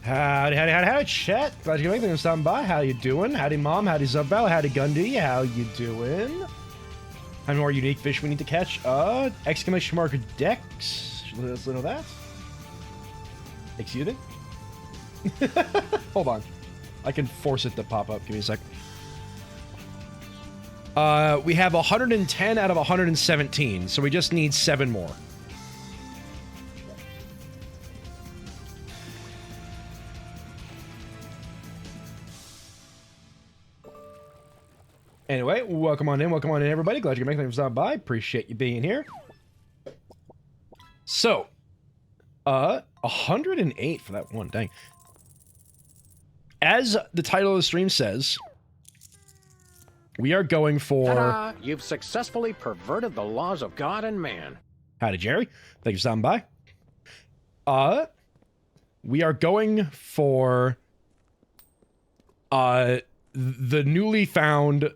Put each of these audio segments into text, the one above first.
Howdy, chat. Glad you make them stopping by. How you doing? Howdy, Mom. Howdy, Zubbell. Howdy, Gundy. How you doing? How many more unique fish we need to catch? Exclamation mark Dex. Let's know that. Excuse me? Hold on. I can force it to pop up. Give me a sec. We have 110 out of 117, so we just need 7 more. Anyway, welcome on in, everybody. Glad you can make things stop by. Appreciate you being here. So, 108 for that one, dang. As the title of the stream says, we are going for... Ta-da! You've successfully perverted the laws of God and man. Howdy, Jerry. Thank you for stopping by. We are going for... the newly found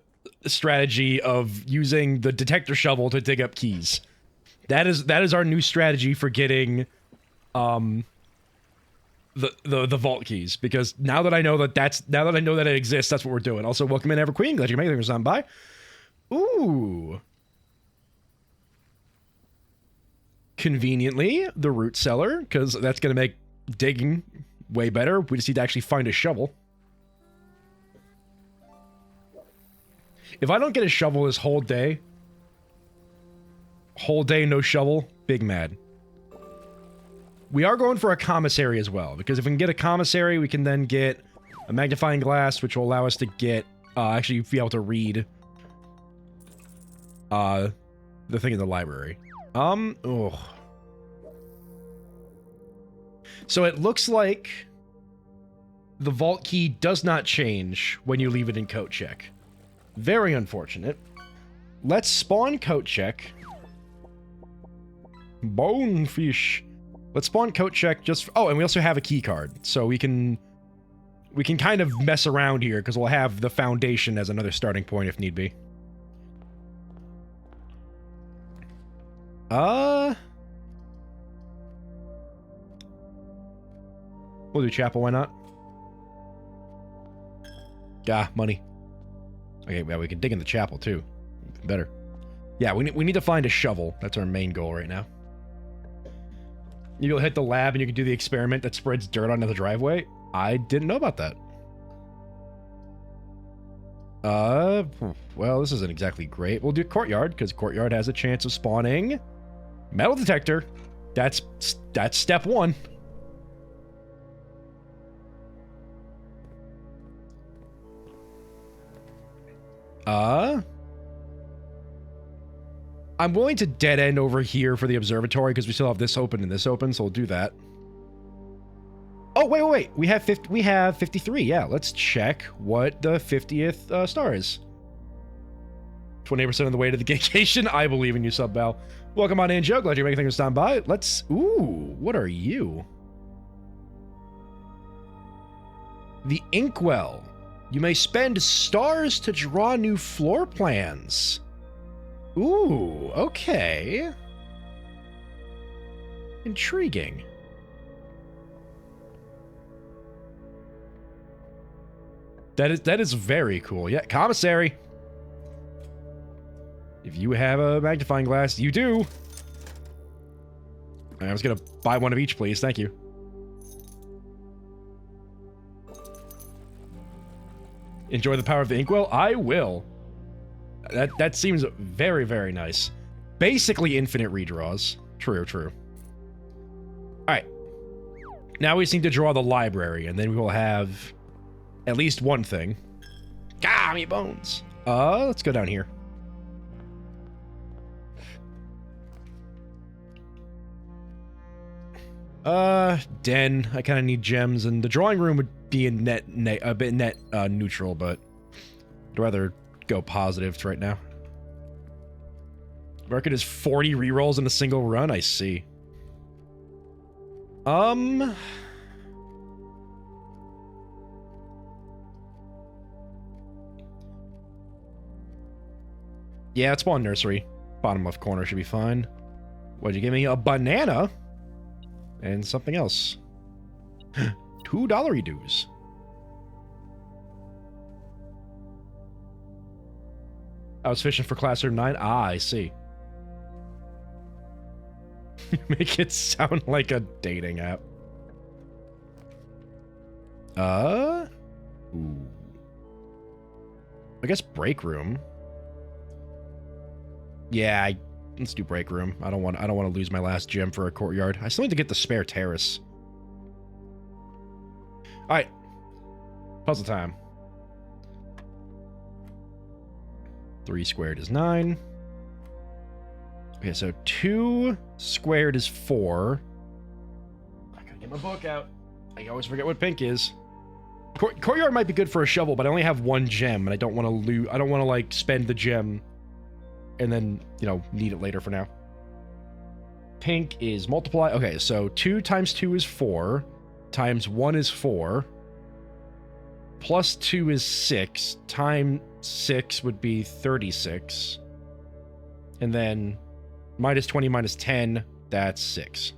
strategy of using the detector shovel to dig up keys. That is our new strategy for getting the vault keys, because now that I know that it exists, that's what we're doing. Also, welcome in, Everqueen. Glad you made things on by. Ooh. Conveniently, the root cellar, because that's going to make digging way better. We just need to actually find a shovel. If I don't get a shovel this whole day, no shovel, big mad. We are going for a commissary as well, because if we can get a commissary, we can then get a magnifying glass, which will allow us to get, actually be able to read, the thing in the library. Ugh. So it looks like the vault key does not change when you leave it in coat check. Very unfortunate. Let's spawn coat check. Bonefish. Let's spawn coat check just... Oh, and we also have a key card. So we can kind of mess around here, because we'll have the foundation as another starting point if need be. We'll do chapel, why not? Gah, money. Okay, well, we can dig in the chapel, too. Even better. Yeah, we need to find a shovel. That's our main goal right now. You'll hit the lab and you can do the experiment that spreads dirt onto the driveway. I didn't know about that. Well, this isn't exactly great. We'll do courtyard, because courtyard has a chance of spawning metal detector. That's step 1. I'm willing to dead end over here for the observatory, because we still have this open and this open, so we'll do that. Oh, wait. We have 53. Yeah, let's check what the 50th star is. 28% of the way to the vacation. I believe in you, Subbell. Welcome on in, Joe. Glad you're making things stand by. Let's... Ooh, what are you? The Inkwell. You may spend stars to draw new floor plans. Ooh, okay. Intriguing. That is very cool. Yeah, commissary. If you have a magnifying glass, you do. I was gonna buy one of each, please. Thank you. Enjoy the power of the Inkwell? I will. That seems very, very nice. Basically infinite redraws. True. Alright. Now we just need to draw the library, and then we will have at least one thing. Gah, me bones! Let's go down here. Den. I kind of need gems, and the drawing room would be in a bit net neutral, but I'd rather go positives right now. Market is 40 rerolls in a single run. I see. Yeah, it's spawn nursery. Bottom left corner should be fine. What'd you give me? A banana? And something else. $2 dues. I was fishing for classroom 9. Ah, I see. Make it sound like a dating app. Ooh. I guess break room. Yeah, let's do break room. I don't want to lose my last gem for a courtyard. I still need to get the spare terrace. All right. Puzzle time. 3 squared is 9. Okay, so 2 squared is 4. I gotta get my book out. I always forget what pink is. Courtyard might be good for a shovel, but I only have 1 gem, and I don't want to lose. I don't want to like spend the gem, and then need it later for now. Pink is multiply. Okay, so 2 times 2 is 4, times 1 is 4, plus 2 is 6, times 6 would be 36, and then minus 20 minus 10, that's 6.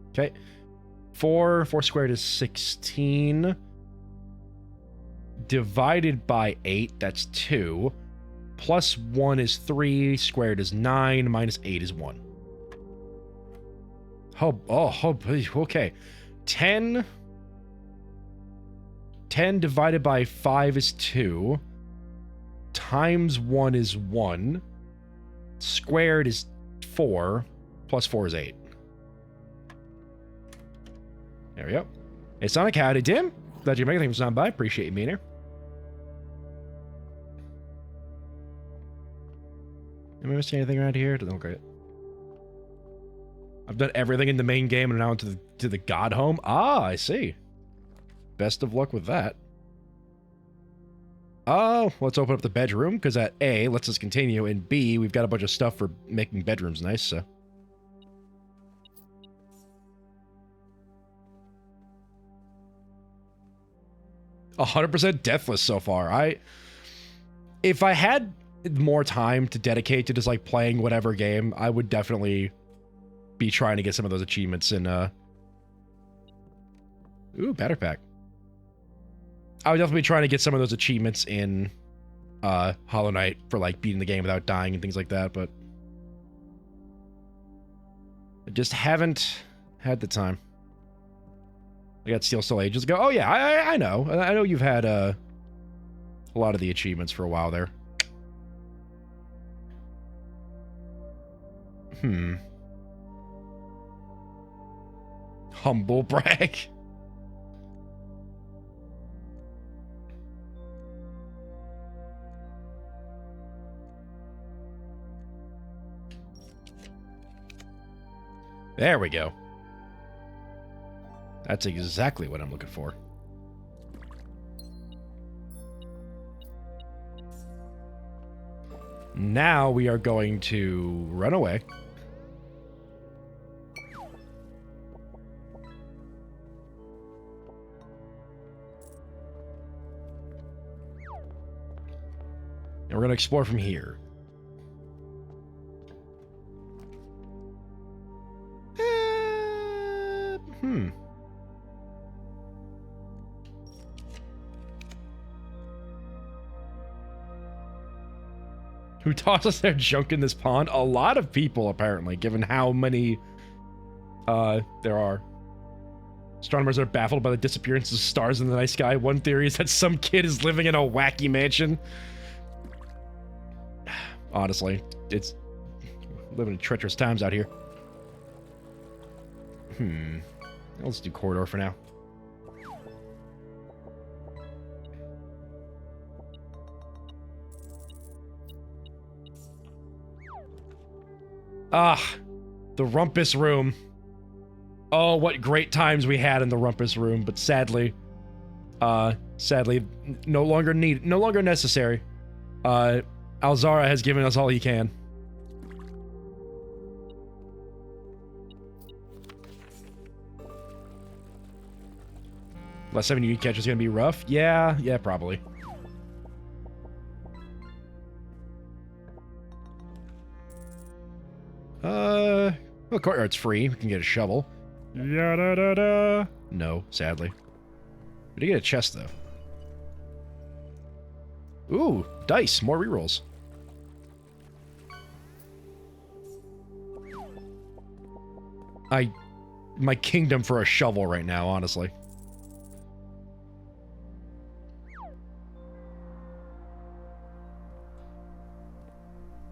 Okay. 4 squared is 16. Divided by 8, that's 2. Plus 1 is 3. Squared is 9. Minus 8 is 1. Okay. 10 divided by 5 is 2. Times 1 is 1. Squared is 4. Plus 4 is 8. There we go. Hey, Sonic, howdy, Tim. Glad you can make anything from stopping by. Appreciate you being here. Am I missing anything around here? Doesn't look like it. I've done everything in the main game and now into the God Home. Ah, I see. Best of luck with that. Oh, let's open up the bedroom, because at A, lets us continue, and B, we've got a bunch of stuff for making bedrooms nice, so. "100% deathless so far." If I had more time to dedicate to just like playing whatever game, I would definitely be trying to get some of those achievements in ooh, batter pack. I would definitely be trying to get some of those achievements in Hollow Knight for like beating the game without dying and things like that, but I just haven't had the time. I got Steel Soul ages ago. Oh yeah, I know. I know you've had a lot of the achievements for a while there. Humble brag. There we go. That's exactly what I'm looking for. Now we are going to run away. And we're going to explore from here. Who tosses their junk in this pond? A lot of people, apparently, given how many there are. Astronomers are baffled by the disappearance of stars in the night sky. One theory is that some kid is living in a wacky mansion. Honestly, it's living in treacherous times out here. Let's do corridor for now. Ah, the Rumpus Room. Oh, what great times we had in the Rumpus Room, but sadly, no longer necessary. Alzara has given us all he can. Last 7 unique catch is gonna be rough. Yeah, probably. Well, courtyard's free. We can get a shovel. Ya-da-da-da. No, sadly. We did get a chest, though. Ooh, dice. More rerolls. My kingdom for a shovel right now, honestly.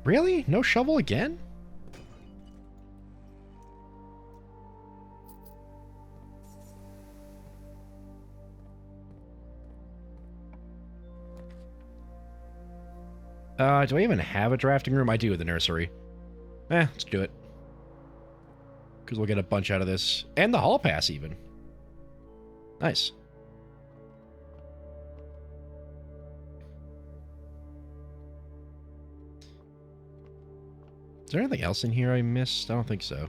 Really? No shovel again? Do I even have a drafting room? I do at the nursery. Let's do it. Because we'll get a bunch out of this. And the hall pass, even. Nice. Is there anything else in here I missed? I don't think so.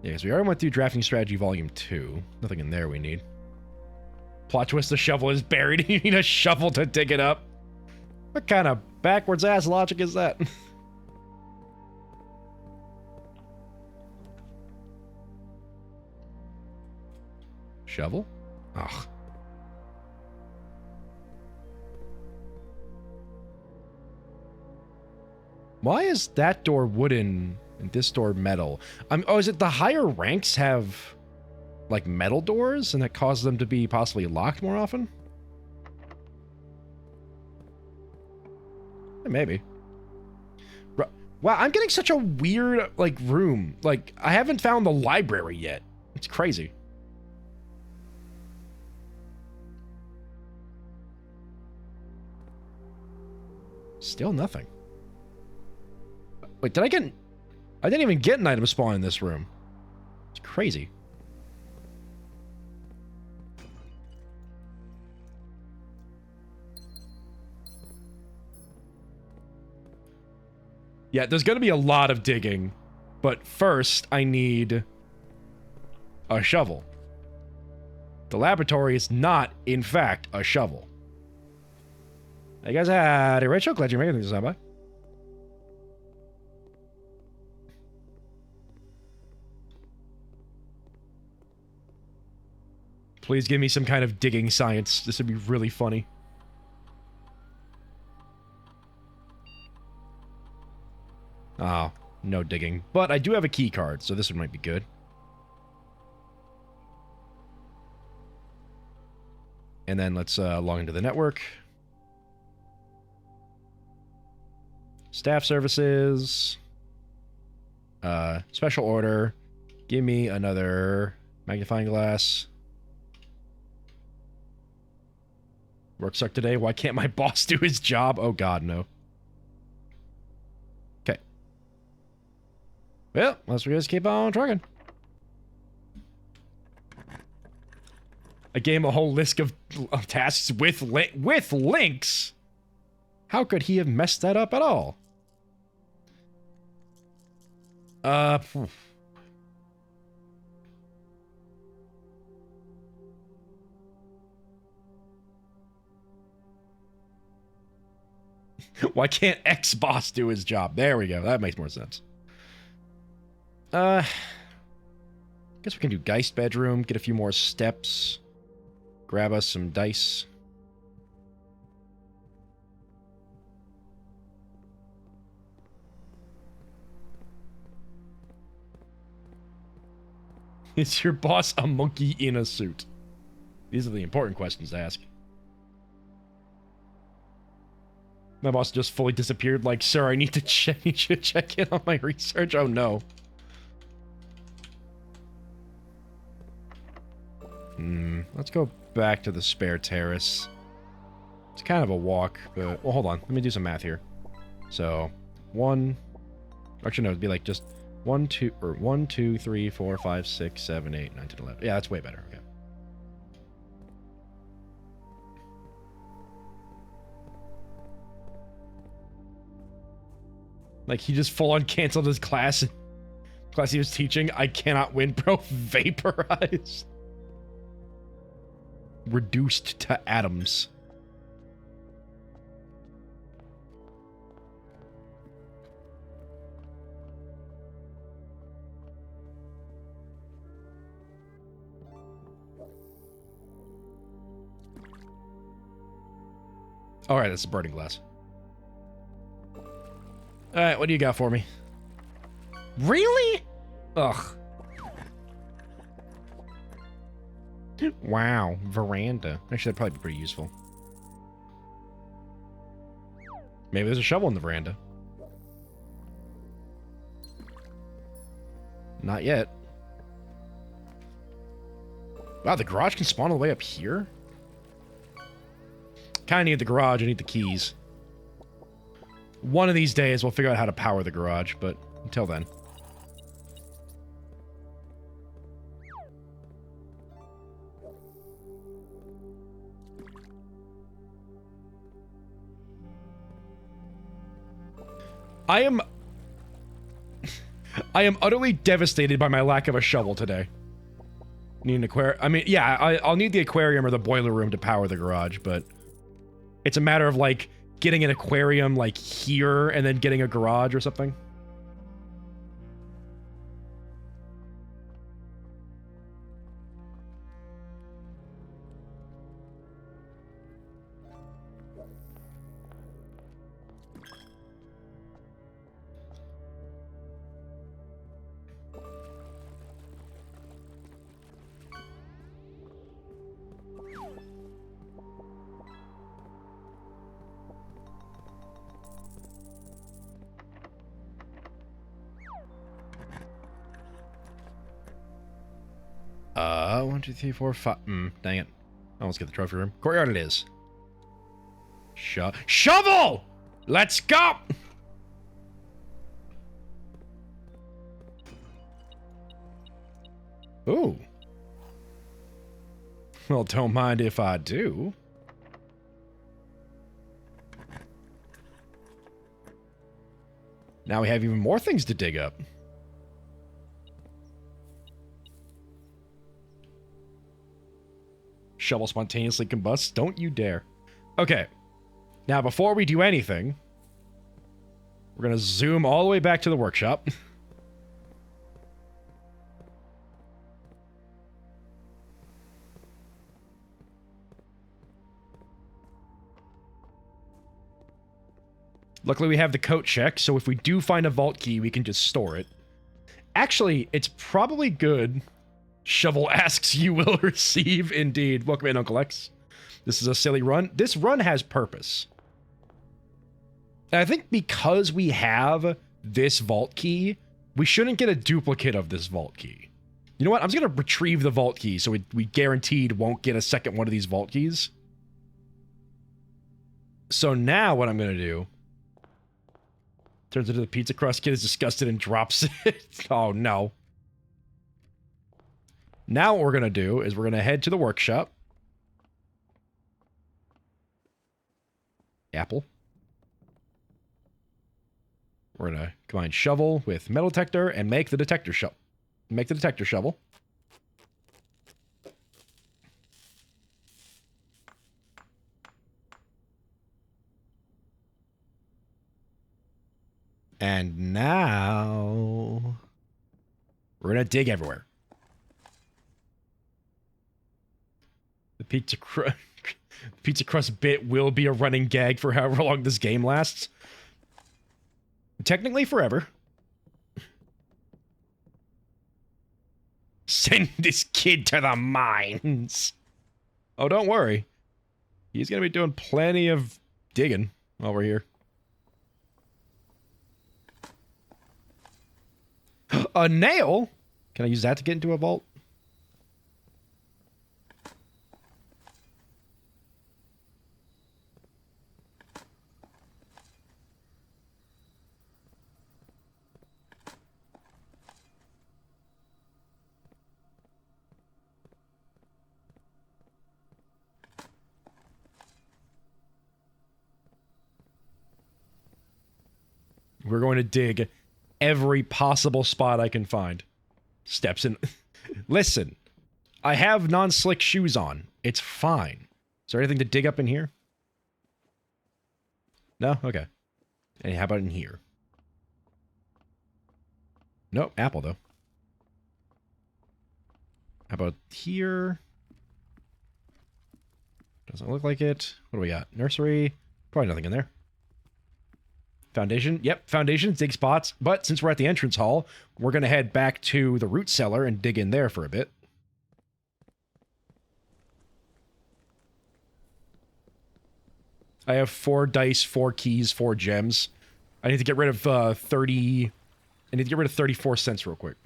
Yeah, because we already went through Drafting Strategy Volume 2. Nothing in there we need. Plot twist, the shovel is buried. You need a shovel to dig it up. What kind of backwards ass logic is that? Shovel? Ugh. Why is that door wooden and this door metal? Oh, is it the higher ranks have like metal doors and that causes them to be possibly locked more often? Maybe. Wow, I'm getting such a weird like room. Like I haven't found the library yet. It's crazy. Still nothing. Wait, did I get... I didn't even get an item spawn in this room. It's crazy. Yeah, there's going to be a lot of digging. But first, I need a shovel. The laboratory is not, in fact, a shovel. Hey guys, howdy, Rachel. Glad you're making this on by. Please give me some kind of digging science. This would be really funny. Oh, no digging. But I do have a key card, so this one might be good. And then let's log into the network. Staff services. Special order. Give me another magnifying glass. Work sucked today. Why can't my boss do his job? Oh god, no. Okay. Well, let's just keep on trucking. I gave him a whole list of tasks with links. How could he have messed that up at all? Why can't X-Boss do his job? There we go. That makes more sense. Guess we can do Geist bedroom, get a few more steps, grab us some dice. Is your boss a monkey in a suit? These are the important questions to ask. My boss just fully disappeared. Like, sir, I need to check in on my research. Oh no. Let's go back to the spare terrace. It's kind of a walk, but well, hold on. Let me do some math here. So, actually no, it'd be like just 1, 2, 3, 4, 5, 6, 7, 8, 9, 10, 11. Yeah, that's way better. Okay. Like, he just full-on canceled his class he was teaching. I cannot win, bro. Vaporized. Reduced to atoms. All right, that's a burning glass. All right, what do you got for me? Really? Ugh. Wow, veranda. Actually, that'd probably be pretty useful. Maybe there's a shovel in the veranda. Not yet. Wow, the garage can spawn all the way up here? Kinda need the garage, I need the keys. One of these days, we'll figure out how to power the garage, but until then. I am utterly devastated by my lack of a shovel today. Need an aquarium. I mean, yeah, I'll need the aquarium or the boiler room to power the garage, but it's a matter of, like, getting an aquarium, like, here and then getting a garage or something. One, two, three, four, five. Dang it. I almost get the trophy room. Courtyard it is. Shovel! Let's go! Ooh. Well, don't mind if I do. Now we have even more things to dig up. Shovel spontaneously combusts. Don't you dare. Okay. Now, before we do anything, we're going to zoom all the way back to the workshop. Luckily, we have the coat check, so if we do find a vault key, we can just store it. Actually, it's probably good. Shovel asks, you will receive. Indeed. Welcome in, Uncle X. This is a silly run. This run has purpose. And I think because we have this vault key, we shouldn't get a duplicate of this vault key. You know what? I'm just going to retrieve the vault key so we guaranteed won't get a second one of these vault keys. So now what I'm going to do... Turns into the pizza crust kid is disgusted and drops it. Oh, no. Now what we're going to do is we're going to head to the workshop. Apple. We're going to combine shovel with metal detector and make the detector shovel. Make the detector shovel. And now we're going to dig everywhere. The pizza crust bit will be a running gag for however long this game lasts. Technically forever. Send this kid to the mines. Oh, don't worry. He's going to be doing plenty of digging while we're here. A nail? Can I use that to get into a vault? We're going to dig every possible spot I can find. Steps in. Listen, I have non-slick shoes on. It's fine. Is there anything to dig up in here? No? Okay. And how about in here? Nope, apple though. How about here? Doesn't look like it. What do we got? Nursery. Probably nothing in there. Foundation. Yep, foundations, dig spots. But since we're at the entrance hall, we're going to head back to the root cellar and dig in there for a bit. I have 4 dice, 4 keys, 4 gems. I need to get rid of 30... I need to get rid of 34 cents real quick.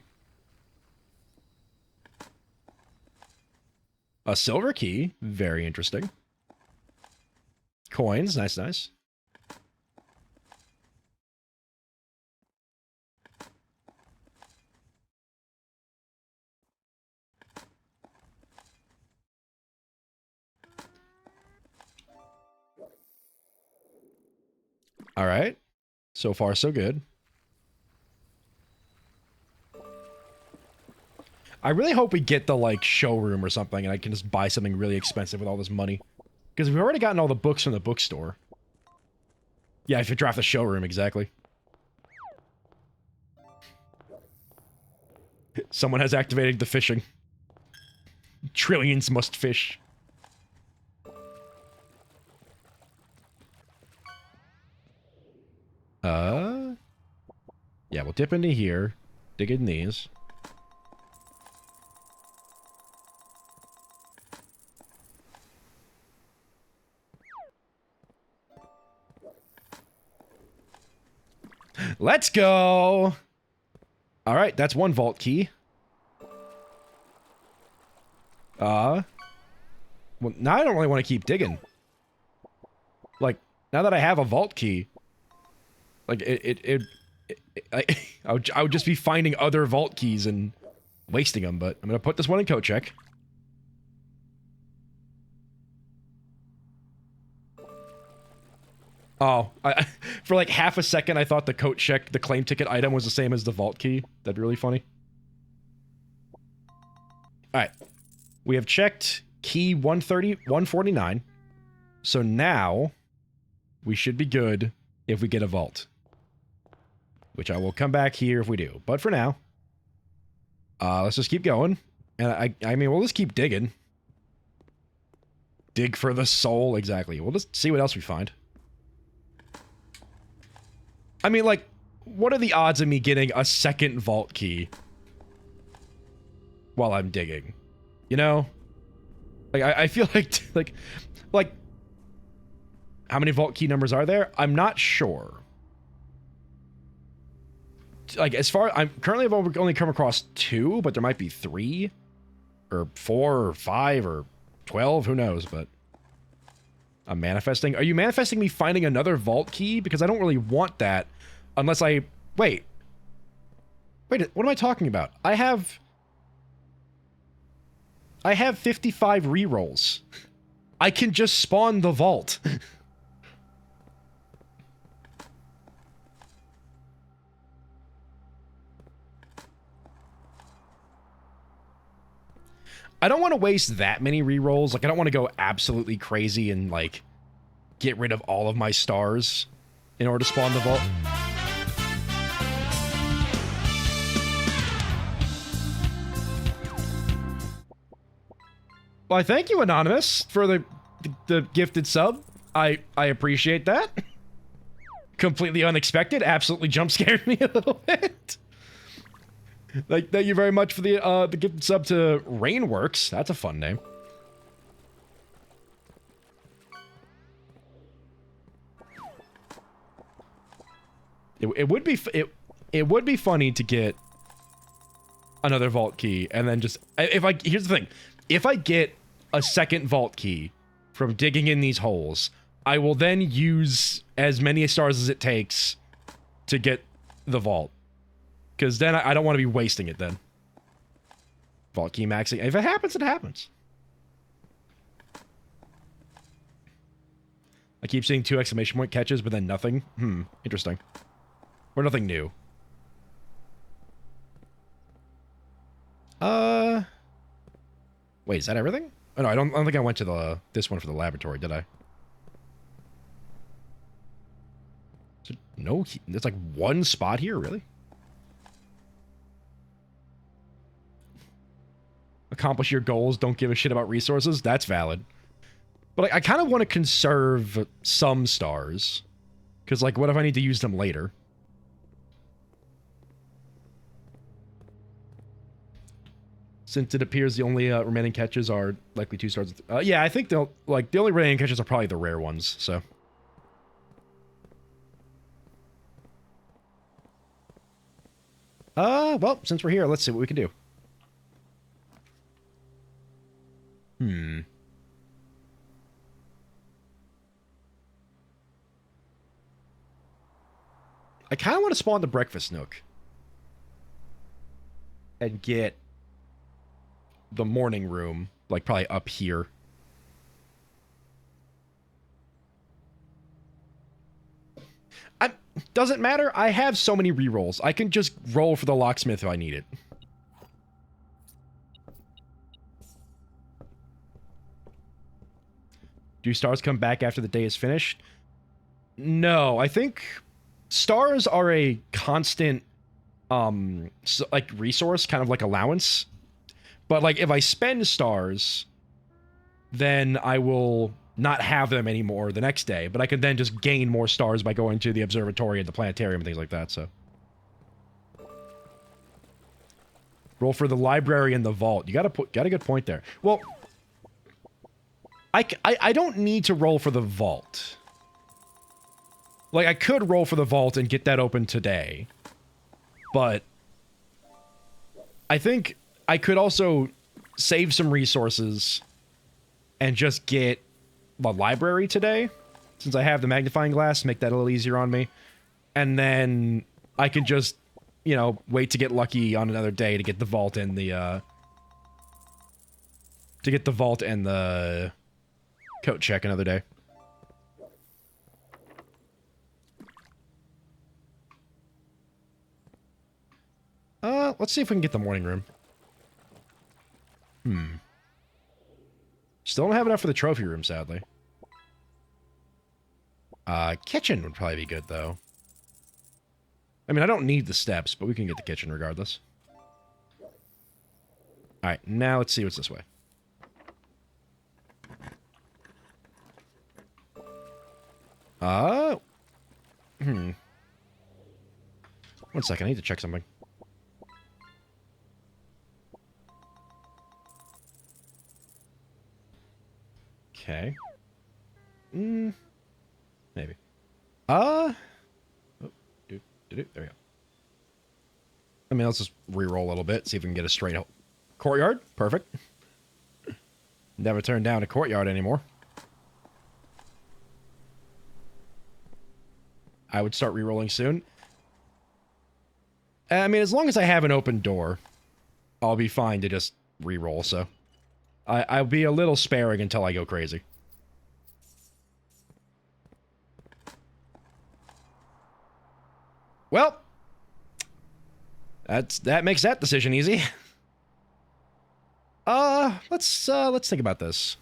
A silver key. Very interesting. Coins. Nice, nice. All right. So far, so good. I really hope we get the, like, showroom or something, and I can just buy something really expensive with all this money. Because we've already gotten all the books from the bookstore. Yeah, if you draft the showroom, exactly. Someone has activated the fishing. Trillions must fish. Yeah, we'll dip into here. Dig in these. Let's go! Alright, that's one vault key. Well, now I don't really want to keep digging. Like, now that I have a vault key, like, I would just be finding other vault keys and wasting them, but I'm gonna put this one in coat check. Oh, for like half a second I thought the coat check, the claim ticket item was the same as the vault key. That'd be really funny. Alright. We have checked key 149. So now, we should be good if we get a vault. Which I will come back here if we do. But for now, let's just keep going. And I mean, we'll just keep digging. Dig for the soul, exactly. We'll just see what else we find. I mean, like, what are the odds of me getting a second vault key while I'm digging? You know? Like, I feel like, how many vault key numbers are there? I'm not sure. Like, as far, I've only come across 2, but there might be 3, or 4, or 5, or 12, who knows, but I'm manifesting. Are you manifesting me finding another vault key? Because I don't really want that unless I... Wait, what am I talking about? I have 55 rerolls. I can just spawn the vault. I don't want to waste that many rerolls. Like, I don't want to go absolutely crazy and, like, get rid of all of my stars in order to spawn the vault. Well, I thank you, Anonymous, for the gifted sub. I appreciate that. Completely unexpected. Absolutely jump scared me a little bit. Like, thank you very much for the gifted sub to Rainworks. That's a fun name. It would be funny to get another vault key and then just here's the thing. If I get a second vault key from digging in these holes, I will then use as many stars as it takes to get the vault. Because then I don't want to be wasting it then. Vault key maxing. If it happens, it happens. I keep seeing 2 exclamation point catches, but then nothing. Interesting. Or nothing new. Wait, is that everything? Oh, no, I don't think I went to this one for the laboratory, did I? No, there's like one spot here, really? Accomplish your goals, don't give a shit about resources? That's valid. But like, I kind of want to conserve some stars. Because, like, what if I need to use them later? Since it appears the only remaining catches are likely 2 stars. Yeah, I think the only remaining catches are probably the rare ones, so. Well, since we're here, let's see what we can do. I kind of want to spawn the breakfast nook. And get the morning room, like, probably up here. Doesn't matter. I have so many rerolls. I can just roll for the locksmith if I need it. Do stars come back after the day is finished? No, I think stars are a constant, like, resource, kind of like allowance. But, like, if I spend stars, then I will not have them anymore the next day. But I can then just gain more stars by going to the observatory and the planetarium and things like that, so. Roll for the library and the vault. You got a good point there. Well, I don't need to roll for the vault. Like, I could roll for the vault and get that open today. But I think I could also save some resources and just get the library today, since I have the magnifying glass, make that a little easier on me. And then I can just, you know, wait to get lucky on another day to get the vault and the, coat check another day. Let's see if we can get the morning room. Still don't have enough for the trophy room, sadly. Kitchen would probably be good, though. I mean, I don't need the steps, but we can get the kitchen regardless. Alright, now let's see what's this way. One second, I need to check something. Okay. Maybe. Oh, there we go. I mean, let's just re-roll a little bit, see if we can get a straight courtyard. Perfect. Never turn down a courtyard anymore. I would start re-rolling soon. I mean, as long as I have an open door, I'll be fine to just re-roll, so. I'll be a little sparing until I go crazy. Well, that makes that decision easy. Let's think about this.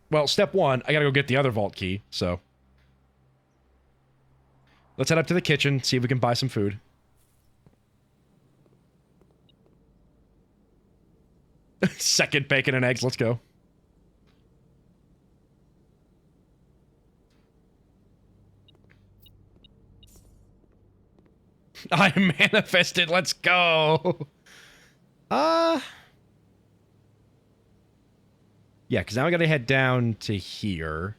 Well, step one, I gotta go get the other vault key, so. Let's head up to the kitchen, see if we can buy some food. Second bacon and eggs, let's go. I manifested, let's go. Yeah, because now I gotta head down to here.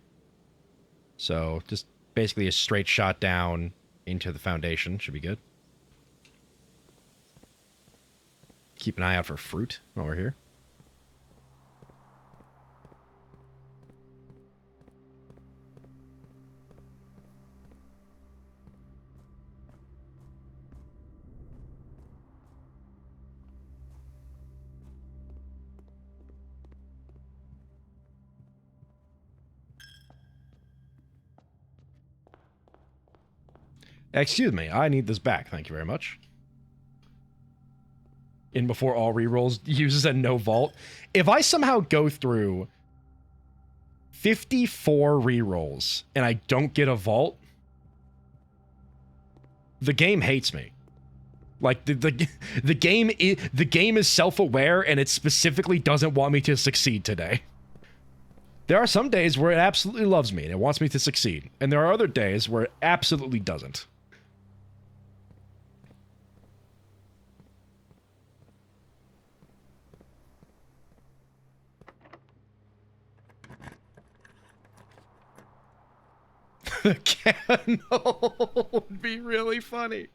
So, just basically a straight shot down into the foundation. Should be good. Keep an eye out for fruit while we're here. Excuse me, I need this back. Thank you very much. In before all rerolls uses a no vault. If I somehow go through 54 rerolls and I don't get a vault, the game hates me. Like the game is self-aware and it specifically doesn't want me to succeed today. There are some days where it absolutely loves me and it wants me to succeed, and there are other days where it absolutely doesn't. The candle would be really funny.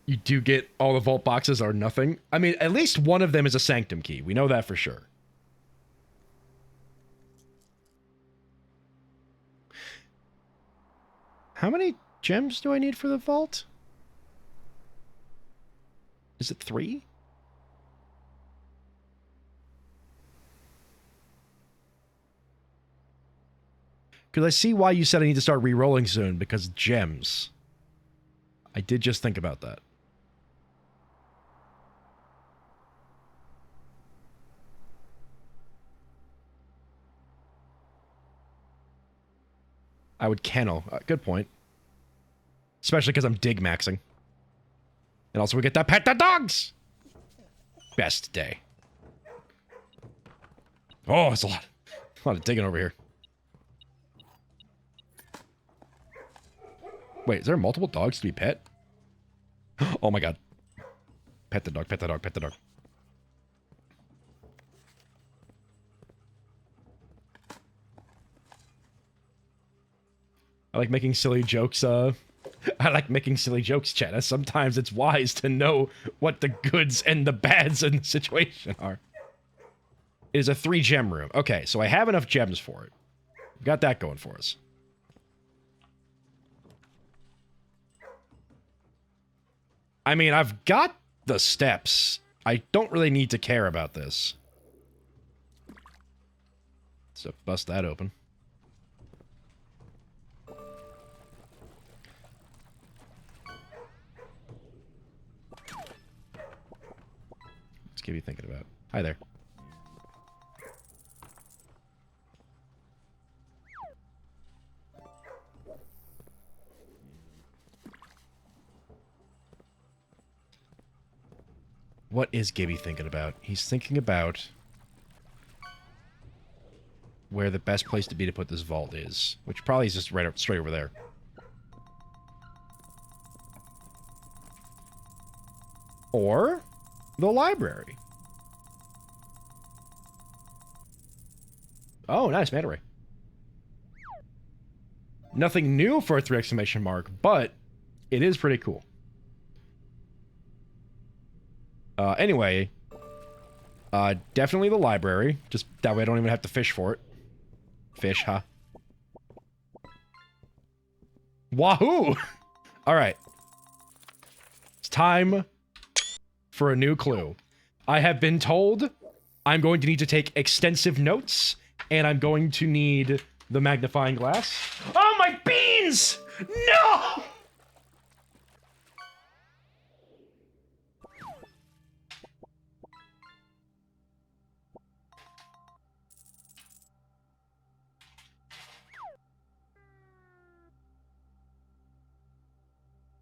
You do get all the vault boxes or nothing. I mean, at least one of them is a sanctum key. We know that for sure. How many gems do I need for the vault? Is it 3? Because I see why you said I need to start re-rolling soon, because gems. I did just think about that. I would kennel. Good point. Especially because I'm dig maxing. And also we get that pet the dogs! Best day. Oh, it's a lot of digging over here. Wait, is there multiple dogs to be pet? Oh my god. Pet the dog, pet the dog, pet the dog. I like making silly jokes, I like making silly jokes, chat. Sometimes it's wise to know what the goods and the bads in the situation are. It is a 3-gem room. Okay, so I have enough gems for it. We've got that going for us. I mean, I've got the steps. I don't really need to care about this. So bust that open. What's Gibby thinking about? Hi there. What is Gibby thinking about? He's thinking about where the best place to be to put this vault is, which probably is just right up, straight over there. Or the library. Oh, nice, manta ray. Nothing new for a 3 exclamation mark, but it is pretty cool. Anyway, definitely the library. Just that way I don't even have to fish for it. Fish, huh? Wahoo! Alright. It's time for a new clue. I have been told I'm going to need to take extensive notes, and I'm going to need the magnifying glass. Oh, my beans! No!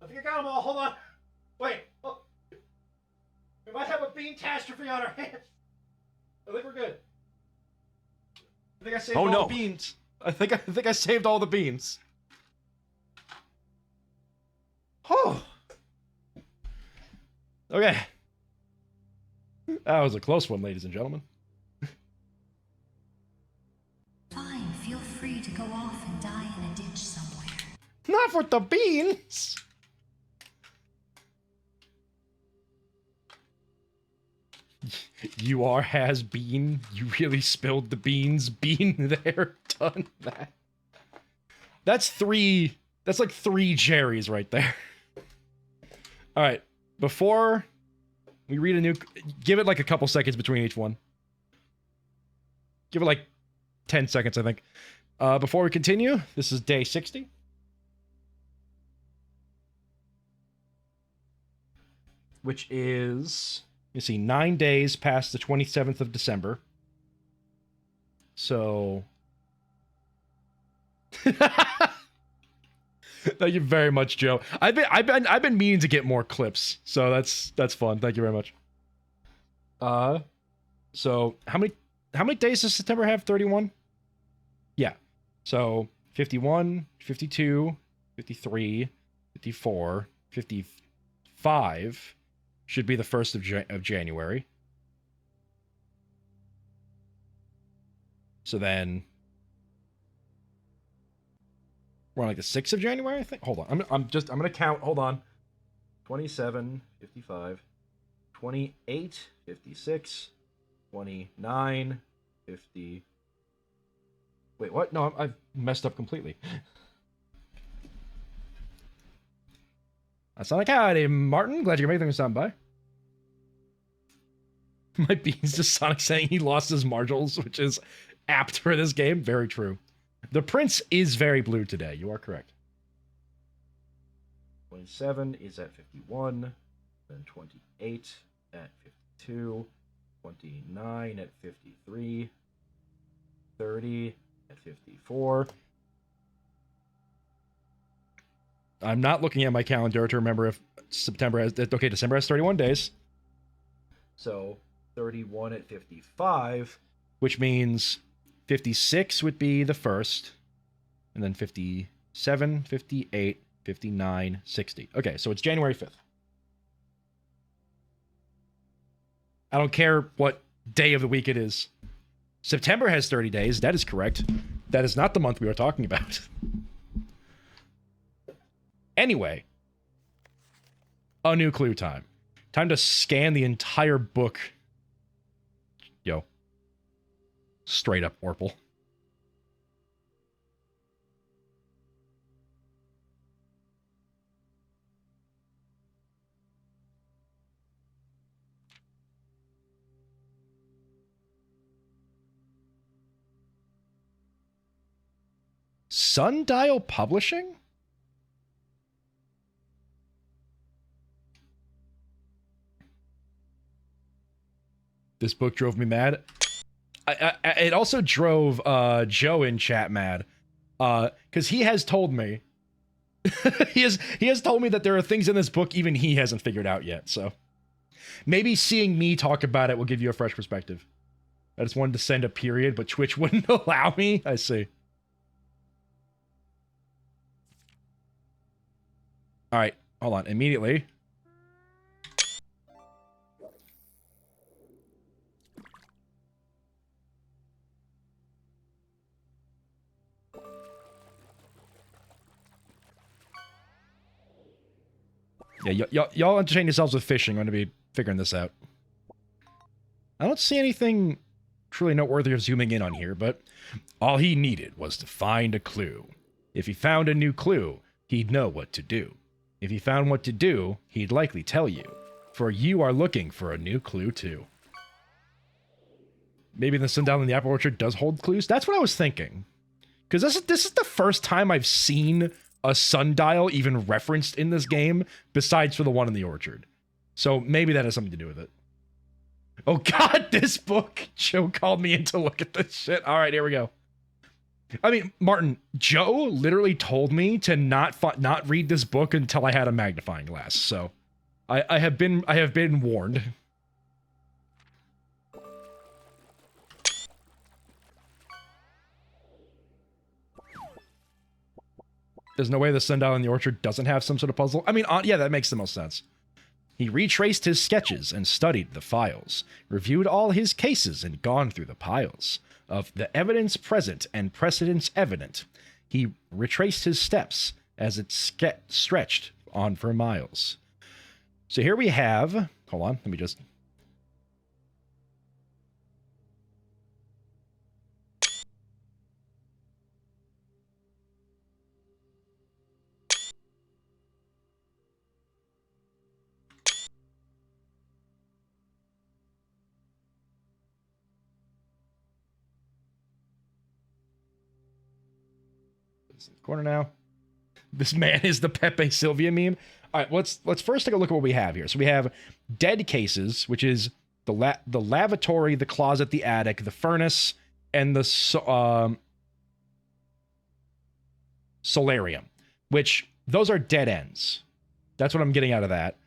I think I got them all. Hold on. Wait. Oh. We might have a bean catastrophe on our hands. I think we're good. I think I saved all the beans. I think I saved all the beans. Oh. Okay. That was a close one, ladies and gentlemen. Fine, feel free to go off and die in a ditch somewhere. Not for the beans. You are has been. You really spilled the beans. Been there, done that. That's like 3 Jerrys right there. All right, before we read a new, give it like a couple seconds between each one. Give it like 10 seconds, I think. Before we continue, this is day 60. Which is, you see, 9 days past the 27th of December. So... Thank you very much, Joe. I've been meaning to get more clips, so that's fun. Thank you very much. So how many days does September have? 31? Yeah. So 51, 52, 53, 54, 55 should be the 1st of January. So then we're on like the 6th of January, I think. Hold on. I'm gonna count. Hold on. 27, 55, 28, 56, 29, 50. Wait, what? No, I've messed up completely. That's not like howdy, Martin. Glad you can make things sound by. My beans just Sonic saying he lost his marginals, which is apt for this game. Very true. The prince is very blue today. You are correct. 27 is at 51, then 28 at 52, 29 at 53, 30 at 54. I'm not looking at my calendar to remember if September has... Okay, December has 31 days. So 31 at 55, which means 56 would be the 1st, and then 57, 58, 59, 60. Okay, so it's January 5th. I don't care what day of the week it is. September has 30 days. That is correct. That is not the month we were talking about. Anyway, a new clue time. Time to scan the entire book. Yo. Straight up Orpal. Sundial Publishing? This book drove me mad. It also drove Joe in chat mad, because he has told me he has told me that there are things in this book even he hasn't figured out yet. So maybe seeing me talk about it will give you a fresh perspective. I just wanted to send a period, but Twitch wouldn't allow me. I see. All right, hold on. Immediately. Yeah, y'all entertain yourselves with fishing. I'm going to be figuring this out. I don't see anything truly noteworthy of zooming in on here, but all he needed was to find a clue. If he found a new clue, he'd know what to do. If he found what to do, he'd likely tell you, for you are looking for a new clue too. Maybe the sundial in the apple orchard does hold clues? That's what I was thinking. Because this is the first time I've seen a sundial even referenced in this game, besides for the one in the orchard. So maybe that has something to do with it. Oh god, this book! Joe called me in to look at this shit. All right, here we go. I mean, Martin, Joe literally told me to not read this book until I had a magnifying glass. So I have been warned. There's no way the sundial in the orchard doesn't have some sort of puzzle. I mean, yeah, that makes the most sense. He retraced his sketches and studied the files, reviewed all his cases and gone through the piles of the evidence present and precedents evident. He retraced his steps as it stretched on for miles. So here we have, hold on, let me just... in the corner now. This man is the Pepe Sylvia meme. All right, let's first take a look at what we have here. So we have dead cases, which is the lavatory, the closet, the attic, the furnace, and the solarium, which those are dead ends. That's what I'm getting out of that.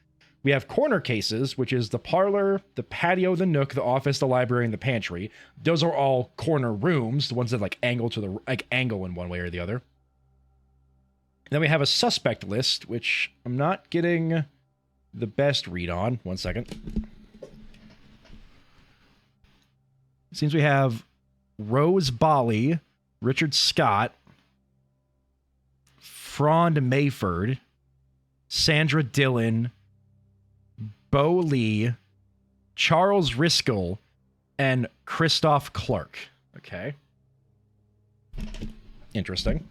We have corner cases, which is the parlor, the patio, the nook, the office, the library, and the pantry. Those are all corner rooms, the ones that like angle to the angle in one way or the other. And then we have a suspect list, which I'm not getting the best read on. 1 second. It seems we have Rose Bali, Richard Scott, Frond Mayford, Sandra Dillon, Bo Lee, Charles Riskel, and Christoph Clark. Okay. Interesting.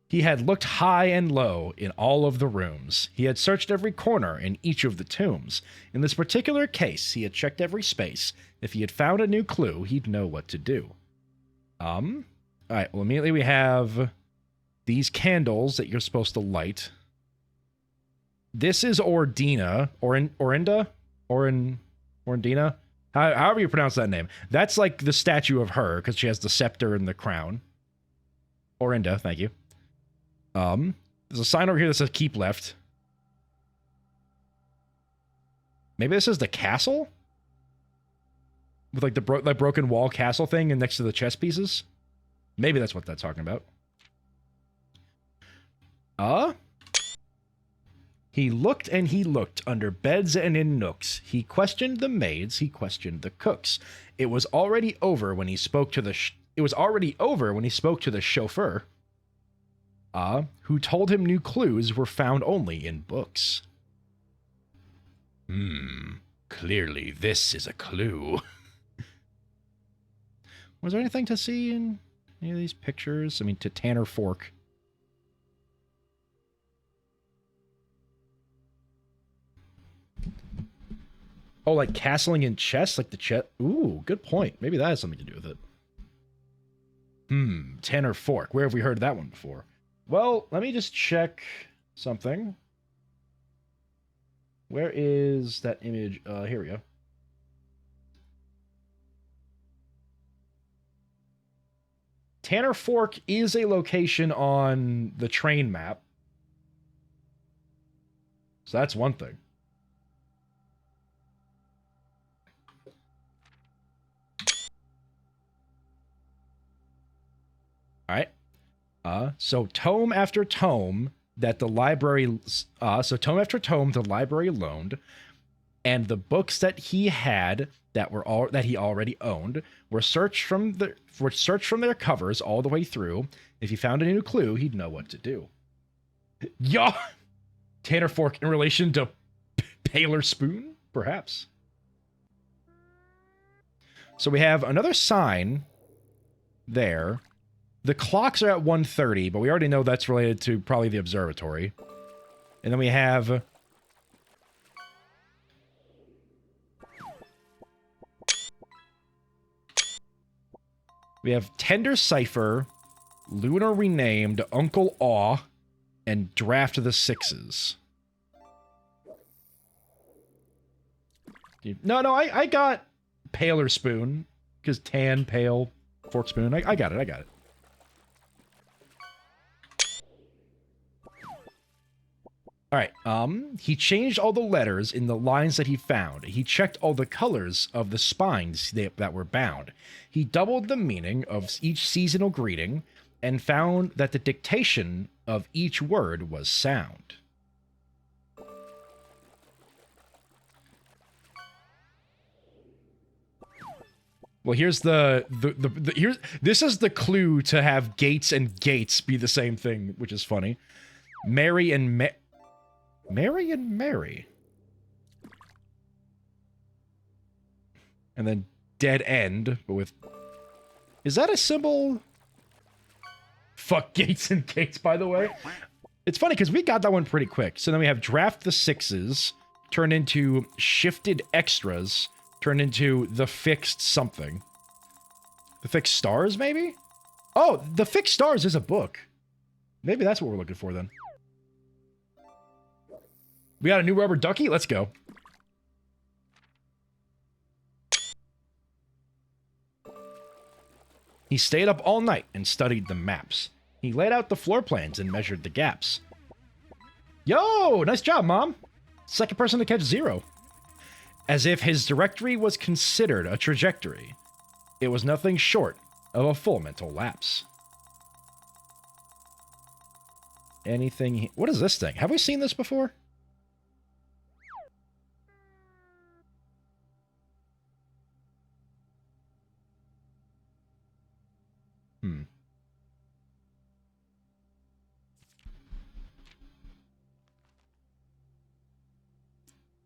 He had looked high and low in all of the rooms. He had searched every corner in each of the tombs. In this particular case, he had checked every space. If he had found a new clue, he'd know what to do. All right, well, immediately we have these candles that you're supposed to light. This is Ordina. Orindina? However you pronounce that name. That's like the statue of her, because she has the scepter and the crown. Orinda, thank you. There's a sign over here that says keep left. Maybe this is the castle? With like the broken wall castle thing and next to the chess pieces? Maybe that's what that's talking about. He looked and he looked under beds and in nooks. He questioned the maids, he questioned the cooks. It was already over when he spoke to the chauffeur. Who told him new clues were found only in books. Clearly this is a clue. Was there anything to see in any of these pictures? I mean, to Tanner Fork. Oh, like castling in chess? Like the chess? Ooh, good point. Maybe that has something to do with it. Tanner Fork. Where have we heard that one before? Well, let me just check something. Where is that image? Here we go. Tanner Fork is a location on the train map. So that's one thing. All right. So tome after tome that the library, the library loaned, and the books that he had that he already owned were searched from their covers all the way through. If he found a new clue, he'd know what to do. Yo, Tanner Fork in relation to Paler Spoon, perhaps. So we have another sign there. The clocks are at 1:30, but we already know that's related to probably the observatory. And then we have Tender Cipher, Lunar Renamed, Uncle Aw, and Draft of the Sixes. No, I got Paler Spoon, because tan, pale, fork spoon. I got it. All right, he changed all the letters in the lines that he found. He checked all the colors of the spines that were bound. He doubled the meaning of each seasonal greeting and found that the dictation of each word was sound. Well, here's this is the clue to have Gates and Gates be the same thing, which is funny. Mary and Mary. And then dead end, but with... Is that a symbol? Fuck Gates and Gates, by the way. It's funny, because we got that one pretty quick. So then we have Draft the Sixes, turned into Shifted Extras, turned into The Fixed Something. The Fixed Stars, maybe? Oh, The Fixed Stars is a book. Maybe that's what we're looking for, then. We got a new rubber ducky? Let's He stayed up all night and studied the maps. He laid out the floor plans and measured the gaps. Yo, nice job, Mom. Second person to catch 0. As if his directory was considered a trajectory. It was nothing short of a full mental lapse. Anything... What is this thing? Have we seen this before?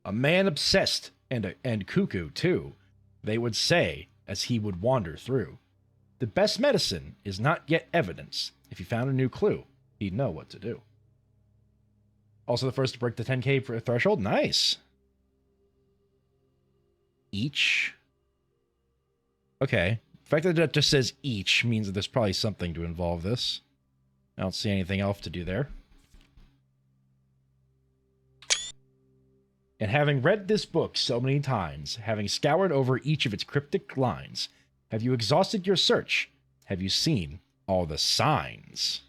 A man obsessed, and cuckoo, too, they would say, as he would wander through. The best medicine is not yet evidence. If he found a new clue, he'd know what to do. Also the first to break the 10K threshold. Nice. Each. Okay. The fact that it just says each means that there's probably something to involve this. I don't see anything else to do there. And having read this book so many times, having scoured over each of its cryptic lines, have you exhausted your search? Have you seen all the signs?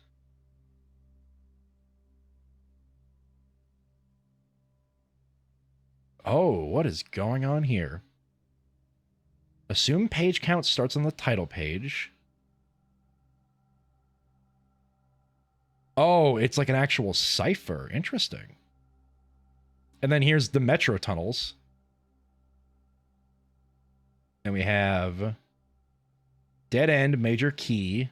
Oh, what is going on here? Assume page count starts on the title page. Oh, it's like an actual cipher. Interesting. And then here's the metro tunnels. And we have dead end, major key.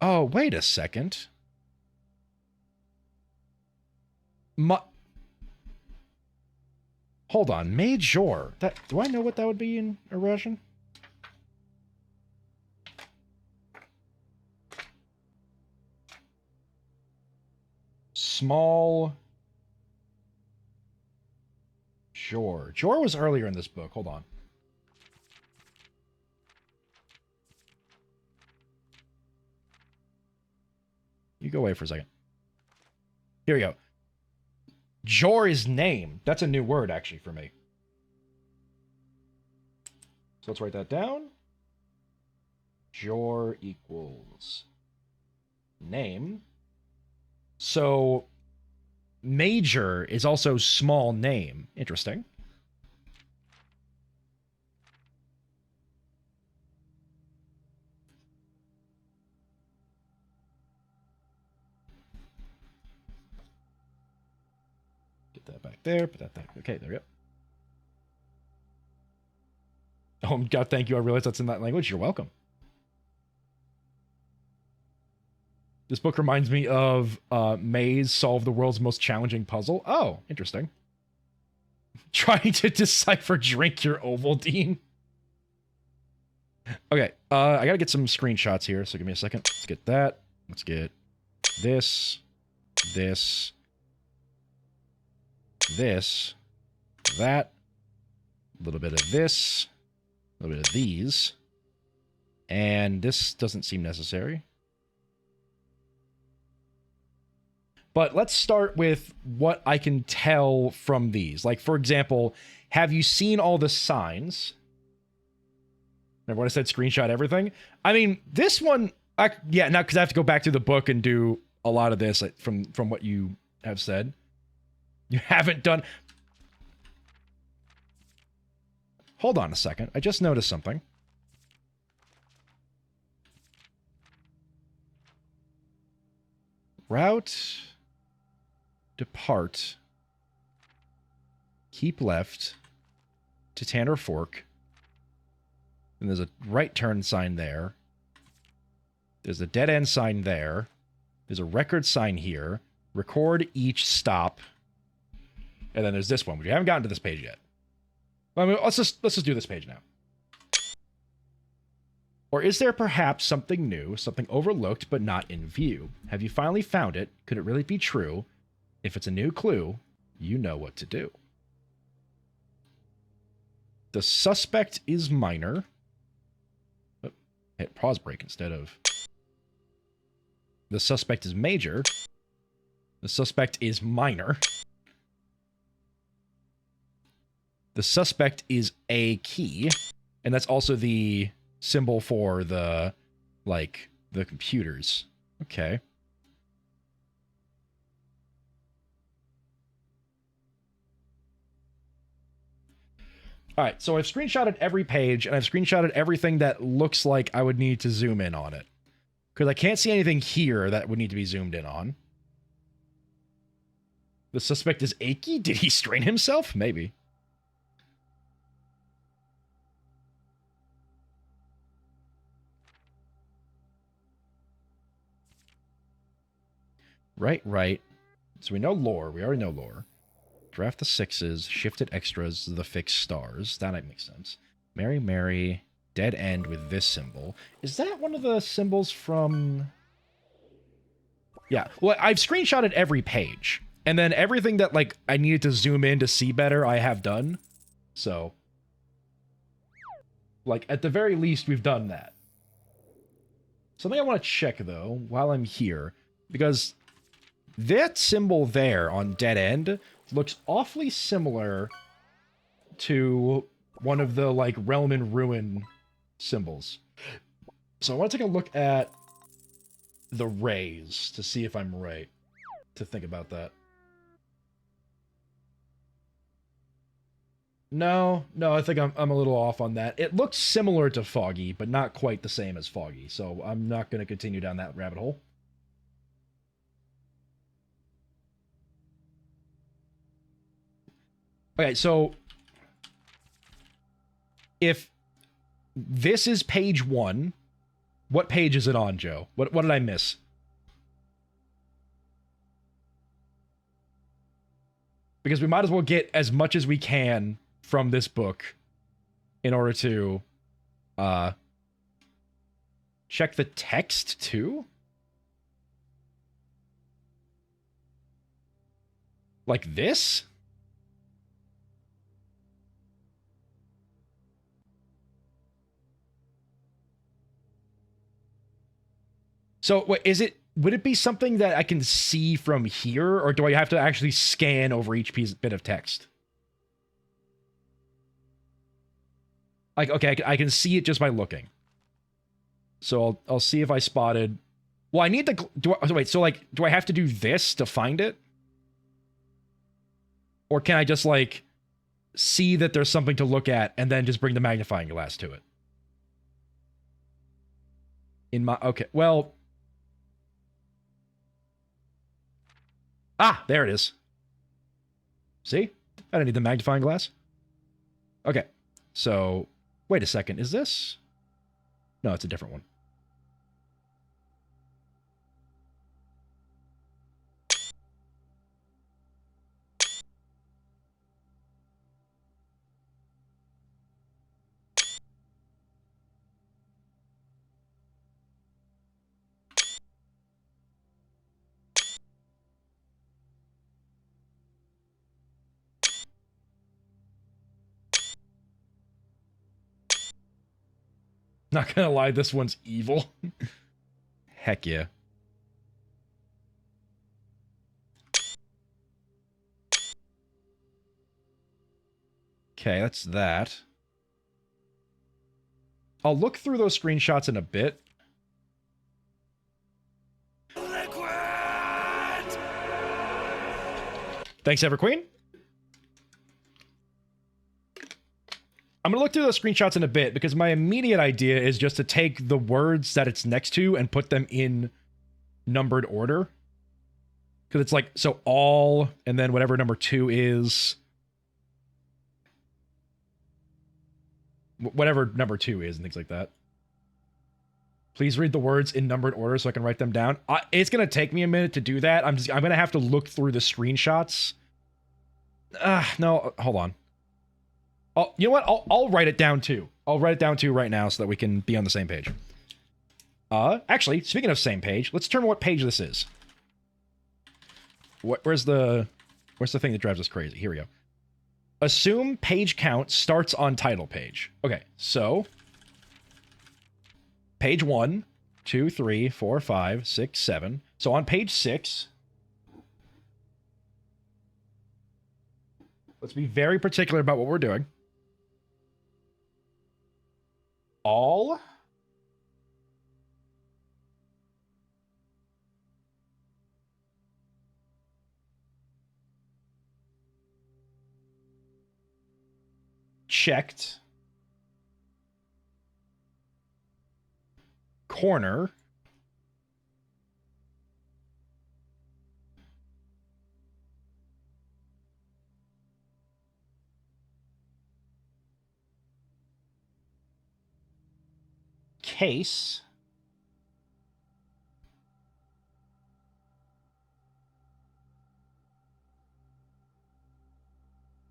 Oh, wait a second. Hold on, major. Do I know what that would be in Russian? Small. Jor. Jor was earlier in this book. Hold on. You go away for a second. Here we go. Jor is name. That's a new word, actually, for me. So let's write that down. Jor equals name. So major is also small name. Interesting. Get that back there. Put that there. Okay, there we go. Oh, God, thank you. I realize that's in that language. You're welcome. This book reminds me of Maze Solve the World's Most Challenging Puzzle. Oh, interesting. Trying to decipher drink your Ovaltine. Okay, I gotta get some screenshots here, so give me a second. Let's get that. Let's get this, this, this, that, a little bit of this, a little bit of these, and this doesn't seem necessary. But let's start with what I can tell from these. Like, for example, have you seen all the signs? Remember when I said screenshot everything? I mean, this one, yeah, now because I have to go back to the book and do a lot of this from what you have said. You haven't done... Hold on a second. I just noticed something. Route... Depart, keep left to Tanner Fork, and there's a right turn sign there. There's a dead end sign there. There's a record sign here. Record each stop, and then there's this one. We haven't gotten to this page yet. I mean, let's just do this page now. Or is there perhaps something new, something overlooked but not in view? Have you finally found it? Could it really be true? If it's a new clue, you know what to do. The suspect is minor. Oh, hit pause break instead of... The suspect is major. The suspect is minor. The suspect is a key. And that's also the symbol for the, like, the computers. Okay. All right, so I've screenshotted every page, and I've screenshotted everything that looks like I would need to zoom in on it. Because I can't see anything here that would need to be zoomed in on. The suspect is achy? Did he strain himself? Maybe. Right. So we know lore. We already know lore. Draft the sixes, shifted extras, the fixed stars. That might make sense. Mary, dead end with this symbol. Is that one of the symbols from... Yeah, well, I've screenshotted every page. And then everything that, like, I needed to zoom in to see better, I have done. So... like, at the very least, we've done that. Something I want to check, though, while I'm here. Because that symbol there on dead end looks awfully similar to one of the, like, Realm in Ruin symbols. So I want to take a look at the rays to see if I'm right to think about that. No, I think I'm a little off on that. It looks similar to Foggy, but not quite the same as Foggy, so I'm not going to continue down that rabbit hole. Okay, so if this is page 1, what page is it on, Joe? What did I miss? Because we might as well get as much as we can from this book in order to check the text too. Like this? So, what is it? Would it be something that I can see from here, or do I have to actually scan over each bit of text? Like, okay, I can see it just by looking. So I'll see if I spotted. Well, I need to. Wait. So, like, do I have to do this to find it, or can I just like see that there's something to look at and then just bring the magnifying glass to it? Okay. Well. Ah, there it is. See? I don't need the magnifying glass. Okay. So, wait a second. Is this? No, it's a different one. Not gonna lie, this one's evil. Heck yeah. Okay, that's that. I'll look through those screenshots in a bit. Liquid! Thanks, Everqueen. I'm going to look through those screenshots in a bit because my immediate idea is just to take the words that it's next to and put them in numbered order. Because it's like, so all, and then whatever number 2 is. Whatever number 2 is and things like that. Please read the words in numbered order so I can write them down. It's going to take me a minute to do that. I'm going to have to look through the screenshots. No, hold on. Oh, you know what? I'll write it down too. I'll write it down too right now so that we can be on the same page. Actually, speaking of same page, let's determine what page this is. Where's the thing that drives us crazy? Here we go. Assume page count starts on title page. Okay, so page 1, 2, 3, 4, 5, 6, 7. So on page 6, let's be very particular about what we're doing. All checked corner case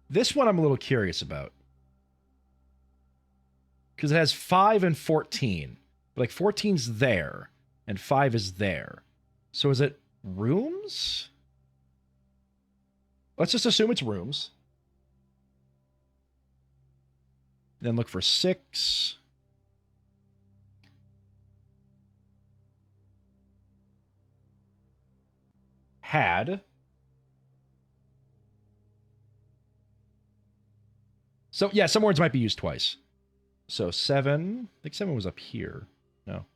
this one I'm a little curious about because it has 5 and 14. Like 14's there and 5 is there. So is it rooms? Let's just assume it's rooms. Then look for 6. Had. So yeah, some words might be used twice. So 7, I think 7 was up here. No.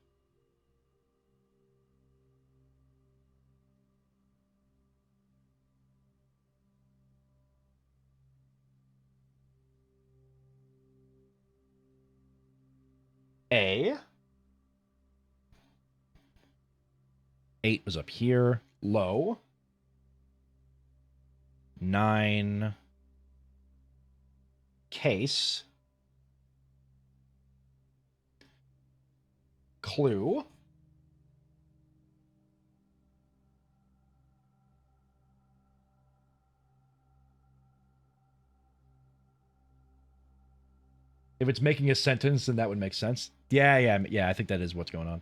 A. 8 was up here. Low. 9. Case. Clue. If it's making a sentence, then that would make sense. Yeah, I think that is what's going on.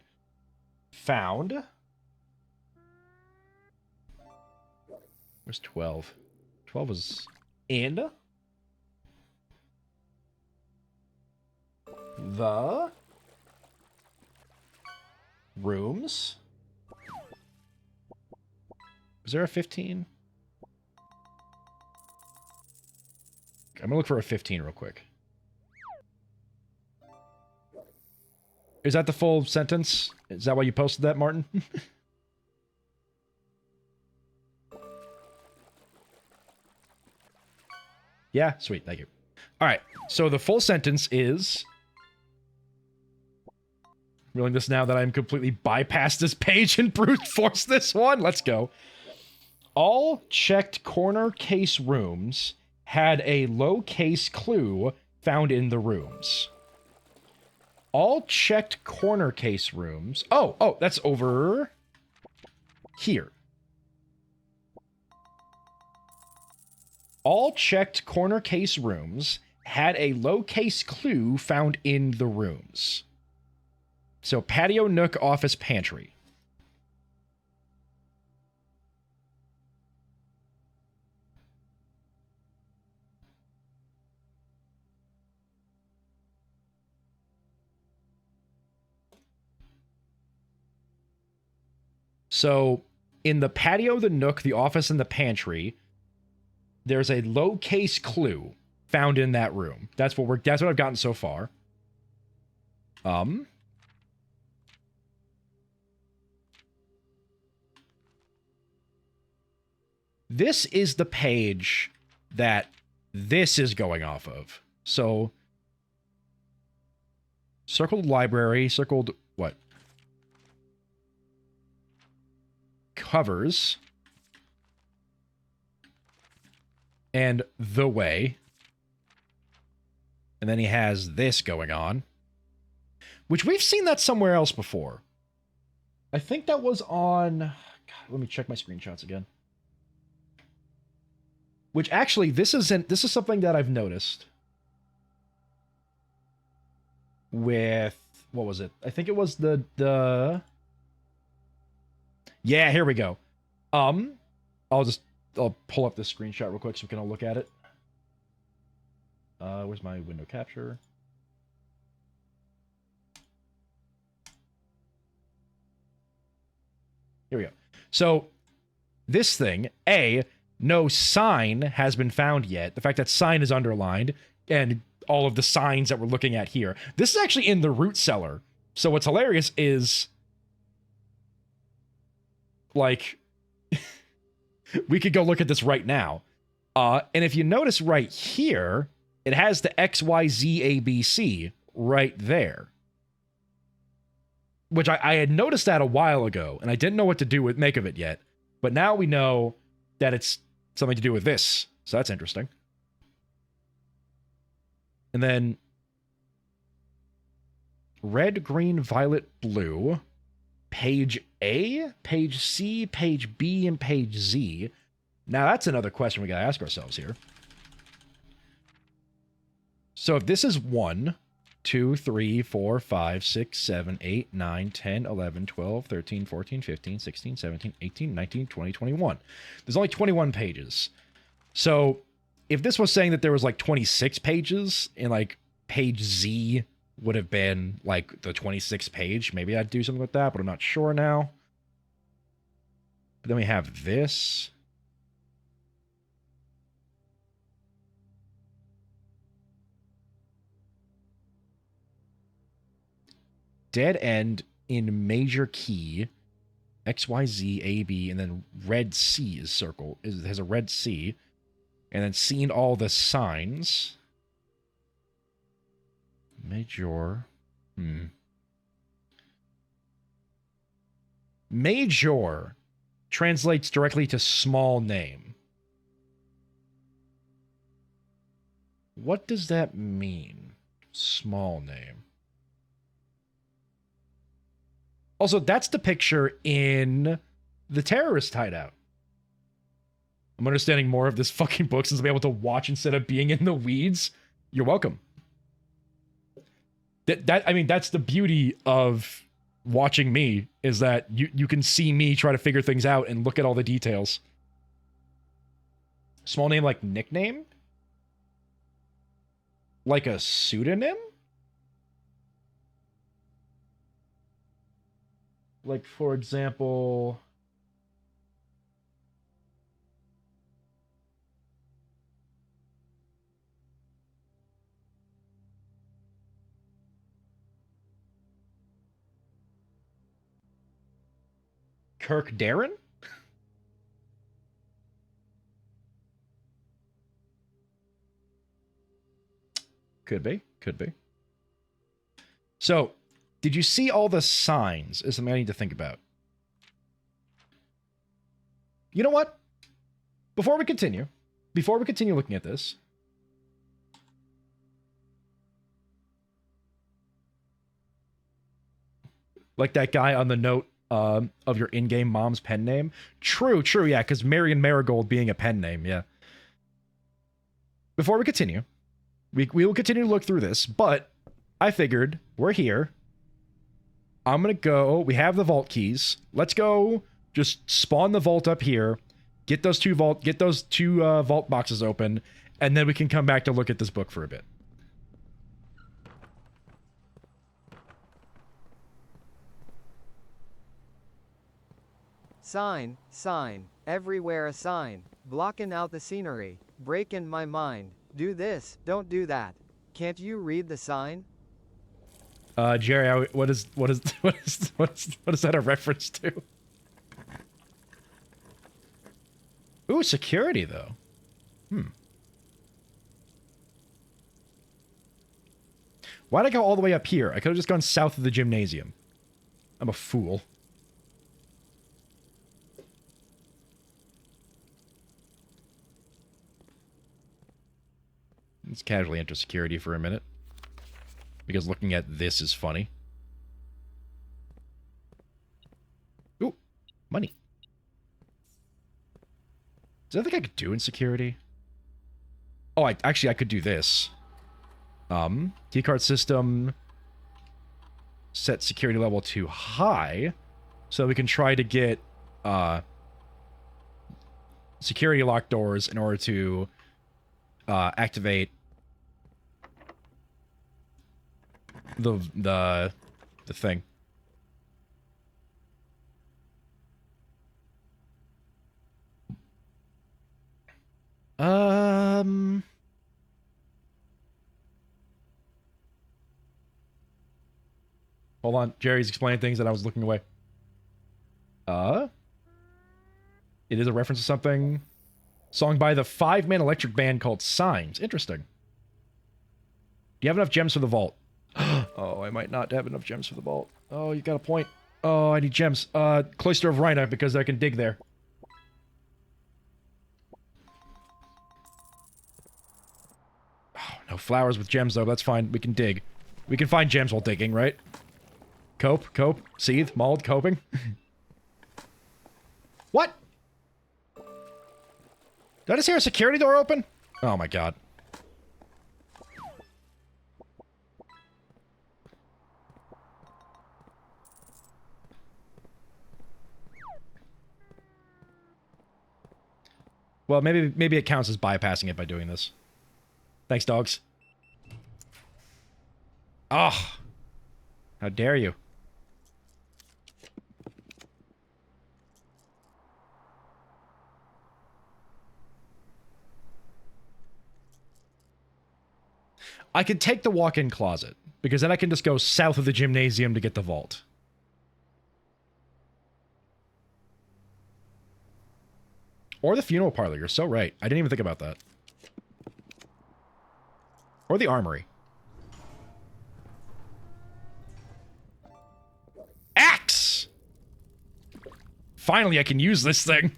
Found. Where's 12? 12 is in the rooms. Is there a 15? I'm gonna look for a 15 real quick. Is that the full sentence? Is that why you posted that, Martin? Yeah, sweet, thank you. All right, so the full sentence is... Realizing this now that I'm completely bypassed this page and brute force this one. Let's go. All checked corner case rooms had a low case clue found in the rooms. All checked corner case rooms... Oh, that's over here. All checked corner case rooms had a low case clue found in the rooms. So patio, nook, office, pantry. So in the patio, the nook, the office, and the pantry, there's a low case clue found in that room. That's what I've gotten so far. This is the page that this is going off of. So, circled library, circled what? Covers. And the way. And then he has this going on. Which we've seen that somewhere else before. I think that was on... God, let me check my screenshots again. Which actually, this is something that I've noticed. With... What was it? I think it was the... Yeah, here we go. I'll pull up this screenshot real quick so we can all look at it. Where's my window capture? Here we go. So, this thing, no sign has been found yet. The fact that sign is underlined, and all of the signs that we're looking at here. This is actually in the root cellar. So what's hilarious is, like, we could go look at this right now. And if you notice right here, it has the XYZABC right there. Which I had noticed that a while ago, and I didn't know what to make of it yet. But now we know that it's something to do with this. So that's interesting. And then red, green, violet, blue. Page A, page C, page B, and page Z. Now that's another question we gotta ask ourselves here. So if this is 1, 2, 3, 4, 5, 6, 7, 8, 9, 10, 11, 12, 13, 14, 15, 16, 17, 18, 19, 20, 21. There's only 21 pages. So if this was saying that there was like 26 pages and like page Z would have been like the 26th page, maybe I'd do something with that, but I'm not sure now. But then we have this. Dead end in major key, X, Y, Z, A, B, and then red C is circle. It has a red C. And then seen all the signs. Major. Major translates directly to small name. What does that mean? Small name. Also, that's the picture in the terrorist hideout. I'm understanding more of this fucking book since I'm able to watch instead of being in the weeds. You're welcome. I mean, that's the beauty of watching me, is that you can see me try to figure things out and look at all the details. Small name like nickname? Like a pseudonym? Like, for example... Kirk Darren? Could be. Could be. So, did you see all the signs? Is something I need to think about. You know what? Before we continue looking at this, like that guy on the note of your in-game mom's pen name. True, yeah, because Marion Marigold being a pen name, yeah. Before we continue, we will continue to look through this, but I figured we're here. I'm gonna go. We have the vault keys. Let's go. Just spawn the vault up here. Get those two vault boxes open, and then we can come back to look at this book for a bit. Sign, everywhere a sign, blocking out the scenery, breaking my mind, do this, don't do that. Can't you read the sign? Jerry, what is that a reference to? Ooh, security though. Why'd I go all the way up here? I could have just gone south of the gymnasium. I'm a fool. Let's casually enter security for a minute. Because looking at this is funny. Ooh, money. Is there anything I could do in security? Oh, I could do this. Keycard system. Set security level to high. So we can try to get security lock doors in order to activate the thing. Hold on. Jerry's explaining things and I was looking away. It is a reference to something. Song by the 5-man electric band called Signs. Interesting. Do you have enough gems for the vault? Oh, I might not have enough gems for the vault. Oh, you got a point. Oh, I need gems. Cloister of Rhina, because I can dig there. Oh, no flowers with gems, though. That's fine. We can dig. We can find gems while digging, right? Cope, seethe, mauled, coping. What? Did I just hear a security door open? Oh my god. Well, maybe it counts as bypassing it by doing this. Thanks, dogs. Oh. How dare you? I could take the walk-in closet, because then I can just go south of the gymnasium to get the vault. Or the funeral parlor, you're so right. I didn't even think about that. Or the armory. Axe! Finally, I can use this thing.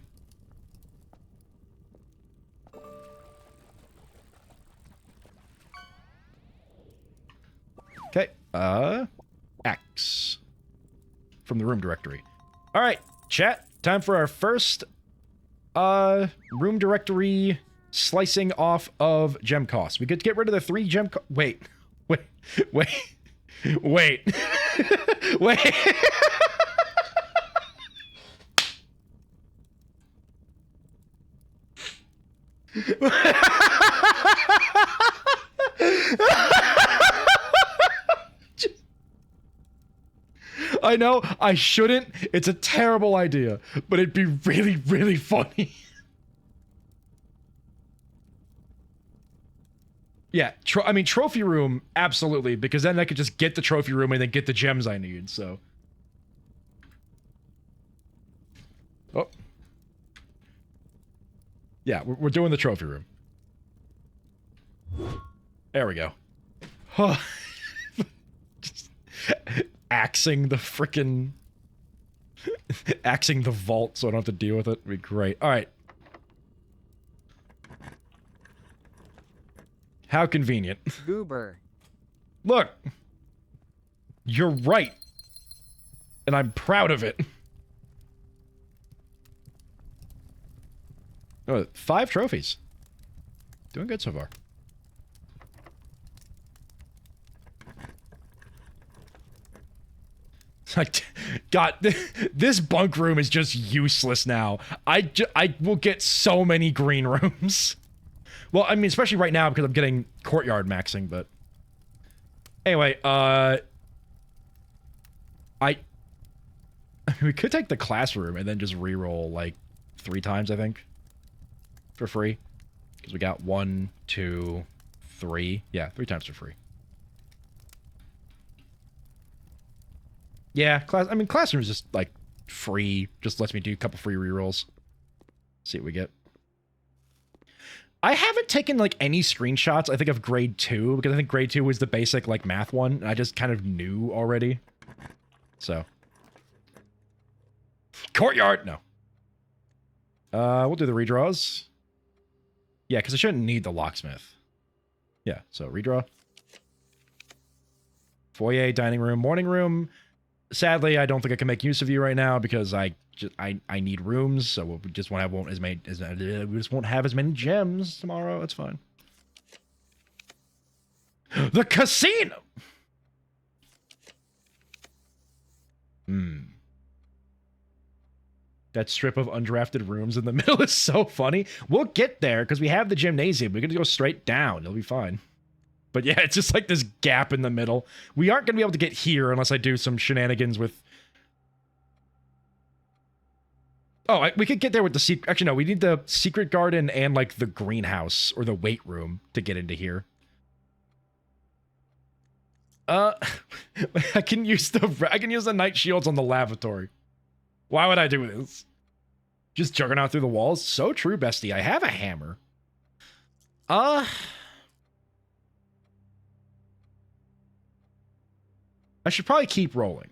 Okay, Axe. From the room directory. Alright, chat. Time for our first, room directory slicing off of gem costs. We could get rid of the 3 gem wait. Wait. I know, I shouldn't. It's a terrible idea, but it'd be really, really funny. Yeah, I mean, trophy room, absolutely, because then I could just get the trophy room and then get the gems I need, so. Oh. Yeah, we're doing the trophy room. There we go. Just axing the frickin' axing the vault so I don't have to deal with it would be great. Alright. How convenient. Goober. Look! You're right. And I'm proud of it. Oh, 5 trophies. Doing good so far. Like, God, this bunk room is just useless now. I will get so many green rooms. Well, I mean, especially right now because I'm getting courtyard maxing, but... Anyway, we could take the classroom and then just reroll, like, 3 times, I think. For free. Because we got 1, 2, 3. Yeah, 3 times for free. Yeah, classroom is just, like, free. Just lets me do a couple free rerolls. See what we get. I haven't taken, like, any screenshots, I think, of grade 2, because I think grade 2 was the basic, like, math one, and I just kind of knew already. So. Courtyard! No. We'll do the redraws. Yeah, because I shouldn't need the locksmith. Yeah, so redraw. Foyer, dining room, morning room. Sadly, I don't think I can make use of you right now because I need rooms, so we just won't have we just won't have as many gems tomorrow. That's fine. The casino. That strip of undrafted rooms in the middle is so funny. We'll get there because we have the gymnasium. We're gonna go straight down. It'll be fine. But yeah, it's just like this gap in the middle. We aren't going to be able to get here unless I do some shenanigans with... Oh, we could get there with the secret... Actually, no, we need the secret garden and, like, the greenhouse or the weight room to get into here. I can use the night shields on the lavatory. Why would I do this? Just juggernaut through the walls? So true, bestie. I have a hammer. I should probably keep rolling.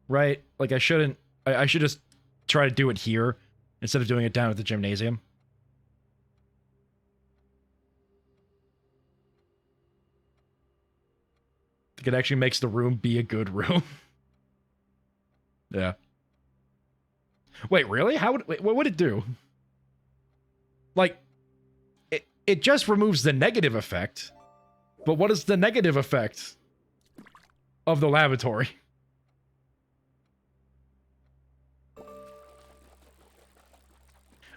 Right? Like, I shouldn't... I should just try to do it here instead of doing it down at the gymnasium. I think it actually makes the room be a good room. Yeah. Wait, really? How would... Wait, what would it do? Like, it just removes the negative effect. But what is the negative effect of the lavatory?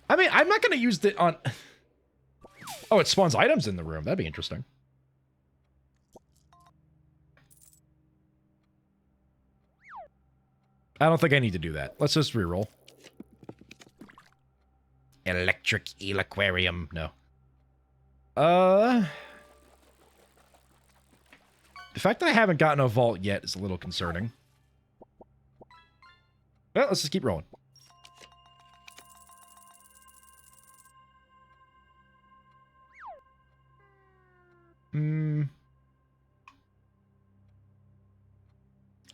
I mean, I'm not going to use the on... Oh, it spawns items in the room. That'd be interesting. I don't think I need to do that. Let's just reroll. Electric eel aquarium. No. The fact that I haven't gotten a vault yet is a little concerning. Well, let's just keep rolling.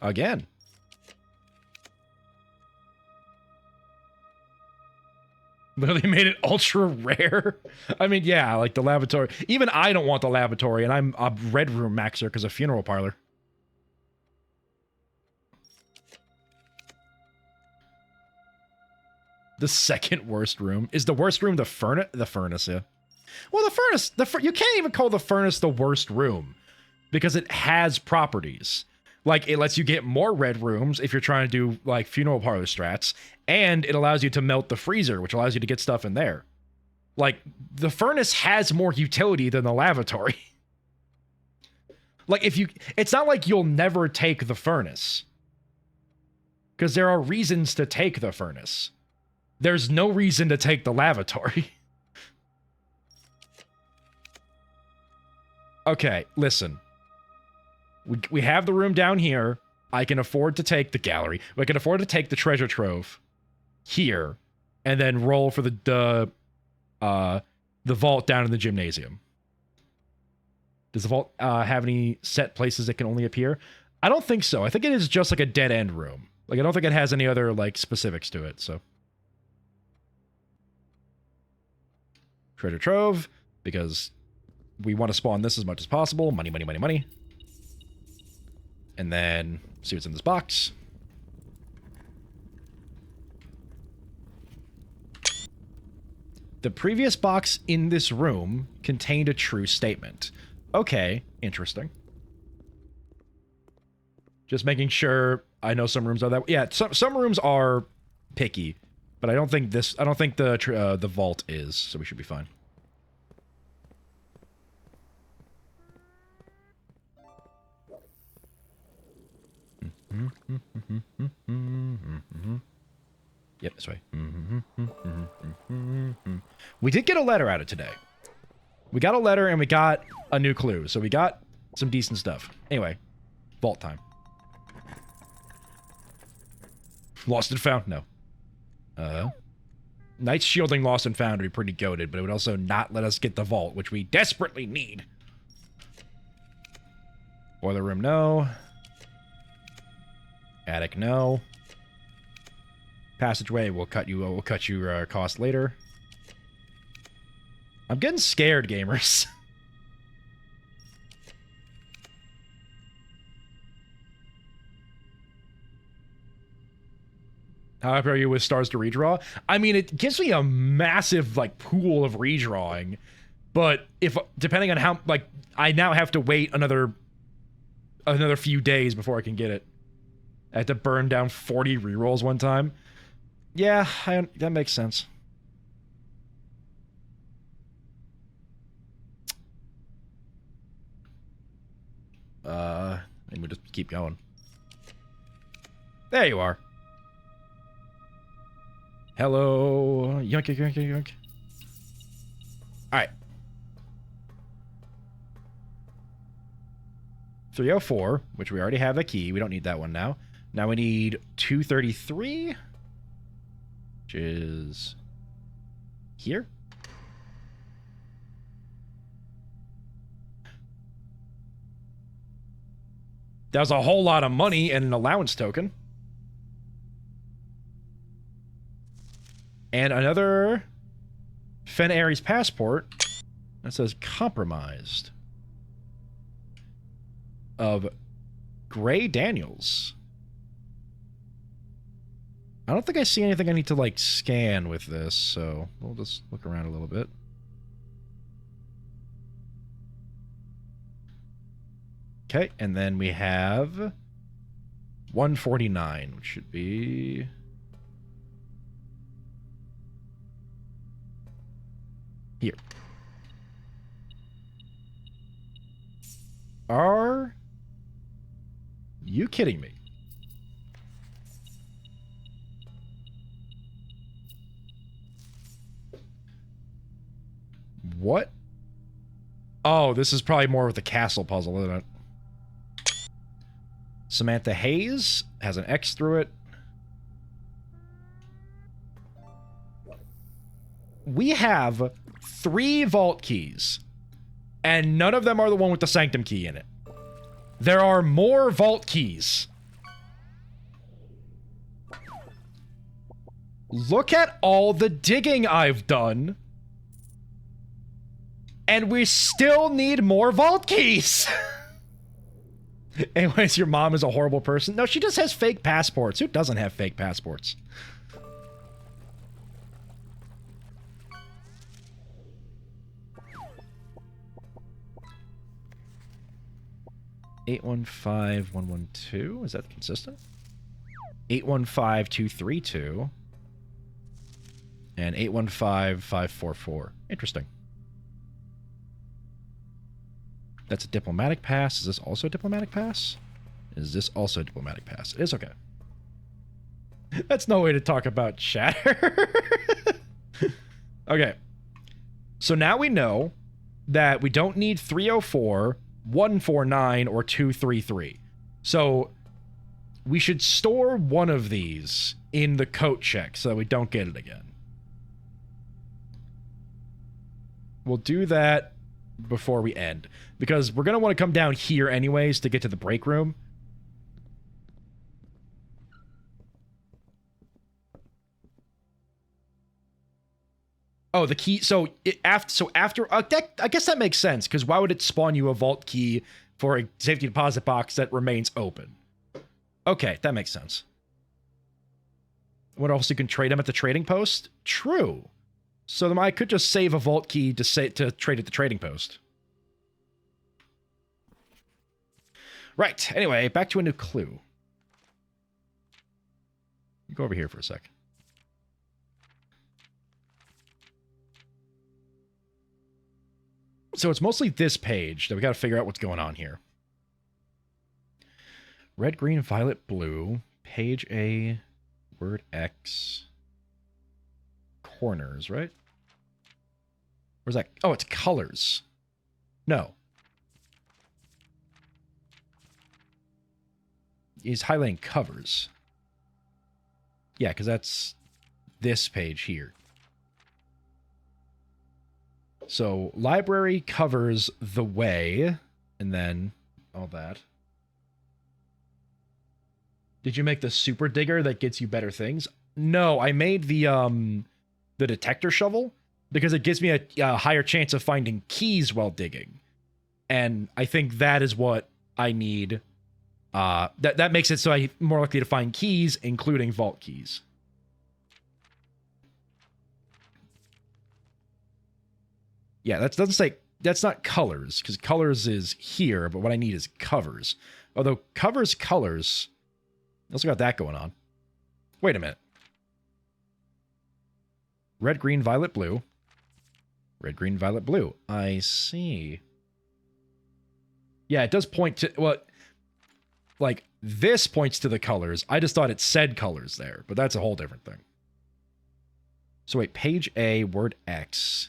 Again. Literally made it ultra rare. I mean, yeah, like the lavatory. Even I don't want the lavatory, and I'm a red room maxer because of funeral parlor. The second worst room. Is the worst room the furnace? The furnace, yeah. Well, the furnace, you can't even call the furnace the worst room because it has properties. Like, it lets you get more red rooms if you're trying to do, like, funeral parlor strats, and it allows you to melt the freezer, which allows you to get stuff in there. Like, the furnace has more utility than the lavatory. Like, it's not like you'll never take the furnace. Because there are reasons to take the furnace. There's no reason to take the lavatory. Okay, listen. We have the room down here. I can afford to take the gallery. We can afford to take the treasure trove here, and then roll for the vault down in the gymnasium. Does the vault have any set places it can only appear? I don't think so. I think it is just like a dead end room. Like, I don't think it has any other like specifics to it. So treasure trove, because we want to spawn this as much as possible. Money, money, money, money. And then see what's in this box. The previous box in this room contained a true statement. Okay, interesting. Just making sure. I know some rooms are that. Yeah, some rooms are picky, but I don't think this. I don't think the vault is. So we should be fine. Yep, this way. We did get a letter out of today. We got a letter and we got a new clue. So we got some decent stuff. Anyway, vault time. Lost and found? No. Knight's shielding lost and found would be pretty goated, but it would also not let us get the vault, which we desperately need. Boiler room, no. Attic, no. Passageway, we'll cut your cost later. I'm getting scared, gamers. How happy are you with stars to redraw? I mean, it gives me a massive like pool of redrawing, but if depending on how like I now have to wait another few days before I can get it. I had to burn down 40 rerolls one time. Yeah, that makes sense. And we just keep going. There you are. Hello. Yoink, yoink, yoink, yoink. Alright. 304, which we already have a key. We don't need that one now. Now we need 233, which is here. That was a whole lot of money and an allowance token. And another Fen Ares passport that says compromised. Of Gray Daniels. I don't think I see anything I need to, like, scan with this, so we'll just look around a little bit. Okay, and then we have 149, which should be... here. Are you kidding me? What? Oh, this is probably more with the castle puzzle, isn't it? Samantha Hayes has an X through it. We have 3 vault keys, and none of them are the one with the sanctum key in it. There are more vault keys. Look at all the digging I've done. And we still need more vault keys. Anyways, your mom is a horrible person. No, she just has fake passports. Who doesn't have fake passports? $815-112. Is that consistent? 815-232. And 815-544. Interesting. That's a diplomatic pass. Is this also a diplomatic pass? Is this also a diplomatic pass? It is, okay. That's no way to talk about Shatter. Okay. So now we know that we don't need 304, 149, or 233. So we should store one of these in the coat check so that we don't get it again. We'll do that before we end, because we're going to want to come down here anyways to get to the break room. Oh, the key. So after I guess that makes sense, because why would it spawn you a vault key for a safety deposit box that remains open? Okay, that makes sense. What else? You can trade them at the trading post? True. So then I could just save a vault key to trade at the trading post. Right. Anyway, back to a new clue. Go over here for a sec. So it's mostly this page that we got to figure out what's going on here. Red, green, violet, blue. Page A, word X. Corners, right? Where's that? Oh, it's colors. No. He's highlighting covers. Yeah, because that's this page here. So, library covers the way, and then all that. Did you make the super digger that gets you better things? No, I made the detector shovel because it gives me a higher chance of finding keys while digging. And I think that is what I need. That makes it so I'm more likely to find keys, including vault keys. Yeah, that doesn't say, that's not colors, because colors is here, but what I need is covers. Although covers, colors, also got that going on. Wait a minute. Red, green, violet, blue. Red, green, violet, blue. I see. Yeah, it does point to, well, like, this points to the colors. I just thought it said colors there, but that's a whole different thing. So wait, page A, word X.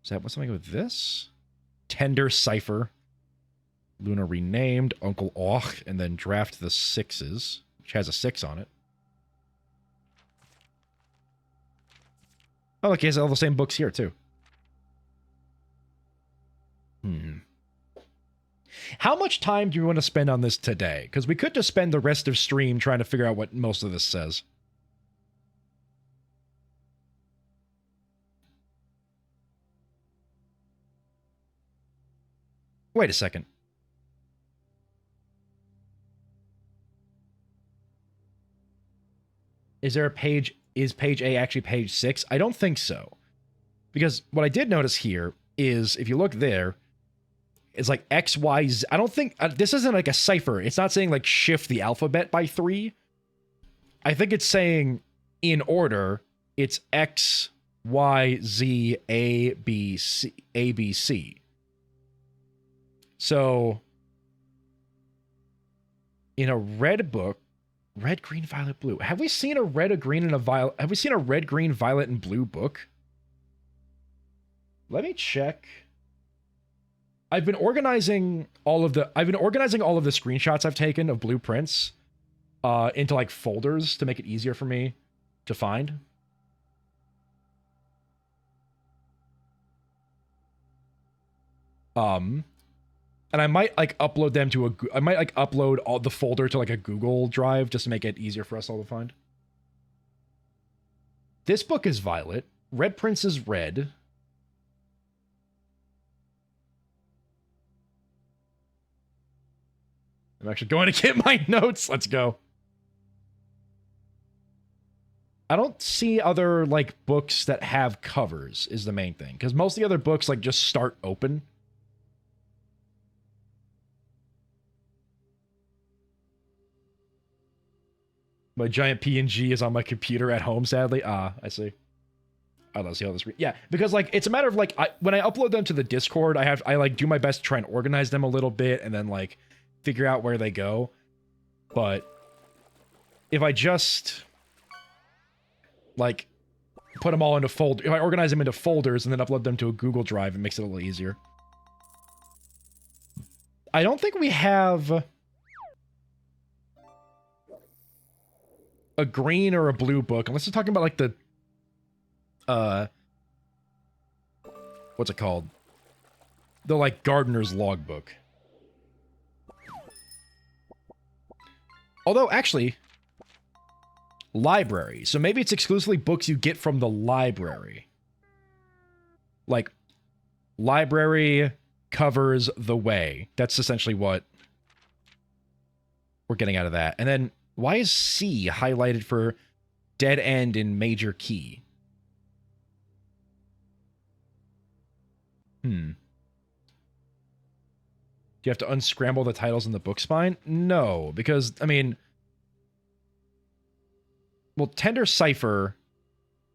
Is that what's something with this? Tender Cipher. Luna renamed. Uncle Och. And then Draft the Sixes, which has a 6 on it. Oh, look, he has all the same books here, too. How much time do you want to spend on this today? Because we could just spend the rest of stream trying to figure out what most of this says. Wait a second. Is there a page? Is page A actually page 6? I don't think so. Because what I did notice here is, if you look there, it's like X, Y, Z. I don't think, this isn't like a cipher. It's not saying like shift the alphabet by 3. I think it's saying in order, it's X, Y, Z, A, B, C, A, B, C. So, in a red book, red, green, violet, blue. Have we seen a red, a green, and a violet? Have we seen a red, green, violet, and blue book? Let me check. I've been organizing all of the screenshots I've taken of blueprints into like folders to make it easier for me to find. And I might like upload them to I might like upload all the folder to like a Google Drive just to make it easier for us all to find. This book is violet. Red Prince is red. I'm actually going to get my notes. Let's go. I don't see other like books that have covers is the main thing, because most of the other books like just start open. My giant PNG is on my computer at home, sadly. Ah, I see. I don't see how this. Yeah, because like it's a matter of like when I upload them to the Discord, I like do my best to try and organize them a little bit and then like figure out where they go. But if I just like put them all into if I organize them into folders and then upload them to a Google Drive, it makes it a little easier. I don't think we have a green or a blue book, unless we're talking about like the what's it called? The like gardener's logbook. Although actually, library. So maybe it's exclusively books you get from the library. Like library covers the way. That's essentially what we're getting out of that. And then why is C highlighted for dead end in major key? Do you have to unscramble the titles in the book spine? No, because, I mean, well, Tender Cipher,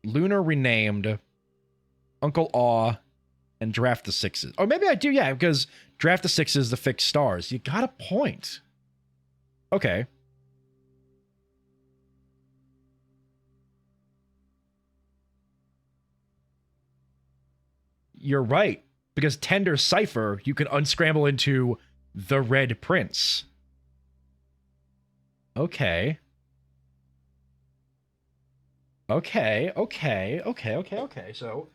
Lunar Renamed, Uncle Aw, and Draft the Sixes. Or maybe I do, yeah, because Draft the Sixes, the fixed stars. You got a point. Okay. You're right. Because Tender Cipher, you can unscramble into the Red Prince. Okay. Okay. So,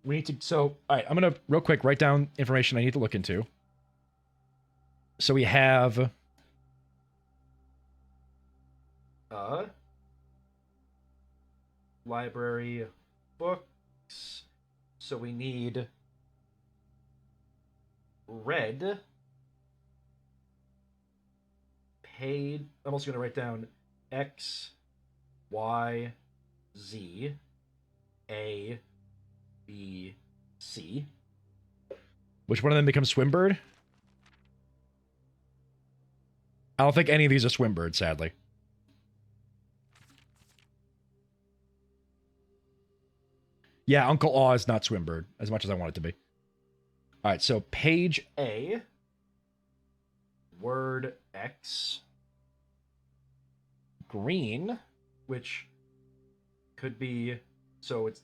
we need to... So, alright, I'm going to, real quick, write down information I need to look into. So we have... library books. So we need... red paid. I'm also going to write down X, Y, Z, A, B, C. Which one of them becomes Swimbird? I don't think any of these are Swimbird, sadly. Yeah, Uncle Aw is not Swimbird, as much as I want it to be. Alright, so page A, word X, green, which could be, so it's,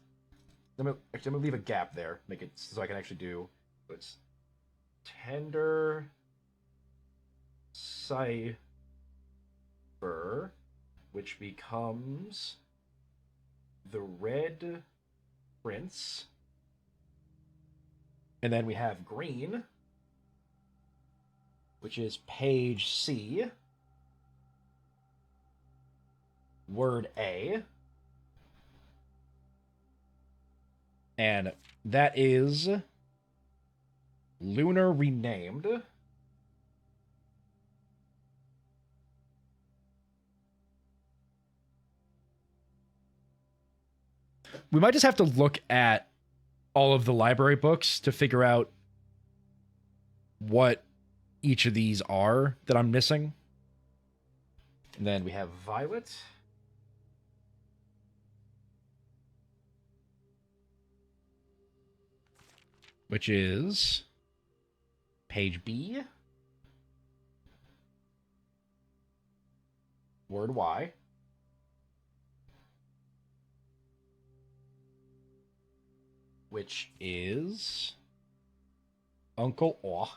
I'm gonna leave a gap there, make it so I can actually do, it's Tender Cipher, which becomes the Red Prince. And then we have green, which is page C, word A. And that is Lunar Renamed. We might just have to look at all of the library books to figure out what each of these are that I'm missing. And then we have Violet. Which is page B, word Y, which is Uncle Aw.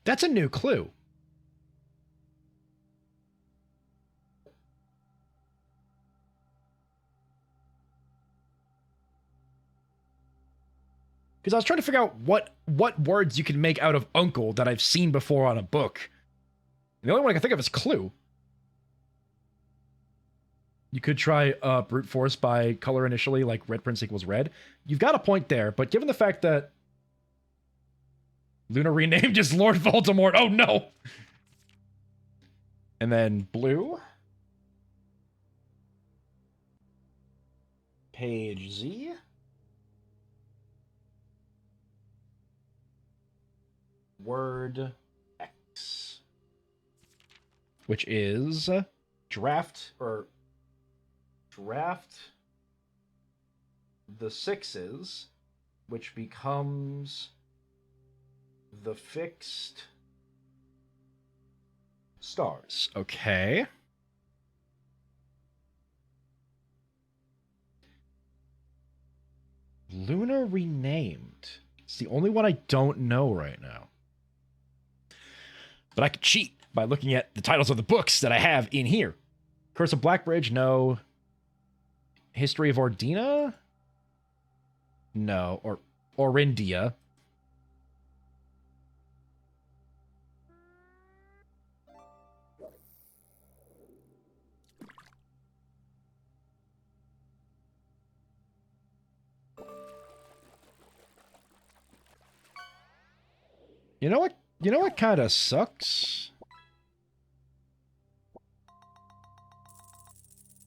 That's a new clue. Because I was trying to figure out what words you can make out of uncle that I've seen before on a book. And the only one I can think of is clue. You could try brute force by color initially, like red prince equals red. You've got a point there, but given the fact that Luna renamed as Lord Voldemort. Oh, no. And then blue. Page Z. Word X. Which is draft the sixes, which becomes the fixed stars. Okay. Luna Renamed. It's the only one I don't know right now. But I could cheat by looking at the titles of the books that I have in here. Curse of Blackbridge, no. History of Ordina? No. Or Orindia. You know what? You know what kind of sucks?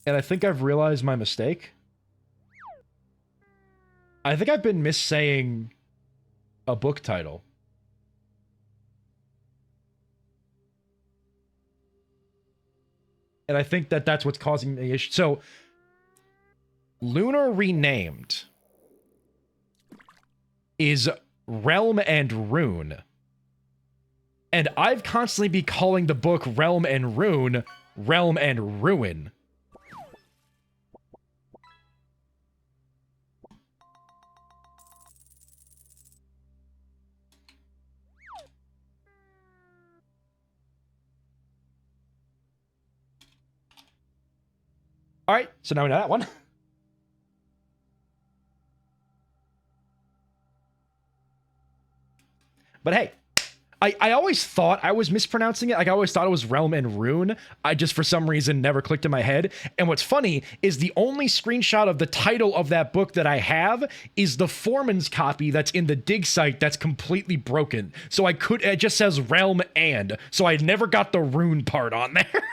And I think I've realized my mistake. I think I've been missaying a book title. And I think that that's what's causing the issue. So, Lunar Renamed is Realm and Rune. And I've constantly been calling the book Realm and Rune, Realm and Ruin. All right, so now we know that one. But hey, I always thought I was mispronouncing it. Like, I always thought it was Realm and Rune. I just, for some reason, never clicked in my head. And what's funny is the only screenshot of the title of that book that I have is the Foreman's copy that's in the dig site that's completely broken. So it just says Realm and. So I never got the Rune part on there.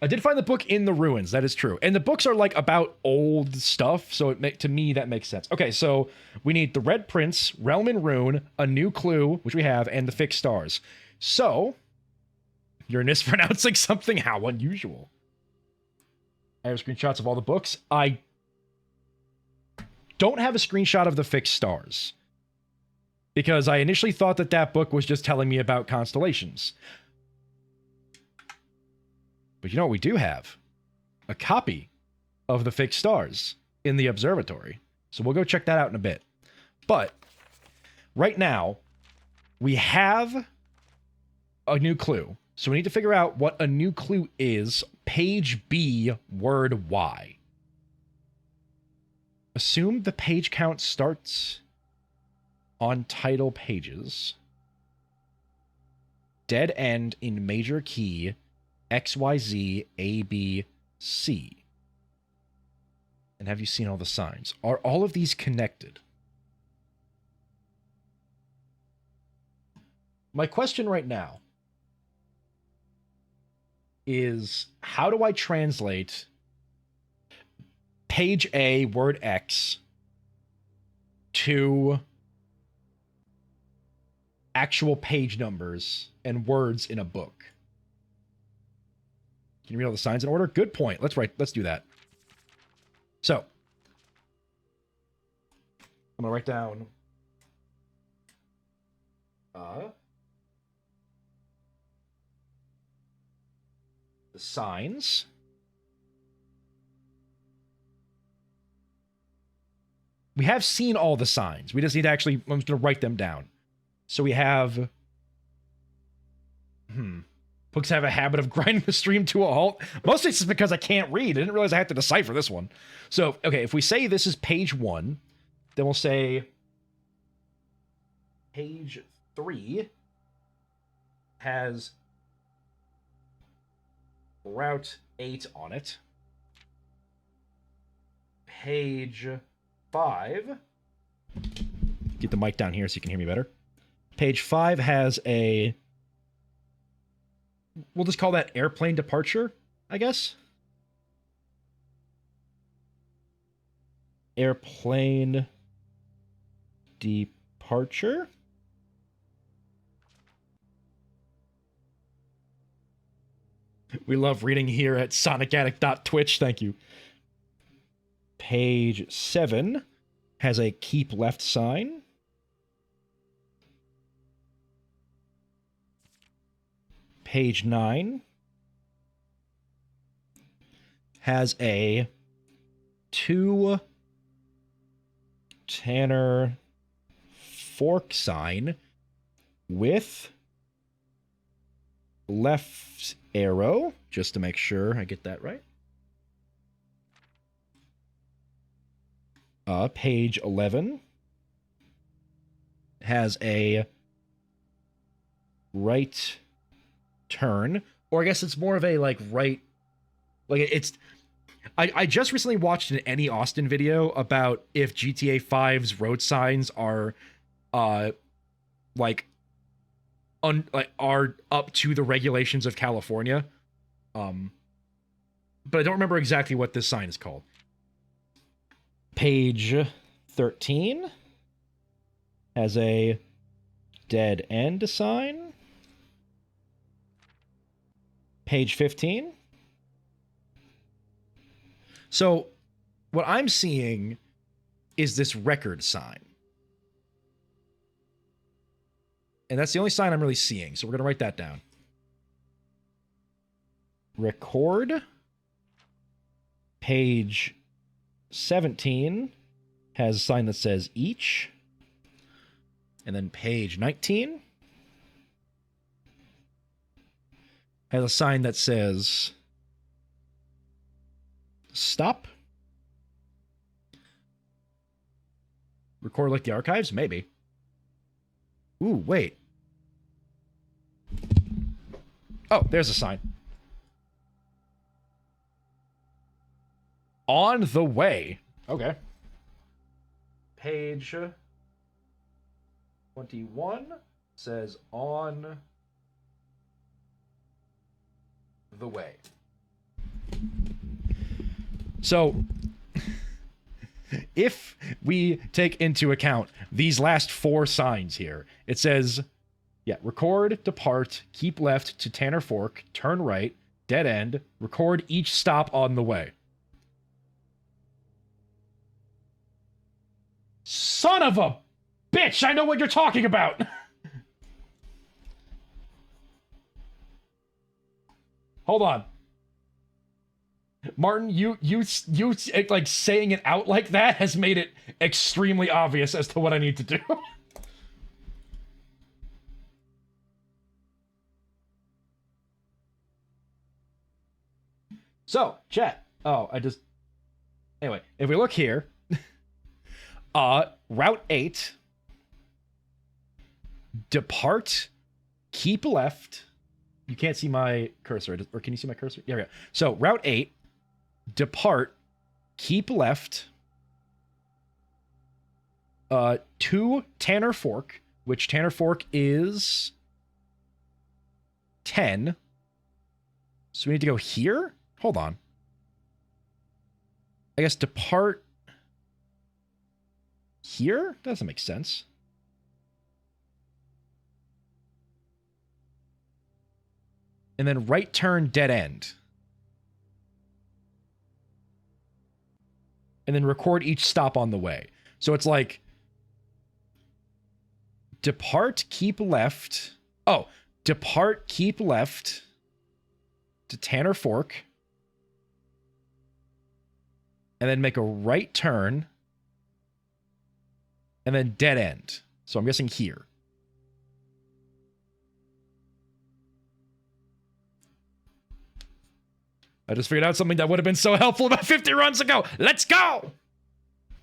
I did find the book in the ruins. That is true. And the books are like about old stuff. So to me, that makes sense. Okay, so we need the Red Prince, Realm and Rune, a new clue, which we have, and the fixed stars. So you're mispronouncing something. How unusual. I have screenshots of all the books. I don't have a screenshot of the fixed stars because I initially thought that that book was just telling me about constellations. But you know what we do have? A copy of the fixed stars in the observatory. So we'll go check that out in a bit. But right now, we have a new clue. So we need to figure out what a new clue is. Page B, word Y. Assume the page count starts on title pages. Dead end in major key XYZ ABC. And have you seen all the signs? Are all of these connected? My question right now is, how do I translate page A, word X, to actual page numbers and words in a book? Can you read all the signs in order? Good point. Let's do that. So, I'm gonna write down the signs. We have seen all the signs. We just need to actually, I'm just gonna write them down. So we have, books have a habit of grinding the stream to a halt. Mostly it's just because I can't read. I didn't realize I had to decipher this one. So, okay, if we say this is page 1, then we'll say page 3 has Route 8 on it. Page 5. Get the mic down here so you can hear me better. Page 5 has a, we'll just call that airplane departure, I guess. Airplane departure. We love reading here at sonicaddict.twitch. Thank you. Page 7 has a keep left sign. Page 9 has a to Tanner Fork sign with left arrow, just to make sure I get that right. Page 11 has a right turn, or I guess it's more of a like right, like it's, I just recently watched an Any Austin video about if GTA 5's road signs are like are up to the regulations of California, but I don't remember exactly what this sign is called. Page 13 has a dead end sign. Page 15. So what I'm seeing is this record sign. And that's the only sign I'm really seeing. So we're going to write that down. Record. Page 17 has a sign that says each. And then page 19 has a sign that says stop. Record like the archives? Maybe. Ooh, wait. Oh, there's a sign. On the way. Okay. Page 21 says on the way. So, if we take into account these last 4 signs here, it says, yeah, record, depart, keep left to Tanner Fork, turn right, dead end, record each stop on the way. Son of a bitch, I know what you're talking about. Hold on. Martin, you like saying it out like that has made it extremely obvious as to what I need to do. So, chat. Oh, anyway, if we look here, Route 8, depart, keep left. You can't see my cursor, or can you see my cursor? Yeah, yeah. So, Route 8, depart, keep left, to Tanner Fork, which Tanner Fork is 10. So we need to go here? Hold on. I guess depart here? Doesn't make sense. And then right turn dead end. And then record each stop on the way. So it's like depart, keep left. Oh, depart, keep left to Tanner Fork. And then make a right turn. And then dead end. So I'm guessing here. I just figured out something that would have been so helpful about 50 runs ago. Let's go!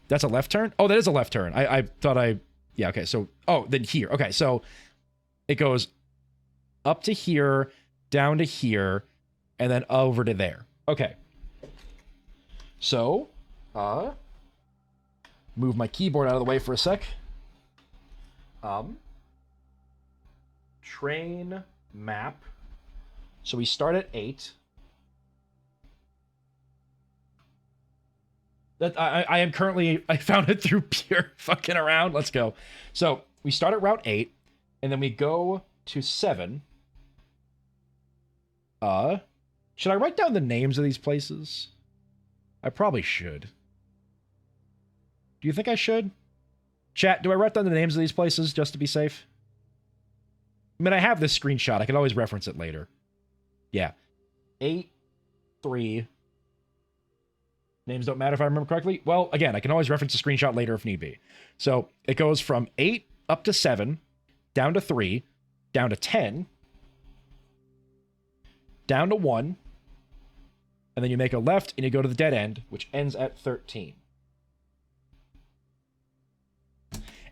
That's a left turn? Oh, that is a left turn. I thought yeah, okay. So, oh, then here. Okay, so it goes up to here, down to here, and then over to there. Okay. So, move my keyboard out of the way for a sec. Train map. So we start at 8. That I am currently, I found it through pure fucking around. Let's go. So we start at Route 8, and then we go to 7. Should I write down the names of these places? I probably should. Do you think I should? Chat, do I write down the names of these places just to be safe? I mean, I have this screenshot. I can always reference it later. Yeah. 8, 3. Names don't matter if I remember correctly. Well, again, I can always reference a screenshot later if need be. So it goes from 8 up to 7, down to 3, down to 10, down to 1, and then you make a left and you go to the dead end, which ends at 13.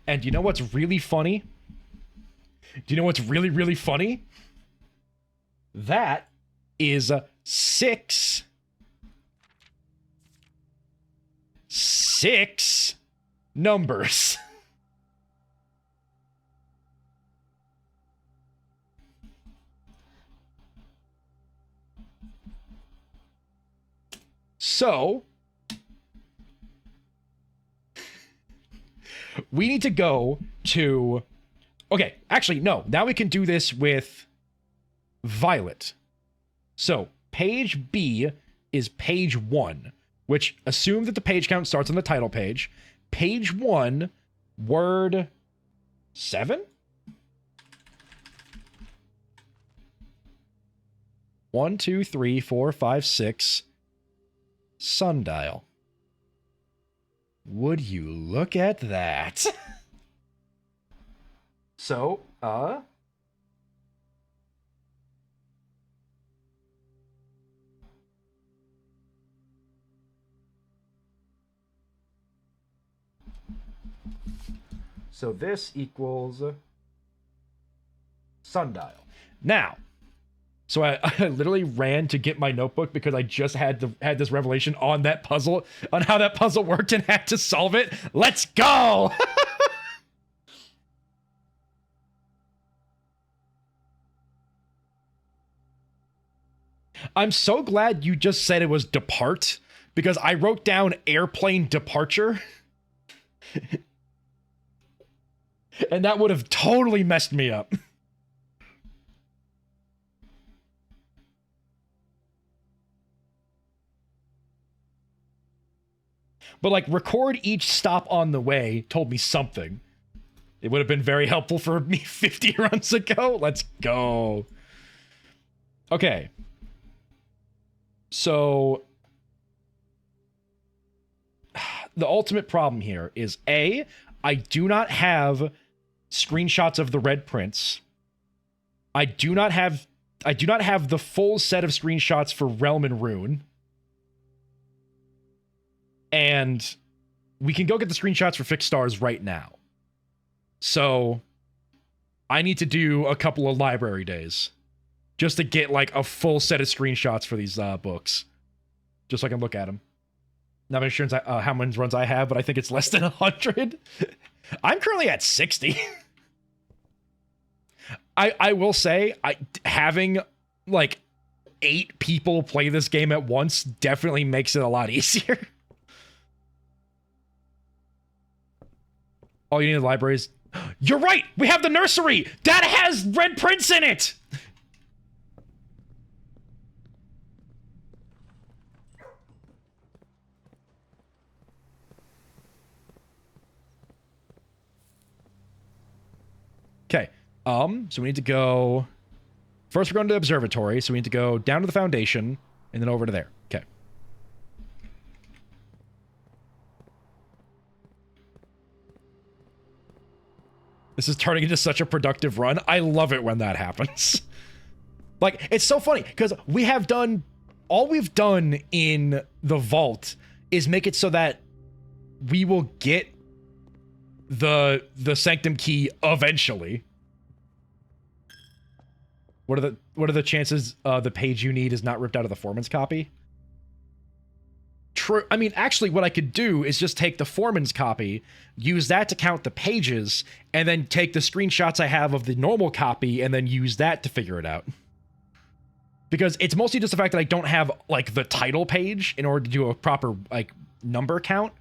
And do you know what's really funny? Do you know what's really, really funny? That is 6 numbers. So we need to go to, okay, actually, no, now we can do this with Violet. So page B is page 1, which assume that the page count starts on the title page. Page 1, word 7? 1, 2, 3, 4, 5, 6. Sundial. Would you look at that? So, so this equals sundial. Now, so I literally ran to get my notebook because I just had this revelation on that puzzle, on how that puzzle worked, and had to solve it. Let's go! I'm so glad you just said it was depart, because I wrote down airplane departure. And that would have totally messed me up. But like, record each stop on the way told me something. It would have been very helpful for me 50 runs ago. Let's go. Okay. So the ultimate problem here is A, I do not have screenshots of the red prints. I do not have the full set of screenshots for Realm and Rune. And we can go get the screenshots for fixed stars right now. So I need to do a couple of library days just to get like a full set of screenshots for these books, just so I can look at them. Not very sure how many runs I have, but I think it's less than 100. I'm currently at 60. I will say, having like 8 people play this game at once definitely makes it a lot easier. All you need in the library is... You're right! We have the nursery! That has Red Prince in it! Okay. So we need to go... First, we're going to the observatory, so we need to go down to the foundation, and then over to there. Okay. This is turning into such a productive run. I love it when that happens. Like, it's so funny, because we have done... All we've done in the vault is make it so that we will get the Sanctum key eventually. What are the chances the page you need is not ripped out of the foreman's copy? True. I mean, actually, what I could do is just take the foreman's copy, use that to count the pages, and then take the screenshots I have of the normal copy and then use that to figure it out. Because it's mostly just the fact that I don't have, like, the title page in order to do a proper, like, number count.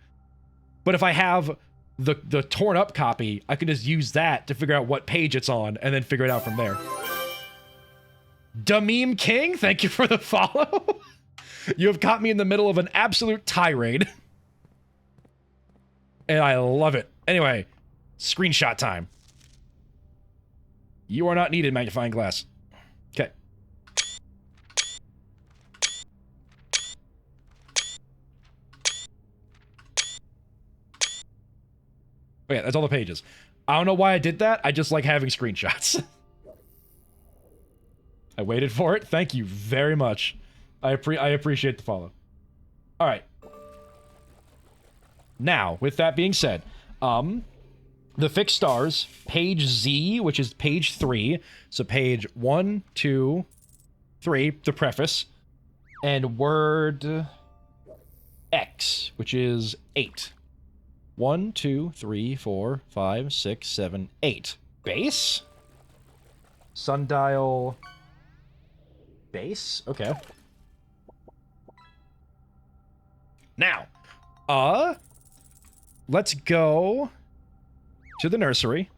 But if I have the torn up copy, I can just use that to figure out what page it's on and then figure it out from there. Dameme King, thank you for the follow. You have caught me in the middle of an absolute tirade. And I love it. Anyway, screenshot time. You are not needed, magnifying glass. Okay. Okay, that's all the pages. I don't know why I did that. I just like having screenshots. I waited for it. Thank you very much. I appreciate the follow. All right. Now, with that being said, the fixed stars, page Z, which is page 3, so page 1, 2, 3, the preface, and word X, which is 8. 1, 2, 3, 4, 5, 6, 7, 8. Base? Sundial... Base? Okay. Now, let's go to the nursery.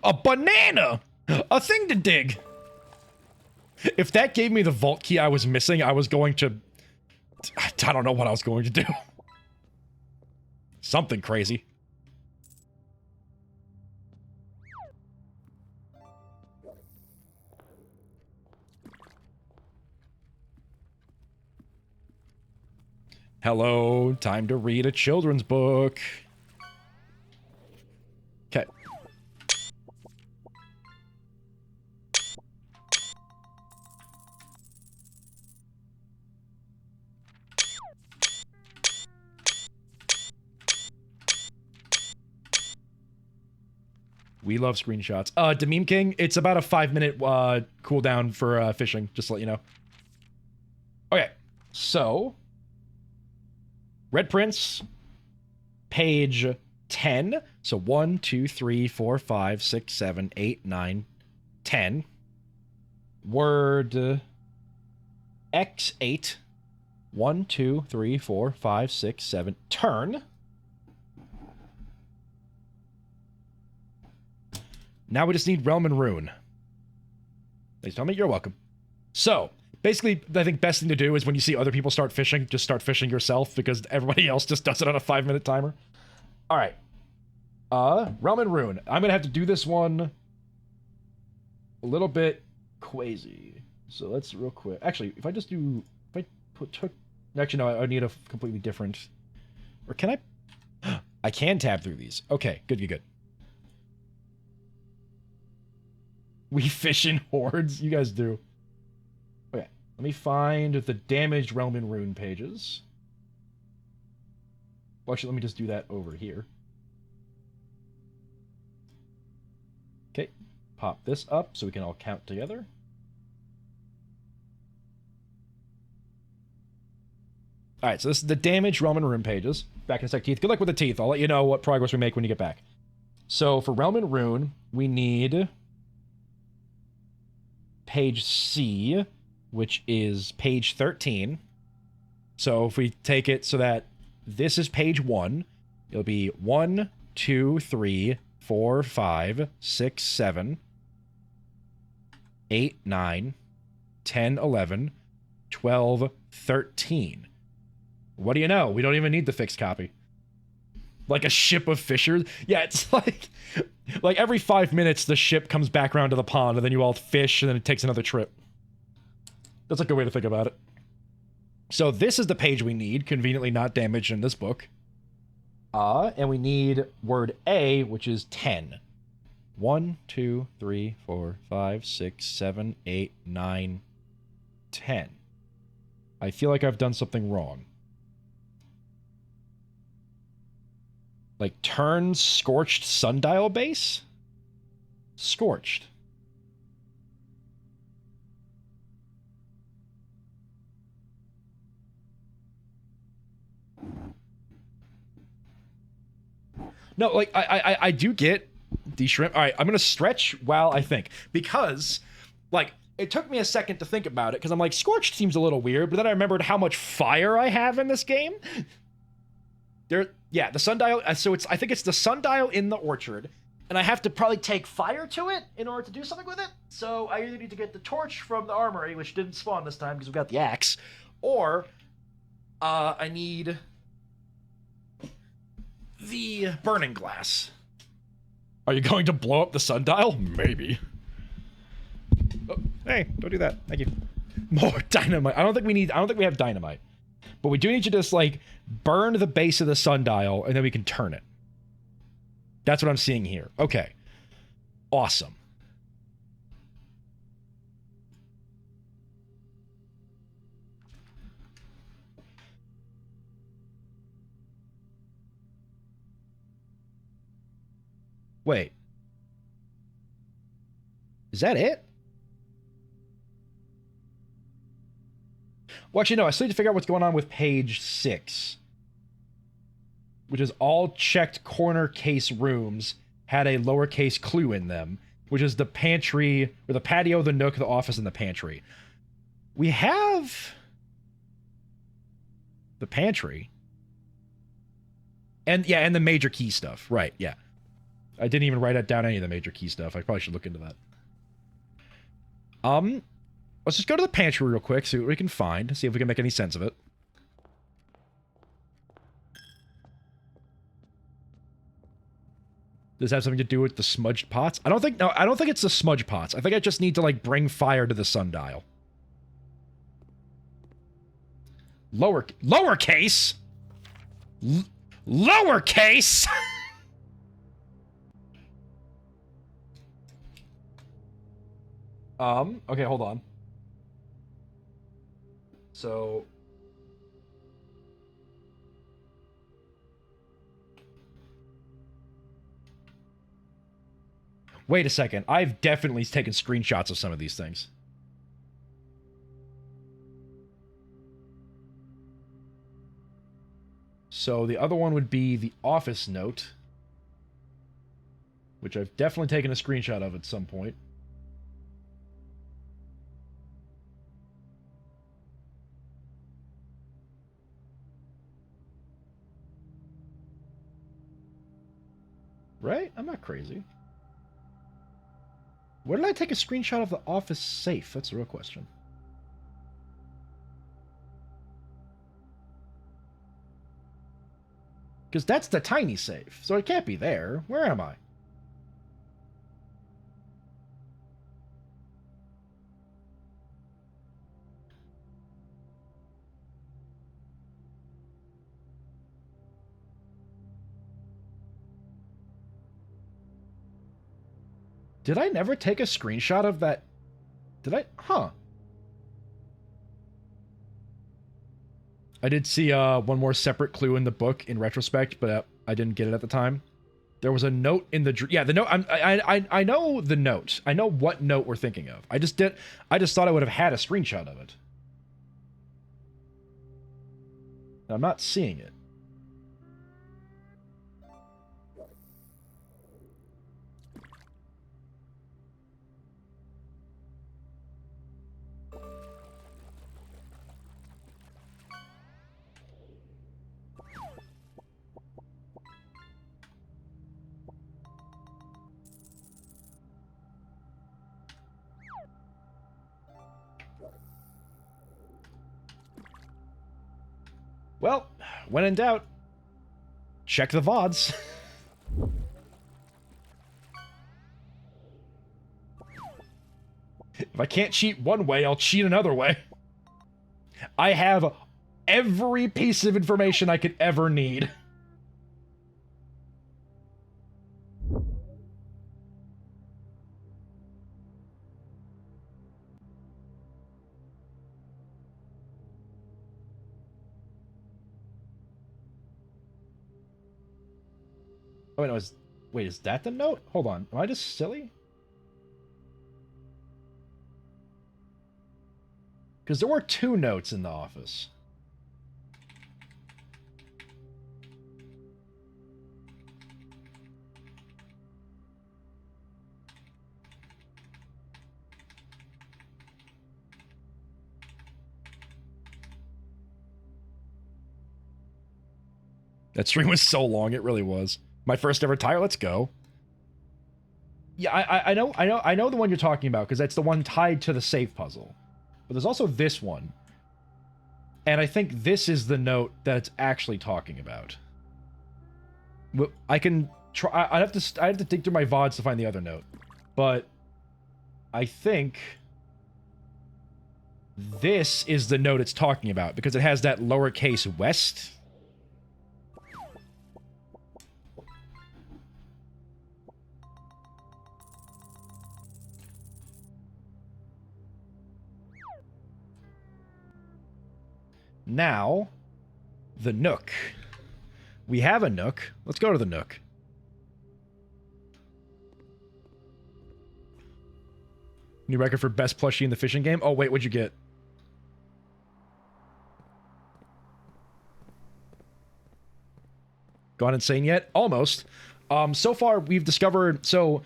A banana! A thing to dig! If that gave me the vault key I was missing, I was going to... I don't know what I was going to do. Something crazy. Hello, time to read a children's book. Okay. We love screenshots. Dameme King, it's about a 5-minute cooldown for fishing, just to let you know. Okay, so... Red Prince, page 10. So 1, 2, 3, 4, 5, 6, 7, 8, 9, 10. Word X8. 1, 2, 3, 4, 5, 6, 7. Turn. Now we just need Realm and Rune. Please tell me you're welcome. So, basically, I think best thing to do is when you see other people start fishing, just start fishing yourself because everybody else just does it on a 5-minute timer. All right. Realm and Rune. I'm going to have to do this one a little bit crazy. So let's real quick. Actually, if I just do... If I took... Actually, no, I need a completely different... Or can I... I can tab through these. Okay, good, good, good. We fish in hordes? You guys do. Okay. Let me find the damaged Realm and Rune pages. Well, actually, let me just do that over here. Okay, pop this up so we can all count together. Alright, so this is the damaged Realm and Rune pages. Back in a sec, Teeth. Good luck with the teeth. I'll let you know what progress we make when you get back. So, for Realm and Rune, we need page C, which is page 13. So, if we take it so that this is page 1, it'll be 1, 2, 3, 4, 5, 6, 7, 8, 9, 10, 11, 12, 13. What do you know? We don't even need the fixed copy. Like a ship of fishers? Yeah, it's like every 5 minutes the ship comes back around to the pond and then you all fish and then it takes another trip. That's a good way to think about it. So this is the page we need, conveniently not damaged in this book. And we need word A, which is 10. 1, 2, 3, 4, 5, 6, 7, 8, 9, 10. I feel like I've done something wrong. Like, turn scorched sundial base? Scorched. No, like, I do get the shrimp. All right, I'm going to stretch while I think. Because, like, it took me a second to think about it. Because I'm like, scorched seems a little weird. But then I remembered how much fire I have in this game. Yeah, the sundial. So I think it's the sundial in the orchard, and I have to probably take fire to it in order to do something with it. So I either need to get the torch from the armory, which didn't spawn this time because we've got the axe, or I need the burning glass. Are you going to blow up the sundial? Maybe. Oh, hey, don't do that. Thank you. More dynamite. I don't think we have dynamite. But we do need to just, like, burn the base of the sundial, and then we can turn it. That's what I'm seeing here. Okay. Awesome. Wait. Is that it? Well, actually, no. I still need to figure out what's going on with page 6. Which is all checked corner case rooms had a lowercase clue in them. Which is the pantry, or the patio, the nook, the office, and the pantry. We have the pantry. And, yeah, and the major key stuff. Right, yeah. I didn't even write down any of the major key stuff. I probably should look into that. Let's just go to the pantry real quick, see what we can find, see if we can make any sense of it. Does that have something to do with the smudged pots? I don't think it's the smudged pots. I think I just need to, like, bring fire to the sundial. Lowercase? Lowercase? Okay, hold on. So... Wait a second. I've definitely taken screenshots of some of these things. So the other one would be the office note, which I've definitely taken a screenshot of at some point. Right? I'm not crazy. Where did I take a screenshot of the office safe? That's the real question. Because that's the tiny safe, so it can't be there. Where am I? Did I never take a screenshot of that? Did I? Huh. I did see one more separate clue in the book in retrospect, but I didn't get it at the time. There was a note in the the note. I know the note. I know what note we're thinking of. I just thought I would have had a screenshot of it. I'm not seeing it. Well, when in doubt, check the VODs. If I can't cheat one way, I'll cheat another way. I have every piece of information I could ever need. Oh, wait, no, wait, is that the note? Hold on. Am I just silly? Because there were 2 notes in the office. That stream was so long, it really was. My first ever tire, let's go. Yeah, I know the one you're talking about, because that's the one tied to the safe puzzle. But there's also this one. And I think this is the note that it's actually talking about. I can try. I have to dig through my VODs to find the other note. But I think this is the note it's talking about, because it has that lowercase west. Now, the Nook. We have a Nook. Let's go to the Nook. New record for best plushie in the fishing game? Oh, wait, what'd you get? Gone insane yet? Almost. So far, we've discovered... So,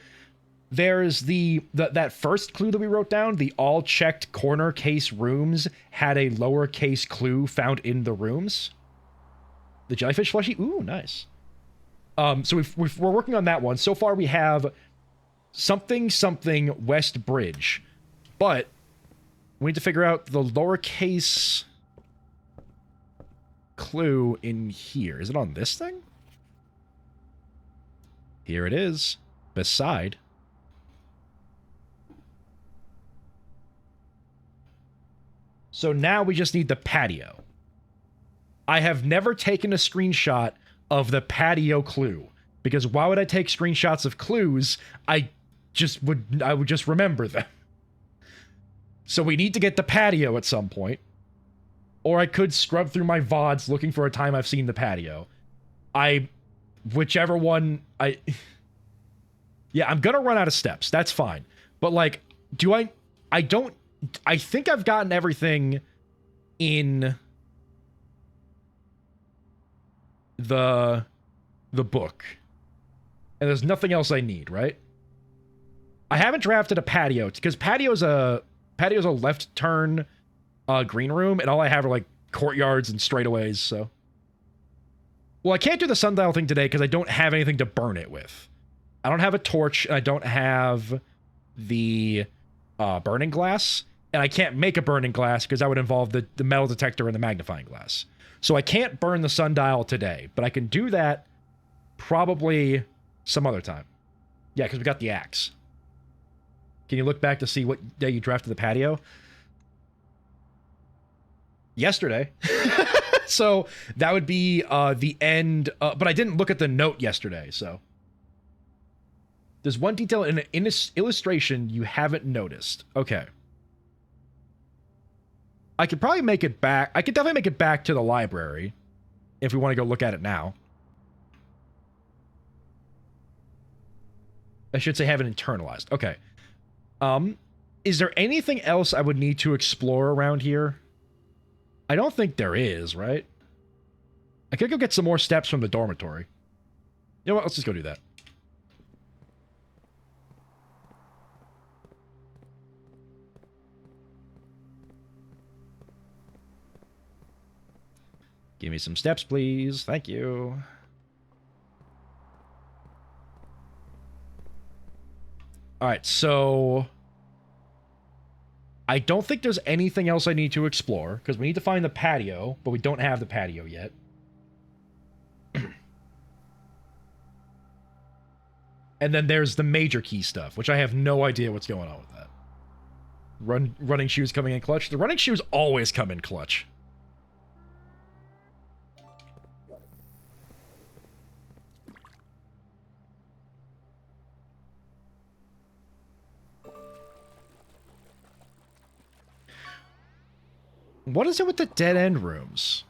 there's that first clue that we wrote down, the all checked corner case rooms had a lowercase clue found in the rooms. The jellyfish plushie? Ooh, nice. So we're working on that one. So far we have something West Bridge, but we need to figure out the lowercase clue in here. Is it on this thing? Here it is. Beside. So now we just need the patio. I have never taken a screenshot of the patio clue, because why would I take screenshots of clues? I would just remember them. So we need to get the patio at some point. Or I could scrub through my VODs looking for a time I've seen the patio. Whichever one yeah, I'm gonna run out of steps. That's fine. But like, I think I've gotten everything in the book. And there's nothing else I need, right? I haven't drafted a patio, because patio's a left turn green room, and all I have are like courtyards and straightaways, so. Well, I can't do the sundial thing today because I don't have anything to burn it with. I don't have a torch, and I don't have the burning glass. And I can't make a burning glass because that would involve the metal detector and the magnifying glass. So I can't burn the sundial today, but I can do that probably some other time. Yeah, because we got the axe. Can you look back to see what day you drafted the patio? Yesterday. So that would be the end. But I didn't look at the note yesterday, so. There's one detail in an illustration you haven't noticed. Okay. I could probably make it back. I could definitely make it back to the library if we want to go look at it now. I should say have it internalized. Okay. Is there anything else I would need to explore around here? I don't think there is, right? I could go get some more steps from the dormitory. You know what? Let's just go do that. Give me some steps, please. Thank you. All right, so I don't think there's anything else I need to explore because we need to find the patio, but we don't have the patio yet. And then there's the major key stuff, which I have no idea what's going on with that. Running shoes coming in clutch. The running shoes always come in clutch. What is it with the dead end rooms?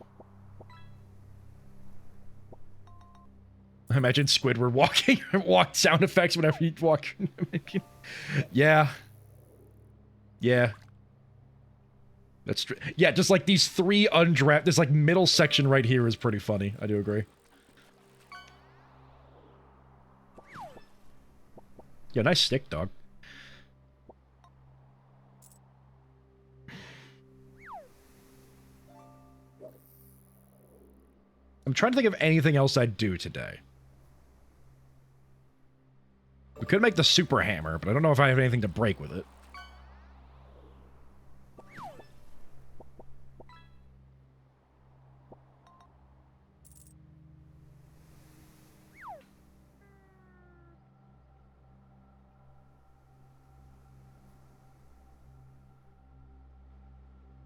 I imagine Squidward walk sound effects whenever you walk. Yeah. Yeah. That's true. Yeah, just like these three undrafted. This like middle section right here is pretty funny. I do agree. Yeah, nice stick, dog. I'm trying to think of anything else I'd do today. We could make the super hammer, but I don't know if I have anything to break with it.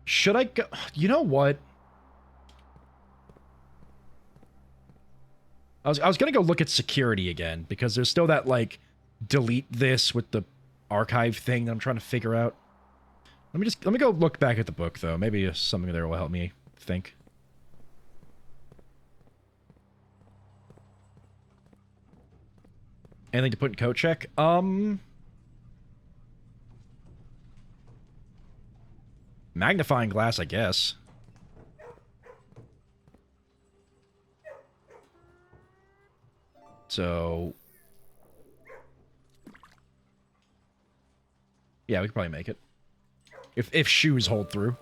Should I go? You know what? I was gonna go look at security again, because there's still that, like, delete this with the archive thing that I'm trying to figure out. Let me go look back at the book, though. Maybe something there will help me think. Anything to put in code check? Magnifying glass, I guess. So... yeah, we could probably make it. If shoes hold through.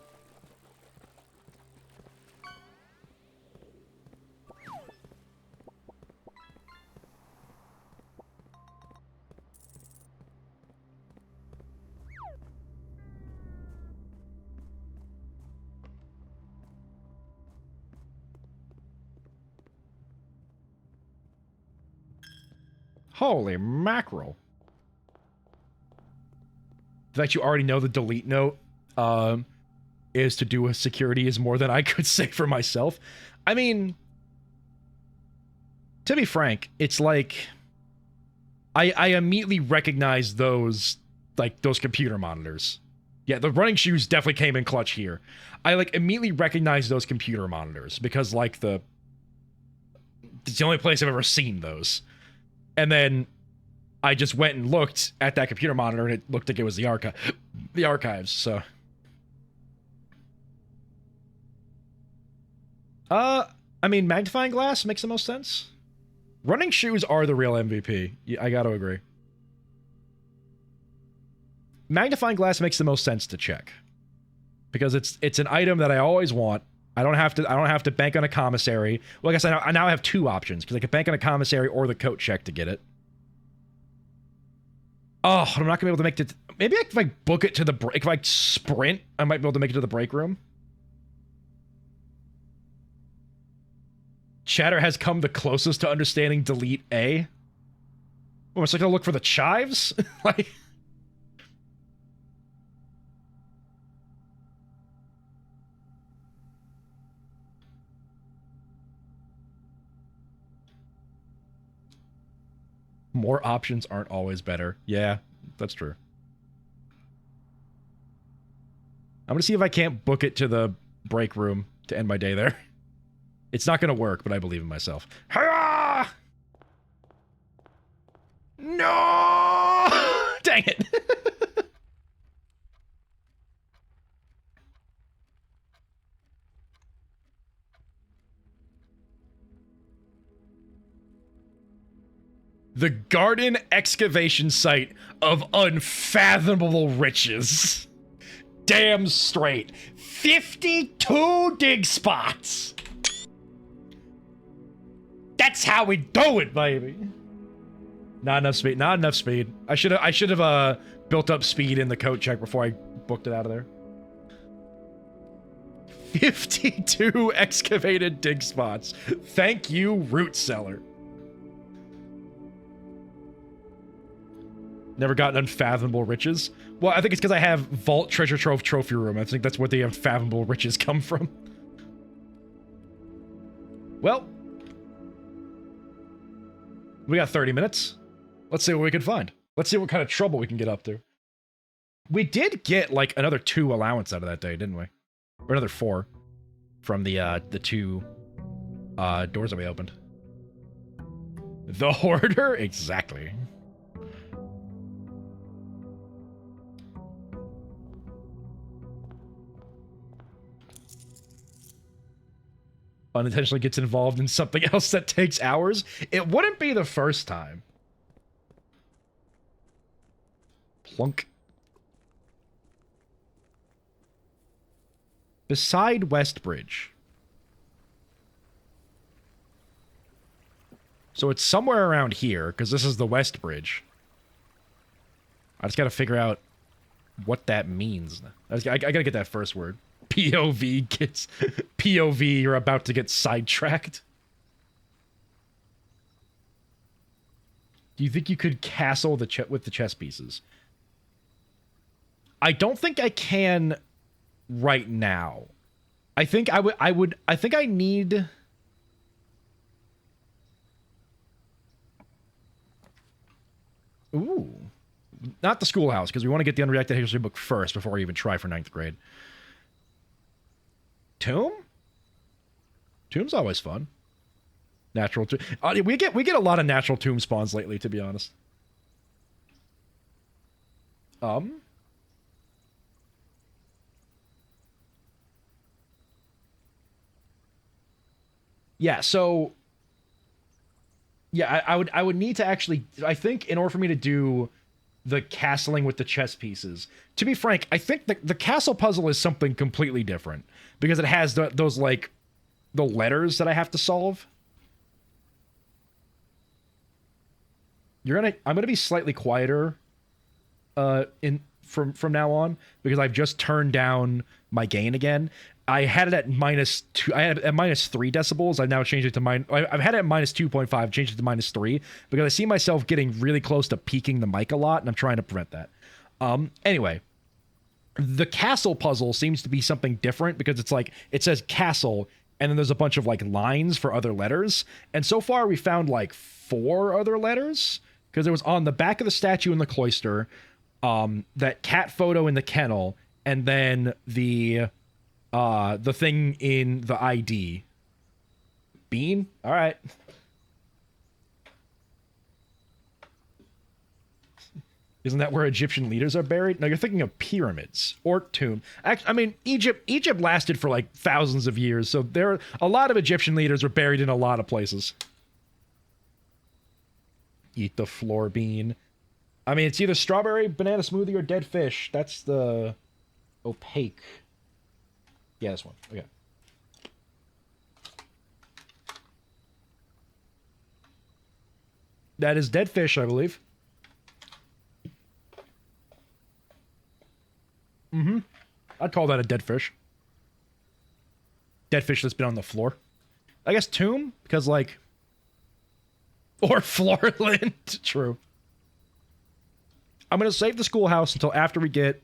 Holy mackerel. The fact you already know the delete note is to do with security is more than I could say for myself. I mean, to be frank, it's like I immediately recognize those, like, those computer monitors. Yeah, the running shoes definitely came in clutch here. I, like, immediately recognize those computer monitors because, like, it's the only place I've ever seen those. And then I just went and looked at that computer monitor, and it looked like it was the archives, so. I mean, magnifying glass makes the most sense. Running shoes are the real MVP. I gotta agree. Magnifying glass makes the most sense to check. Because it's an item that I always want. I don't have to bank on a commissary. Well, like I said, I now have two options, because I can bank on a commissary or the coat check to get it. Oh, I'm not gonna be able to make it. Maybe if I book it to the break, if I sprint, I might be able to make it to the break room. Chatter has come the closest to understanding delete A. Oh, it's like gonna look for the chives? Like. More options aren't always better. Yeah, that's true. I'm gonna see if I can't book it to the break room to end my day there. It's not gonna work, but I believe in myself. Hurrah! No! Dang it. The garden excavation site of unfathomable riches. Damn straight. 52 dig spots. That's how we do it, baby. Not enough speed. Not enough speed. I should have built up speed in the coat check before I booked it out of there. 52 excavated dig spots. Thank you, root cellar. Never gotten unfathomable riches. Well, I think it's because I have Vault Treasure Trove Trophy Room. I think that's where the unfathomable riches come from. Well, we got 30 minutes. Let's see what we can find. Let's see what kind of trouble we can get up to. We did get like another 2 allowance out of that day, didn't we? Or another 4 from the 2 doors that we opened. The Hoarder? Exactly. Unintentionally gets involved in something else that takes hours. It wouldn't be the first time. Plunk. Beside West Bridge. So it's somewhere around here, because this is the West Bridge. I just gotta figure out what that means. I gotta get that first word. POV gets... POV, you're about to get sidetracked. Do you think you could castle the with the chess pieces? I don't think I can right now. I think I think I need... Ooh. Not the schoolhouse, because we want to get the unredacted history book first before we even try for 9th grade. Tomb? Tomb's always fun. Natural tomb. We get a lot of natural tomb spawns lately, to be honest. Yeah, so yeah, I would need to actually, I think in order for me to do the castling with the chess pieces, to be frank, I think the castle puzzle is something completely different because it has those like the letters that I have to solve. I'm gonna be slightly quieter from now on because I've just turned down my gain again. I had it at -2. I had it at -3 decibels. I've now changed it to I've had it at -2.5. Changed it to -3 because I see myself getting really close to peaking the mic a lot, and I'm trying to prevent that. Anyway, the castle puzzle seems to be something different because it's like it says castle, and then there's a bunch of like lines for other letters. And so far, we found like 4 other letters because there was on the back of the statue in the cloister, that cat photo in the kennel, and then the thing in the ID. Bean? All right. Isn't that where Egyptian leaders are buried? No, you're thinking of pyramids or tomb. I mean, Egypt lasted for like thousands of years, so there a lot of Egyptian leaders were buried in a lot of places. Eat the floor bean. I mean, it's either strawberry, banana smoothie, or dead fish. That's the opaque. Yeah, this one. Okay. That is dead fish, I believe. Mm-hmm. I'd call that a dead fish. Dead fish that's been on the floor. I guess tomb, because like... Or floorland. True. I'm going to save the schoolhouse until after we get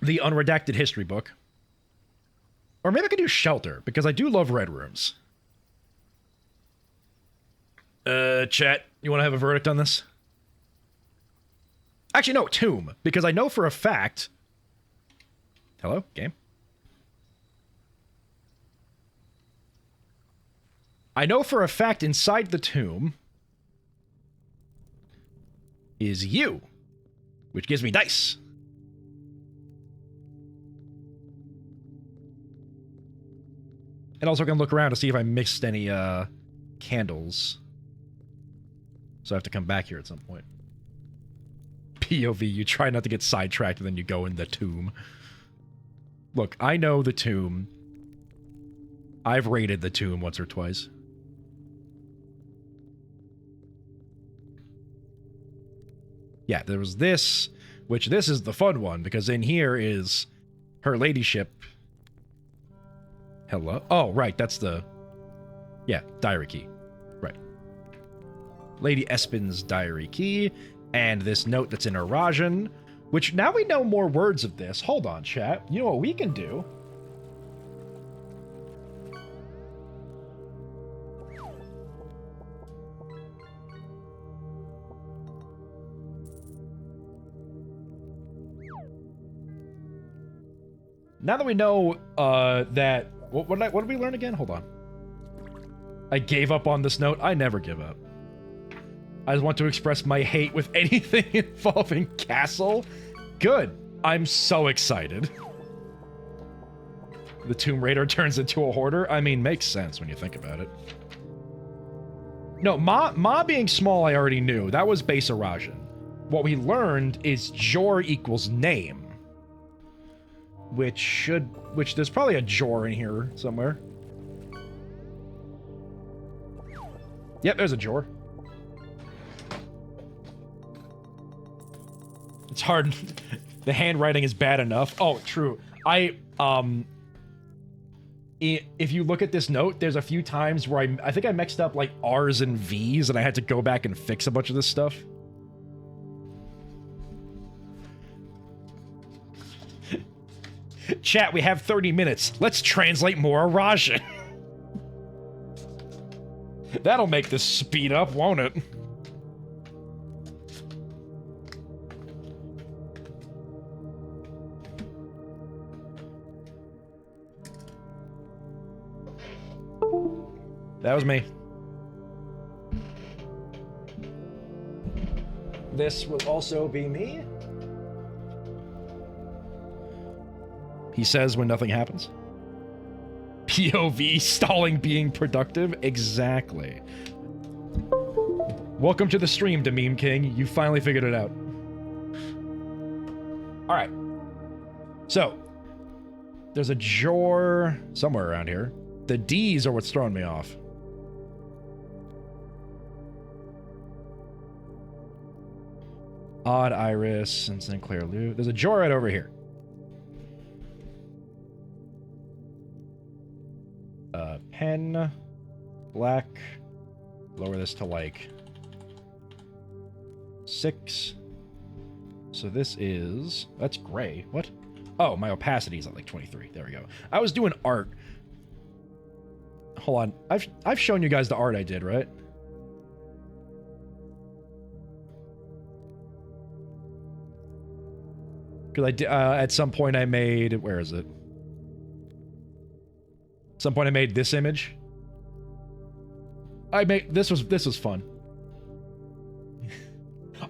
the unredacted history book. Or maybe I could do shelter, because I do love red rooms. Chat, you want to have a verdict on this? Actually, no, tomb, because I know for a fact Hello, game? I know for a fact inside the tomb is you, which gives me dice. And also can look around to see if I missed any candles. So I have to come back here at some point. POV, you try not to get sidetracked and then you go in the tomb. Look, I know the tomb. I've raided the tomb once or twice. Yeah, there was this, which this is the fun one, because in here is her ladyship. Hello? Oh, right, that's the... Yeah, diary key. Right. Lady Espin's diary key, and this note that's in Arajan, which now we know more words of this. Hold on, chat. You know what we can do? Now that we know that... What did we learn again? Hold on. I gave up on this note. I never give up. I just want to express my hate with anything involving castle. Good. I'm so excited. The Tomb Raider turns into a hoarder. I mean, makes sense when you think about it. No, Ma being small I already knew. That was base Arajan. What we learned is Jor equals name. Which there's probably a Jor in here somewhere. Yep, there's a Jor. It's hard. The handwriting is bad enough. Oh, true. If you look at this note, there's a few times where I think I mixed up like R's and V's and I had to go back and fix a bunch of this stuff. Chat, we have 30 minutes. Let's translate more Arajan. That'll make this speed up, won't it? That was me. This will also be me. He says when nothing happens. POV, stalling being productive. Exactly. Welcome to the stream, Dememe King. You finally figured it out. Alright. So, there's a Jor somewhere around here. The D's are what's throwing me off. Odd Iris and Sinclair Lou. There's a Jor right over here. Pen, black, lower this to like 6. So this is, that's gray. What? Oh, my opacity is at like 23. There we go. I was doing art. Hold on. I've shown you guys the art I did, right? Because I did, at some point I made, where is it? At some point I made this image. This was fun.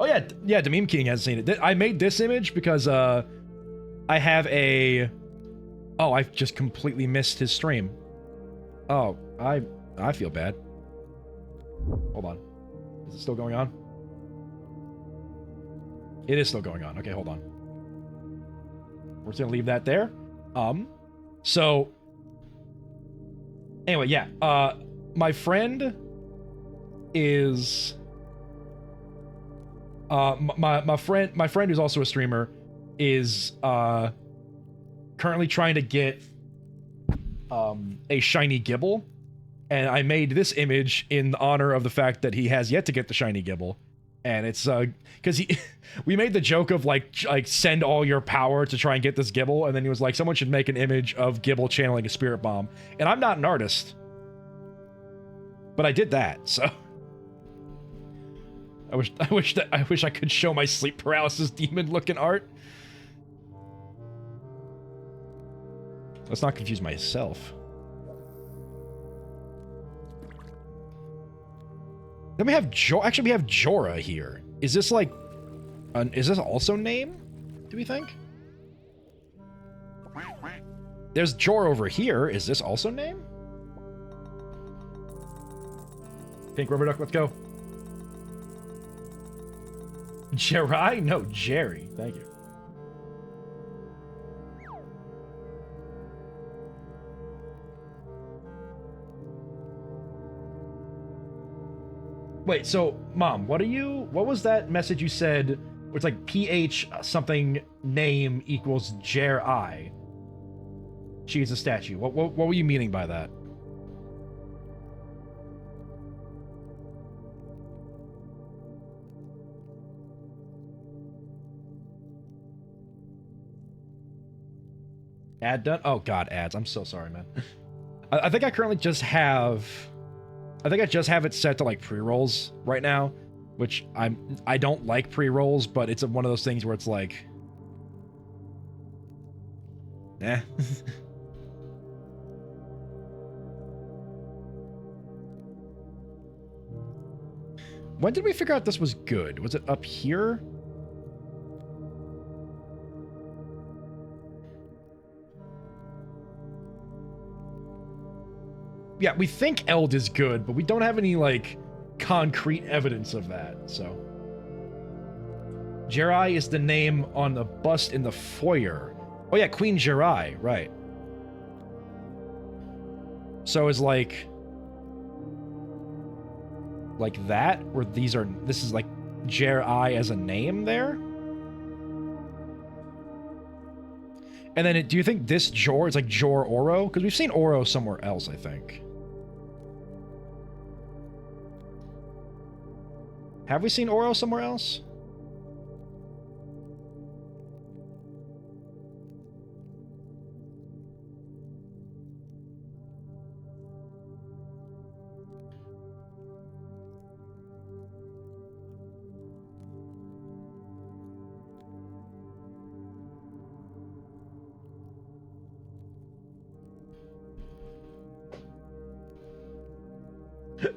Oh yeah, Dememe King has seen it. I made this image because I have a... Oh, I just completely missed his stream. Oh, I feel bad. Hold on. Is it still going on? It is still going on. Okay, hold on. We're just gonna leave that there. So anyway, yeah. My friend is my friend who's also a streamer is currently trying to get a shiny Gibble, and I made this image in honor of the fact that he has yet to get the shiny Gibble. And it's because we made the joke of like send all your power to try and get this Gibble, and then he was like, someone should make an image of Gibble channeling a spirit bomb. And I'm not an artist, but I did that. So I wish I could show my sleep paralysis demon looking art. Let's not confuse myself. Then we have actually we have Jorah here. Is this like is this also name? Do we think? There's Jorah over here. Is this also name? Pink rubber duck, let's go. Jerai? No, Jerry. Thank you. Wait, so, Mom, what was that message you said where it's like PH something name equals Jerai? She is a statue. What were you meaning by that? Ad done? Oh god, ads. I'm so sorry, man. I think I currently just have... I think I just have it set to like pre-rolls right now, which I don't like pre-rolls, but it's one of those things where it's like... Eh. When did we figure out this was good? Was it up here? Yeah, we think Eld is good, but we don't have any, like, concrete evidence of that, so. Jerai is the name on the bust in the foyer. Oh yeah, Queen Jerai, right. So is like that, where this is like Jerai as a name there? And then do you think this Jor is like Jor Oro? Because we've seen Oro somewhere else, I think. Have we seen Oro somewhere else?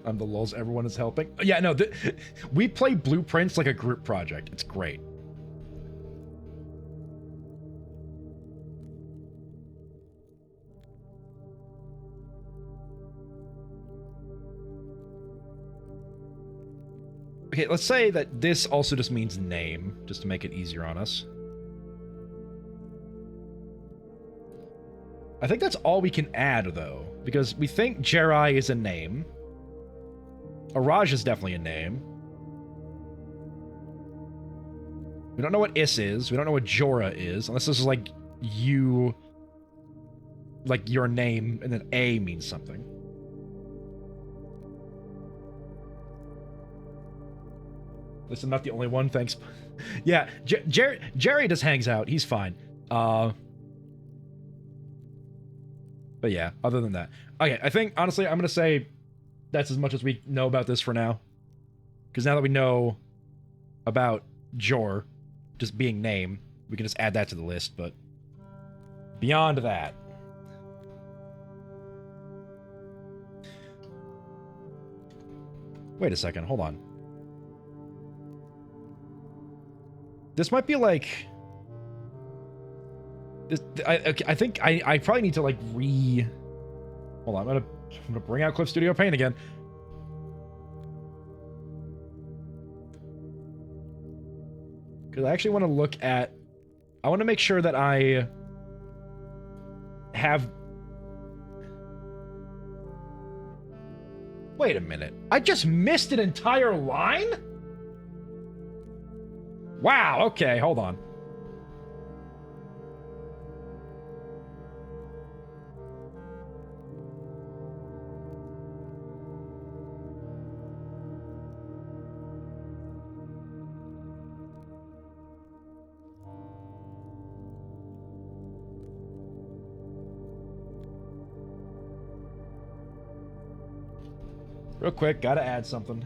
I'm the lulz, everyone is helping. Yeah, no, we play Blueprints like a group project. It's great. Okay, let's say that this also just means name, just to make it easier on us. I think that's all we can add, though, because we think Jerai is a name. Araj is definitely a name. We don't know what Is is. We don't know what Jorah is, unless this is like you, like your name, and then A means something. At least I'm not the only one, thanks. Yeah, Jerry just hangs out. He's fine. But yeah, other than that. Okay, I think, honestly, I'm going to say that's as much as we know about this for now. Because now that we know about Jor just being name, we can just add that to the list, but beyond that. Wait a second, hold on. This might be like... I think I probably need to like Hold on, I'm gonna bring out Clip Studio Paint again. Because I actually want to look at... I want to make sure that I have... Wait a minute. I just missed an entire line? Wow, okay, hold on. Real quick, gotta add something.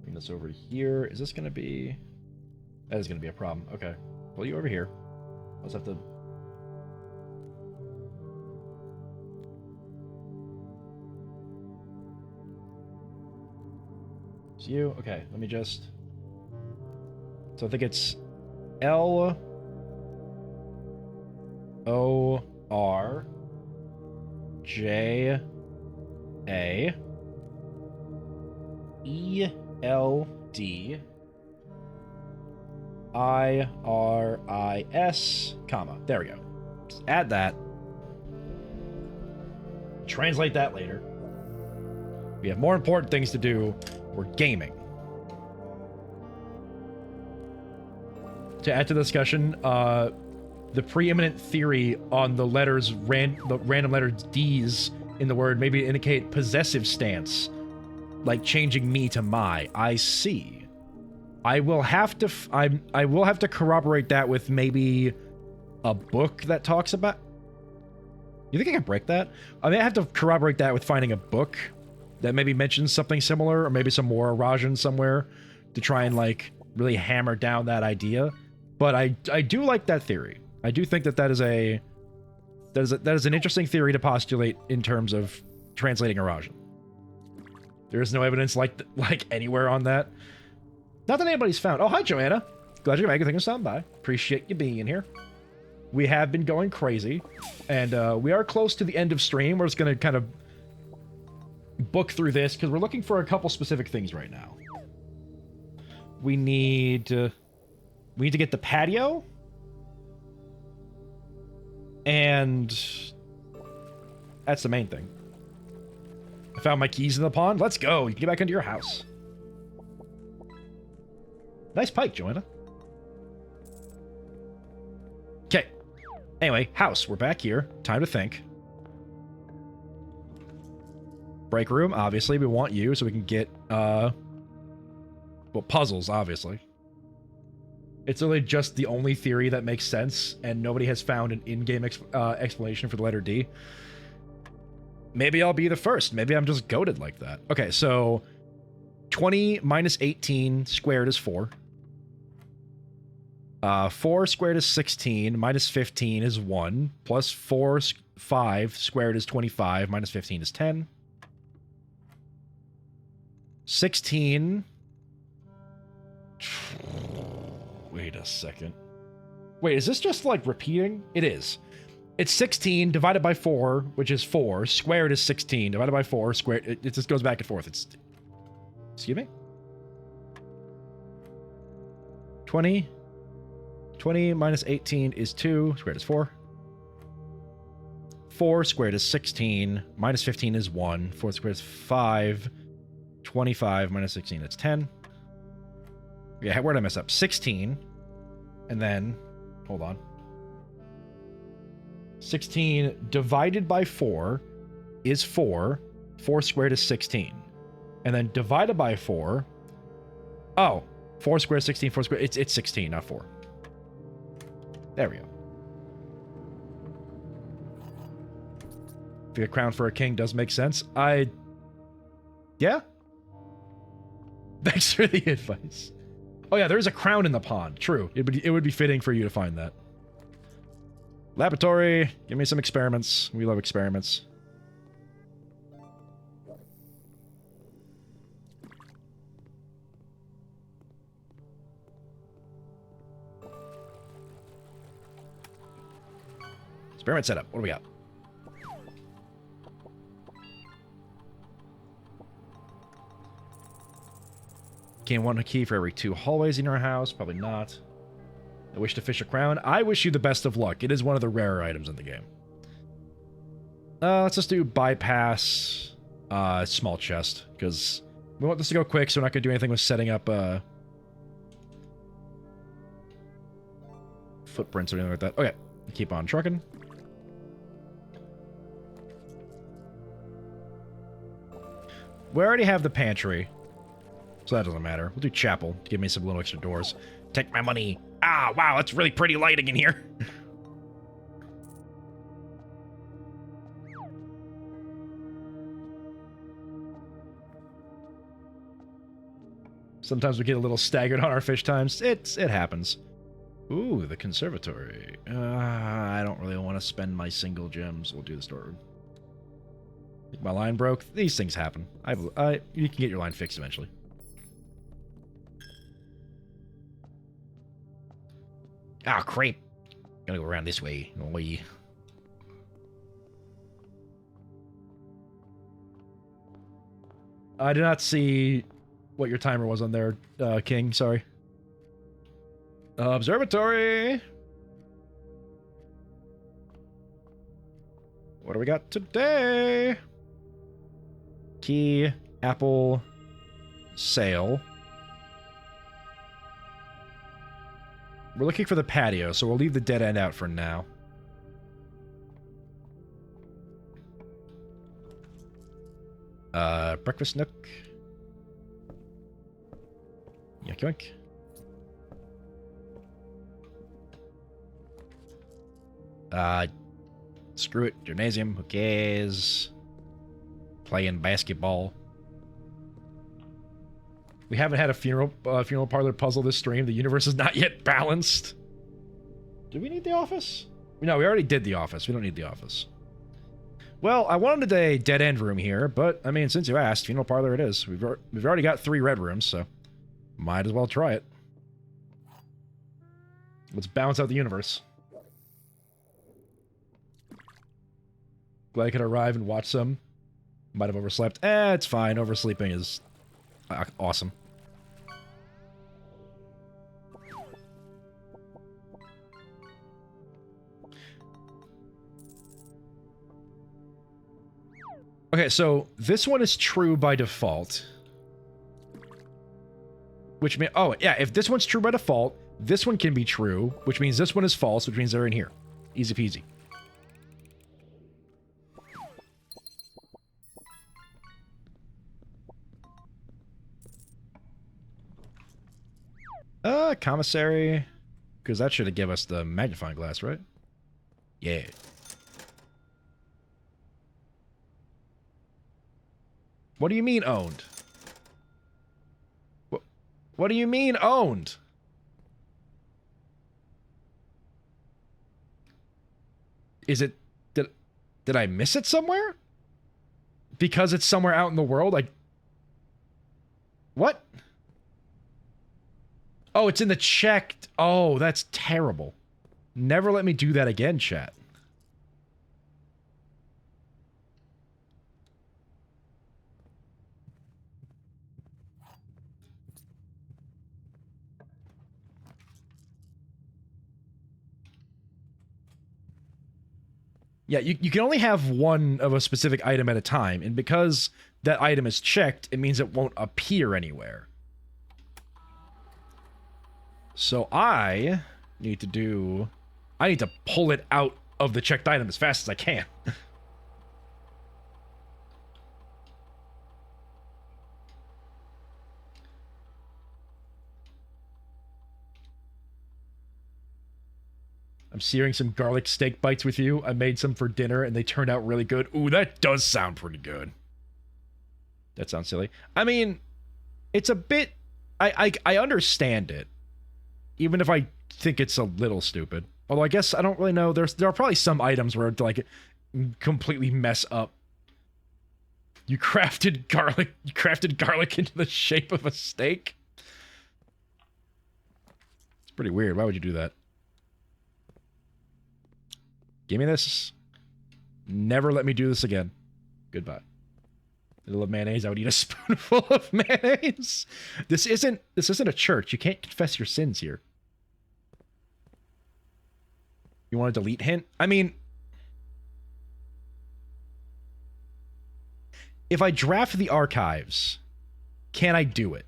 Bring this over here. Is this gonna be... That is gonna be a problem. Okay. Pull you over here. Let's have to... It's you? Okay, let me just... So I think it's L... O... R... J... A... E... L... D... I... R... I... S... comma. There we go. Just add that. Translate that later. We have more important things to do. We're gaming. To add to the discussion, the preeminent theory on the letters, the random letters D's in the word maybe indicate possessive stance, like changing me to my. I see. I will have to. I will have to corroborate that with maybe a book that talks about. You think I can break that? I mean, I have to corroborate that with finding a book that maybe mentions something similar, or maybe some more Rajan somewhere to try and like really hammer down that idea. But I do like that theory. I do think that is an interesting theory to postulate in terms of translating a Rajan. There is no evidence like anywhere on that. Not that anybody's found. Oh, hi Joanna. Glad you're making things sound by. Appreciate you being in here. We have been going crazy, and we are close to the end of stream. We're just gonna kind of book through this because we're looking for a couple specific things right now. We need to get the patio, and that's the main thing. I found my keys in the pond. Let's go. You can get back into your house. Nice pike, Joanna. Okay. Anyway, house. We're back here. Time to think. Break room, obviously. We want you so we can get, well, puzzles, obviously. It's really just the only theory that makes sense, and nobody has found an in-game explanation for the letter D. Maybe I'll be the first. Maybe I'm just goated like that. Okay, so 20 minus 18 squared is 4. 4 squared is 16, minus 15 is 1, plus 5 squared is 25, minus 15 is 10. 16. Wait a second. Wait, is this just like repeating? It is. It's 16 divided by 4, which is 4. Squared is 16 divided by 4. Squared. It just goes back and forth. It's. Excuse me? 20. 20 minus 18 is 2. Squared is 4. 4 squared is 16. Minus 15 is 1. 4 squared is 5. 25 minus 16, that's 10. Yeah, where did I mess up? 16. And then, hold on. 16 divided by 4 is 4. 4 squared is 16. And then divided by 4. Oh, 4 squared is 16. 4 squared, it's 16, not 4. There we go. If a crown for a king does make sense. Yeah? Thanks for the advice. Oh yeah, there is a crown in the pond. True. It would be fitting for you to find that. Laboratory. Give me some experiments. We love experiments. Experiment setup. What do we got? Gain 1 key for every 2 hallways in your house. Probably not. I wish to fish a crown. I wish you the best of luck. It is one of the rarer items in the game. Let's just do bypass small chest, because we want this to go quick, so we're not going to do anything with setting up footprints or anything like that. Okay, keep on trucking. We already have the pantry, so that doesn't matter. We'll do chapel to give me some little extra doors. Take my money. Ah, wow, that's really pretty lighting in here. Sometimes we get a little staggered on our fish times. It happens. Ooh, the conservatory. I don't really want to spend my single gems. We'll do the storeroom. My line broke. These things happen. You can get your line fixed eventually. Ah, crap. Gotta go around this way. Oi. I did not see what your timer was on there, King. Sorry. Observatory. What do we got today? Key, apple, sail. We're looking for the patio, so we'll leave the dead end out for now. Breakfast nook. Yoink yoink. Screw it. Gymnasium. Who cares? Playing basketball. We haven't had a funeral parlor puzzle this stream. The universe is not yet balanced. Do we need the office? No, we already did the office. We don't need the office. Well, I wanted a dead end room here, but I mean, since you asked, funeral parlor it is. We've already got 3 red rooms, so might as well try it. Let's balance out the universe. Glad I could arrive and watch some. Might have overslept. It's fine. Oversleeping is awesome. Okay, so this one is true by default. Which means... Oh, yeah, if this one's true by default, this one can be true, which means this one is false, which means they're in here. Easy peasy. Commissary. Because that should have given us the magnifying glass, right? Yeah. What do you mean owned? What do you mean owned? Is it... Did I miss it somewhere? Because it's somewhere out in the world? What? Oh, it's in the checked. Oh, that's terrible. Never let me do that again, chat. Yeah, you can only have one of a specific item at a time, and because that item is checked, it means it won't appear anywhere. So I need to pull it out of the checked item as fast as I can. I'm searing some garlic steak bites with you. I made some for dinner and they turned out really good. Ooh, that does sound pretty good. That sounds silly. I mean, it's a bit... I understand it. Even if I think it's a little stupid. Although I guess I don't really know. There are probably some items where it, like, completely mess up. You crafted garlic into the shape of a steak? It's pretty weird. Why would you do that? Give me this. Never let me do this again. Goodbye. I love mayonnaise. I would eat a spoonful of mayonnaise. This isn't a church. You can't confess your sins here. You want a delete hint? I mean, if I draft the archives, can I do it?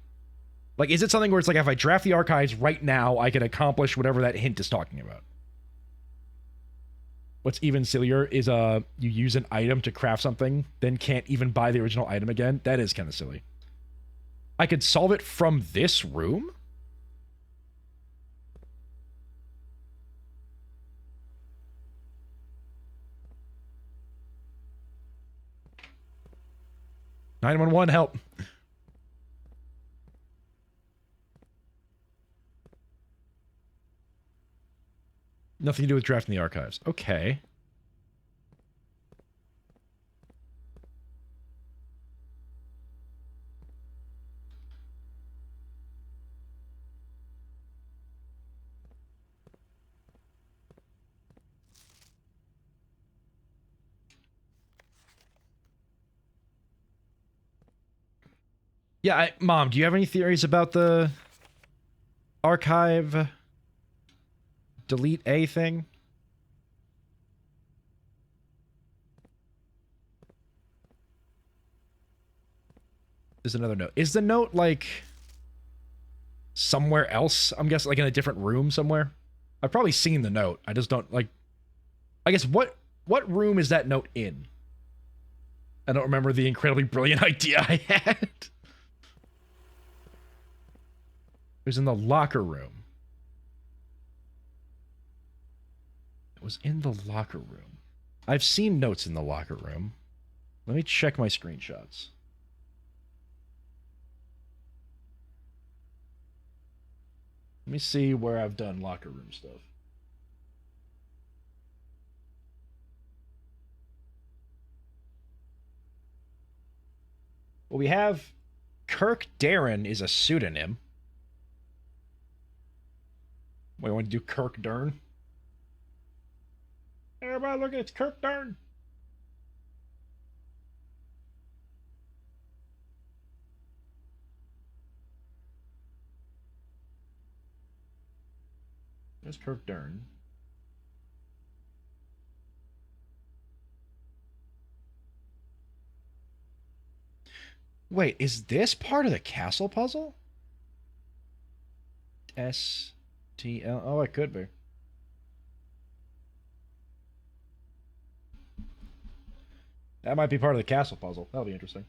Like, is it something where it's like, if I draft the archives right now, I can accomplish whatever that hint is talking about? What's even sillier is you use an item to craft something, then can't even buy the original item again. That is kind of silly. I could solve it from this room? "911, help." Nothing to do with drafting the archives. Okay. Yeah, Mom, do you have any theories about the archive delete A thing? There's another note. Is the note, like, somewhere else? I'm guessing, like, in a different room somewhere? I've probably seen the note. I just don't, like... I guess, what room is that note in? I don't remember the incredibly brilliant idea I had. It was in the locker room. It was in the locker room. I've seen notes in the locker room. Let me check my screenshots. Let me see where I've done locker room stuff. Well, we have Kirk Darren is a pseudonym. Wait, I want to do Kirk Dern? Everybody look, it's Kirk Dern. There's Kirk Dern. Wait, is this part of the castle puzzle? STL. Oh, it could be. That might be part of the castle puzzle. That'll be interesting.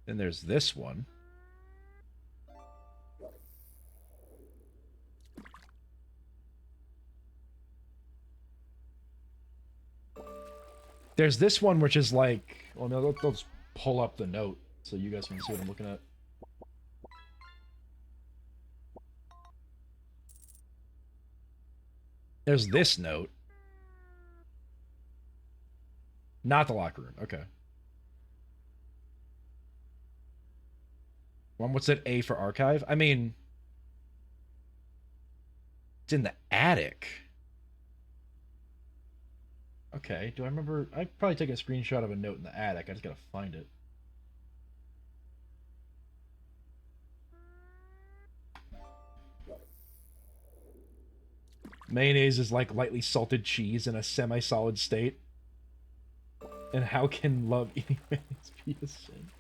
Then there's this one. There's this one, which is like... Well, no, let's pull up the note so you guys can see what I'm looking at. There's this note. Not the locker room. Okay. What's that A for archive? I mean... It's in the attic. Okay, do I remember... I'd probably take a screenshot of a note in the attic. I just gotta find it. Mayonnaise is like lightly salted cheese in a semi-solid state. And how can love eating mayonnaise be a sin?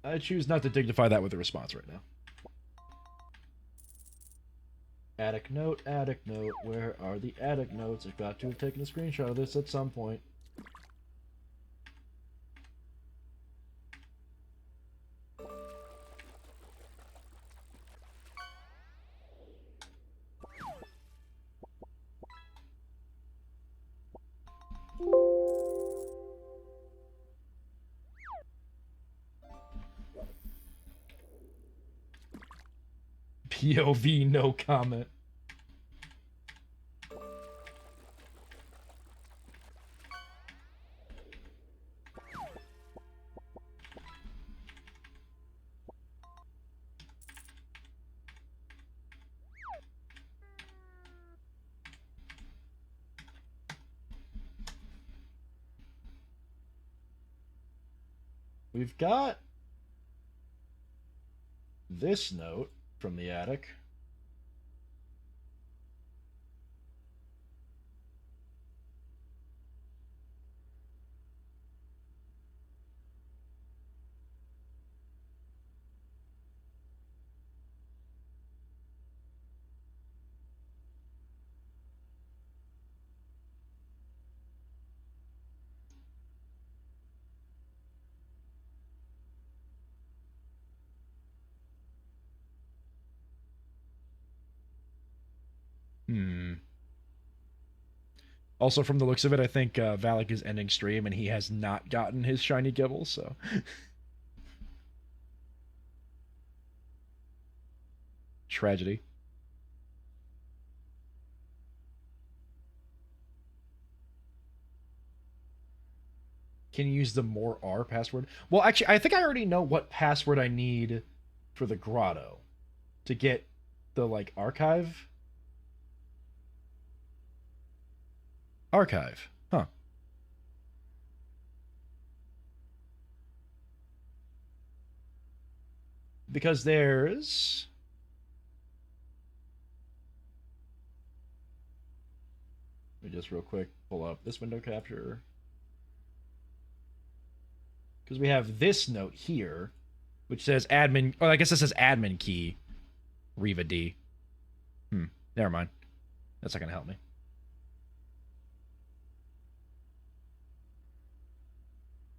I choose not to dignify that with a response right now. Attic note, where are the attic notes? I've got to have taken a screenshot of this at some point. POV, no comment. We've got this note from the attic. Also, from the looks of it, I think Valak is ending stream and he has not gotten his shiny Gibble, so... tragedy. Can you use the more R password? Well, actually, I think I already know what password I need for the grotto to get the, like, archive. Archive. Huh. Because there's... Let me just real quick pull up this window capture. Because we have this note here, which says admin... Oh, I guess it says admin key. Riva D. Never mind. That's not going to help me.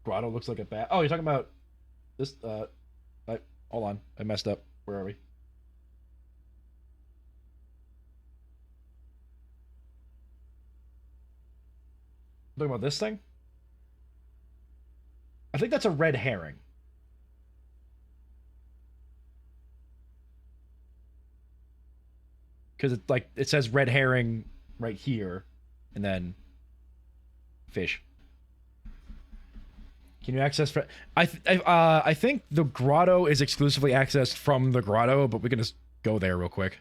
Grotto looks like a bat. Oh, you're talking about this... hold on. I messed up. Where are we? Talking about this thing? I think that's a red herring. Because it, like, it says red herring right here, and then fish. Can you access... I think the grotto is exclusively accessed from the grotto, but we can just go there real quick.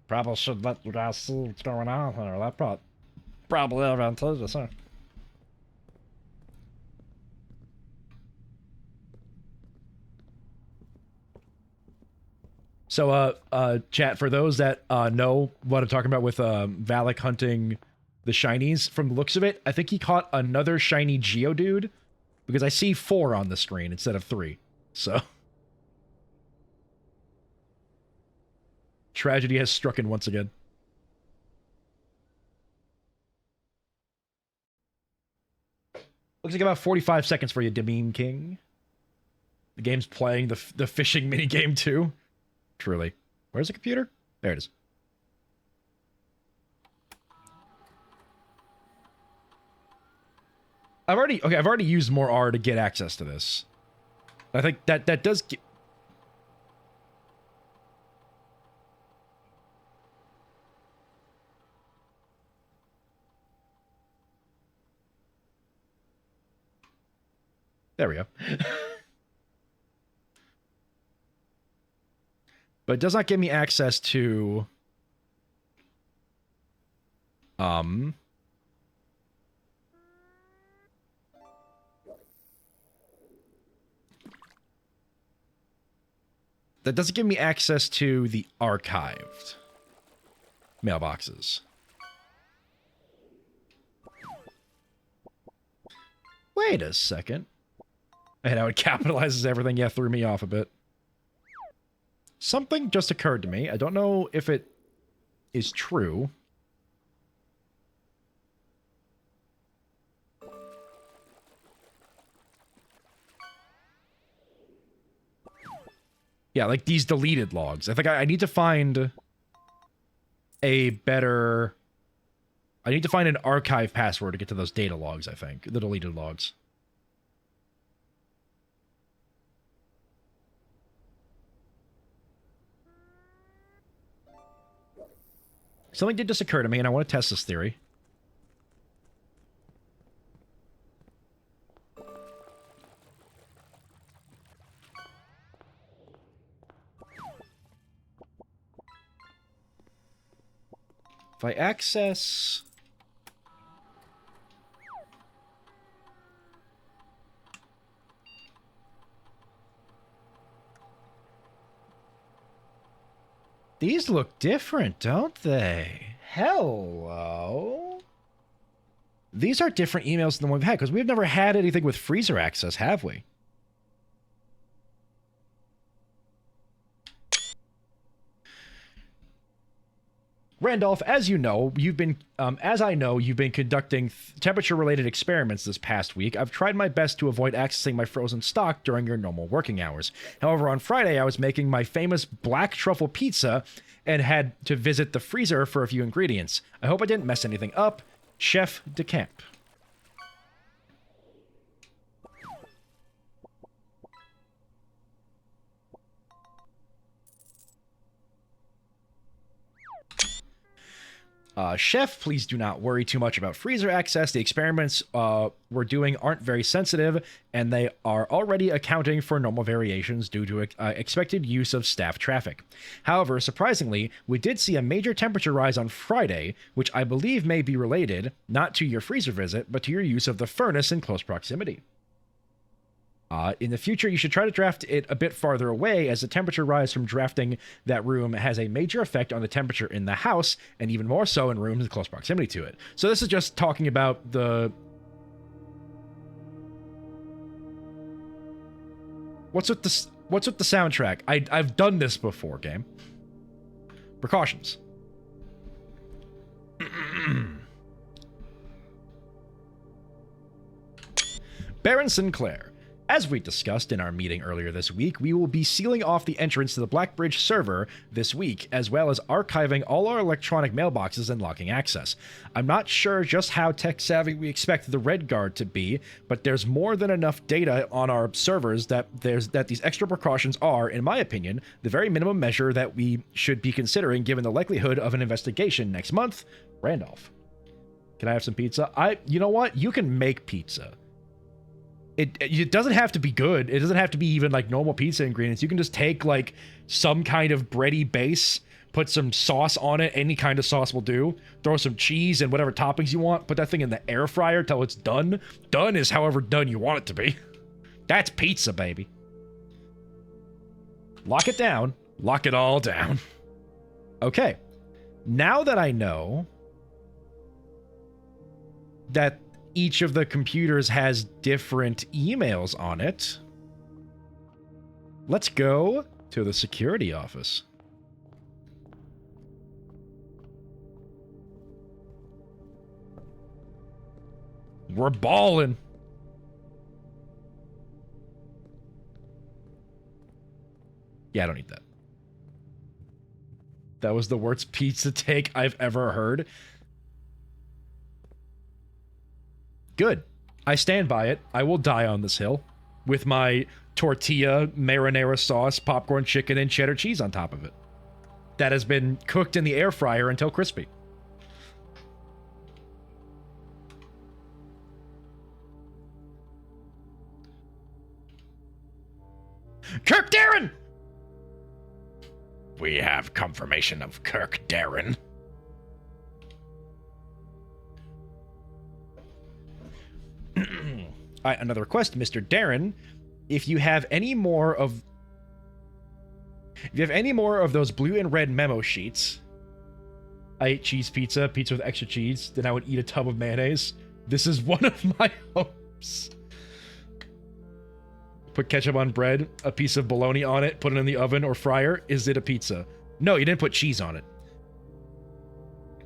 Probably should let you guys see what's going on here. That probably advantageous, huh? So, chat, for those that know what I'm talking about with Valak hunting the shinies, from the looks of it, I think he caught another shiny Geodude, because I see 4 on the screen instead of 3. So, tragedy has struck in once again. Looks like about 45 seconds for you, Demeen King. The game's playing the fishing minigame too. Truly. Where's the computer? There it is. I've already used more R to get access to this. I think that does get... There we go. But it does not give me access to... That doesn't give me access to the archived mailboxes. Wait a second. And how it capitalizes everything, yeah, threw me off a bit. Something just occurred to me. I don't know if it is true. Yeah, like these deleted logs. I think I need to find a better... I need to find an archive password to get to those data logs, I think. The deleted logs. Something did just occur to me, and I want to test this theory. If I access... These look different, don't they? Hello? These are different emails than we've had, because we've never had anything with freezer access, have we? Randolph, as you know, you've been, as I know, you've been conducting temperature-related experiments this past week. I've tried my best to avoid accessing my frozen stock during your normal working hours. However, on Friday, I was making my famous black truffle pizza and had to visit the freezer for a few ingredients. I hope I didn't mess anything up. Chef de Camp. Chef, please do not worry too much about freezer access. The experiments we're doing aren't very sensitive, and they are already accounting for normal variations due to expected use of staff traffic. However, surprisingly, we did see a major temperature rise on Friday, which I believe may be related, not to your freezer visit, but to your use of the furnace in close proximity. In the future, you should try to draft it a bit farther away, as the temperature rise from drafting that room has a major effect on the temperature in the house, and even more so in rooms in close proximity to it. So this is just talking about the... What's with the soundtrack? I've done this before, game. Precautions. Baron Sinclair. As we discussed in our meeting earlier this week, we will be sealing off the entrance to the Blackbridge server this week, as well as archiving all our electronic mailboxes and locking access. I'm not sure just how tech-savvy we expect the Red Guard to be, but there's more than enough data on our servers that these extra precautions are, in my opinion, the very minimum measure that we should be considering given the likelihood of an investigation next month. Randolph. Can I have some pizza? You know what? You can make pizza. It doesn't have to be good. It doesn't have to be even like normal pizza ingredients. You can just take like some kind of bready base, put some sauce on it. Any kind of sauce will do. Throw some cheese and whatever toppings you want. Put that thing in the air fryer till it's done. Done is however done you want it to be. That's pizza, baby. Lock it down. Lock it all down. Okay. Now that I know that each of the computers has different emails on it, let's go to the security office. We're balling. Yeah, I don't need that. That was the worst pizza take I've ever heard. Good. I stand by it. I will die on this hill with my tortilla, marinara sauce, popcorn chicken, and cheddar cheese on top of it. That has been cooked in the air fryer until crispy. Kirk Darren! We have confirmation of Kirk Darren. All right, another request, Mr. Darren. If you have any more of those blue and red memo sheets, I ate cheese pizza with extra cheese, then I would eat a tub of mayonnaise. This is one of my hopes. Put ketchup on bread, a piece of bologna on it, put it in the oven or fryer. Is it a pizza? No, you didn't put cheese on it.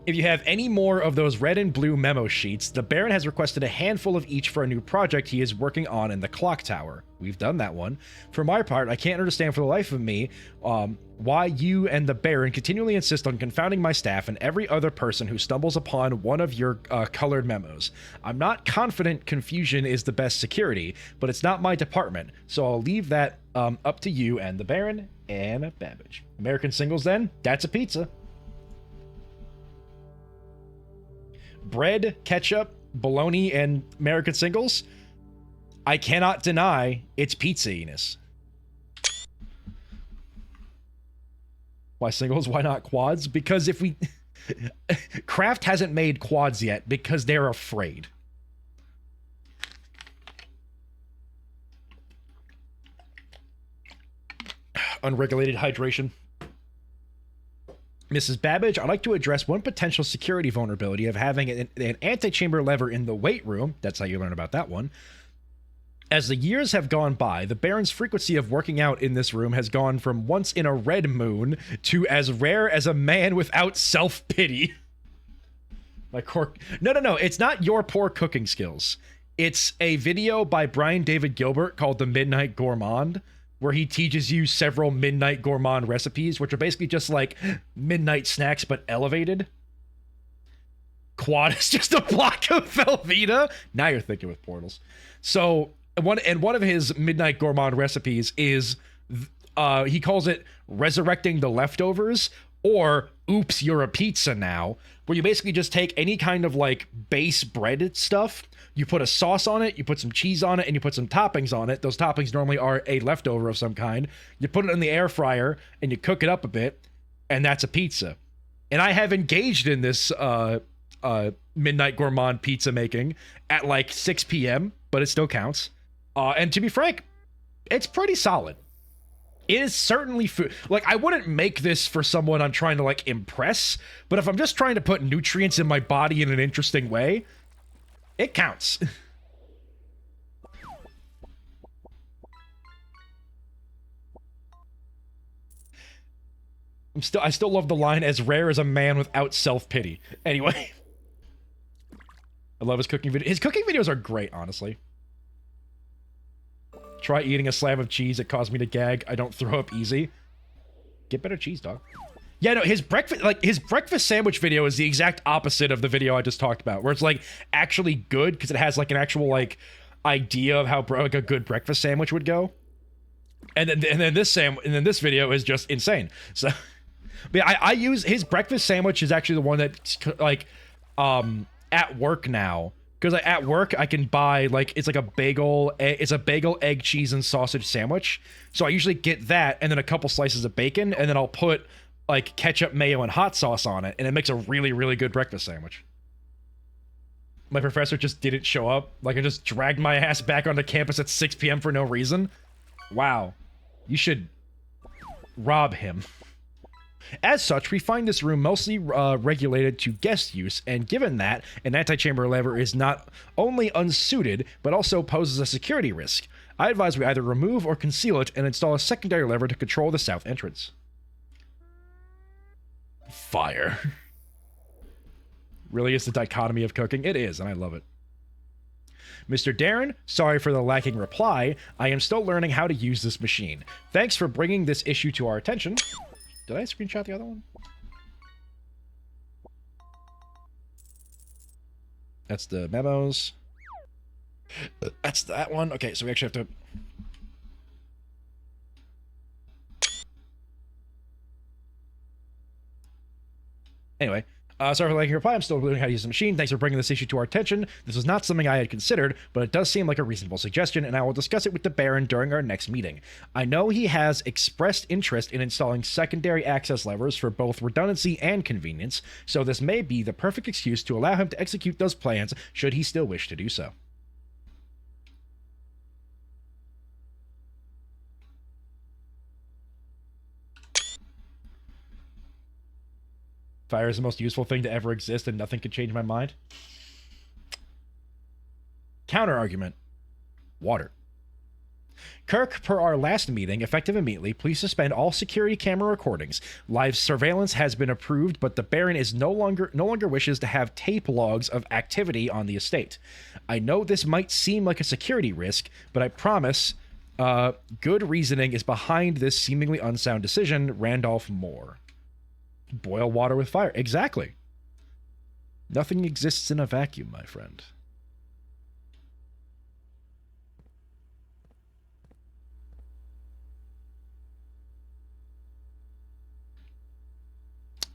If you have any more of those red and blue memo sheets, the Baron has requested a handful of each for a new project he is working on in the clock tower. We've done that one. For my part, I can't understand for the life of me why you and the Baron continually insist on confounding my staff and every other person who stumbles upon one of your colored memos. I'm not confident confusion is the best security, but it's not my department, so I'll leave that up to you and the Baron and Babbage. American Singles then? That's a pizza. Bread, ketchup, bologna, and American Singles, I cannot deny its pizza-iness. Why singles? Why not quads? Because if we... Kraft hasn't made quads yet because they're afraid. Unregulated hydration. Mrs. Babbage, I'd like to address one potential security vulnerability of having an antechamber lever in the weight room. That's how you learn about that one. As the years have gone by, the Baron's frequency of working out in this room has gone from once in a red moon to as rare as a man without self-pity. No. It's not your poor cooking skills. It's a video by Brian David Gilbert called The Midnight Gourmand, where he teaches you several Midnight Gourmand recipes, which are basically just like midnight snacks, but elevated. Quad is just a block of Velveeta. Now you're thinking with portals. So one of his Midnight Gourmand recipes is, he calls it resurrecting the leftovers, or oops, you're a pizza now, where you basically just take any kind of like base breaded stuff, you put a sauce on it, you put some cheese on it, and you put some toppings on it. Those toppings normally are a leftover of some kind. You put it in the air fryer and you cook it up a bit, and that's a pizza. And I have engaged in this midnight gourmand pizza making at like 6 p.m., but it still counts. And to be frank, it's pretty solid. It is certainly food. Like, I wouldn't make this for someone I'm trying to, like, impress, but if I'm just trying to put nutrients in my body in an interesting way, it counts. I still love the line, as rare as a man without self-pity. Anyway. I love his cooking video. His cooking videos are great, honestly. Try eating a slab of cheese. It caused me to gag. I don't throw up easy. Get better cheese, dog. Yeah, no, his breakfast sandwich video is the exact opposite of the video I just talked about, where it's like actually good because it has like an actual like idea of how like a good breakfast sandwich would go. And then this video is just insane. So, but yeah, I use his breakfast sandwich is actually the one that like at work now. Because at work, I can buy, like, it's like a bagel, it's a bagel, egg, cheese, and sausage sandwich. So I usually get that, and then a couple slices of bacon, and then I'll put, like, ketchup, mayo, and hot sauce on it, and it makes a really, really good breakfast sandwich. My professor just didn't show up. Like, I just dragged my ass back onto campus at 6 p.m. for no reason. Wow. You should rob him. As such, we find this room mostly regulated to guest use, and given that, an antechamber lever is not only unsuited, but also poses a security risk, I advise we either remove or conceal it and install a secondary lever to control the south entrance. Fire. Really is the dichotomy of cooking? It is, and I love it. Mr. Darren, sorry for the lacking reply. I am still learning how to use this machine. Thanks for bringing this issue to our attention. Did I screenshot the other one? That's the memos. That's that one. Okay, so we actually have to... Anyway. Sorry for lacking your reply. I'm still learning how to use the machine. Thanks for bringing this issue to our attention. This was not something I had considered, but it does seem like a reasonable suggestion, and I will discuss it with the Baron during our next meeting. I know he has expressed interest in installing secondary access levers for both redundancy and convenience, so this may be the perfect excuse to allow him to execute those plans should he still wish to do so. Fire is the most useful thing to ever exist, and nothing could change my mind. Counter argument. Water. Kirk, per our last meeting, effective immediately, please suspend all security camera recordings. Live surveillance has been approved, but the Baron is no longer wishes to have tape logs of activity on the estate. I know this might seem like a security risk, but I promise good reasoning is behind this seemingly unsound decision. Randolph Moore. Boil water with fire. Exactly. Nothing exists in a vacuum, my friend.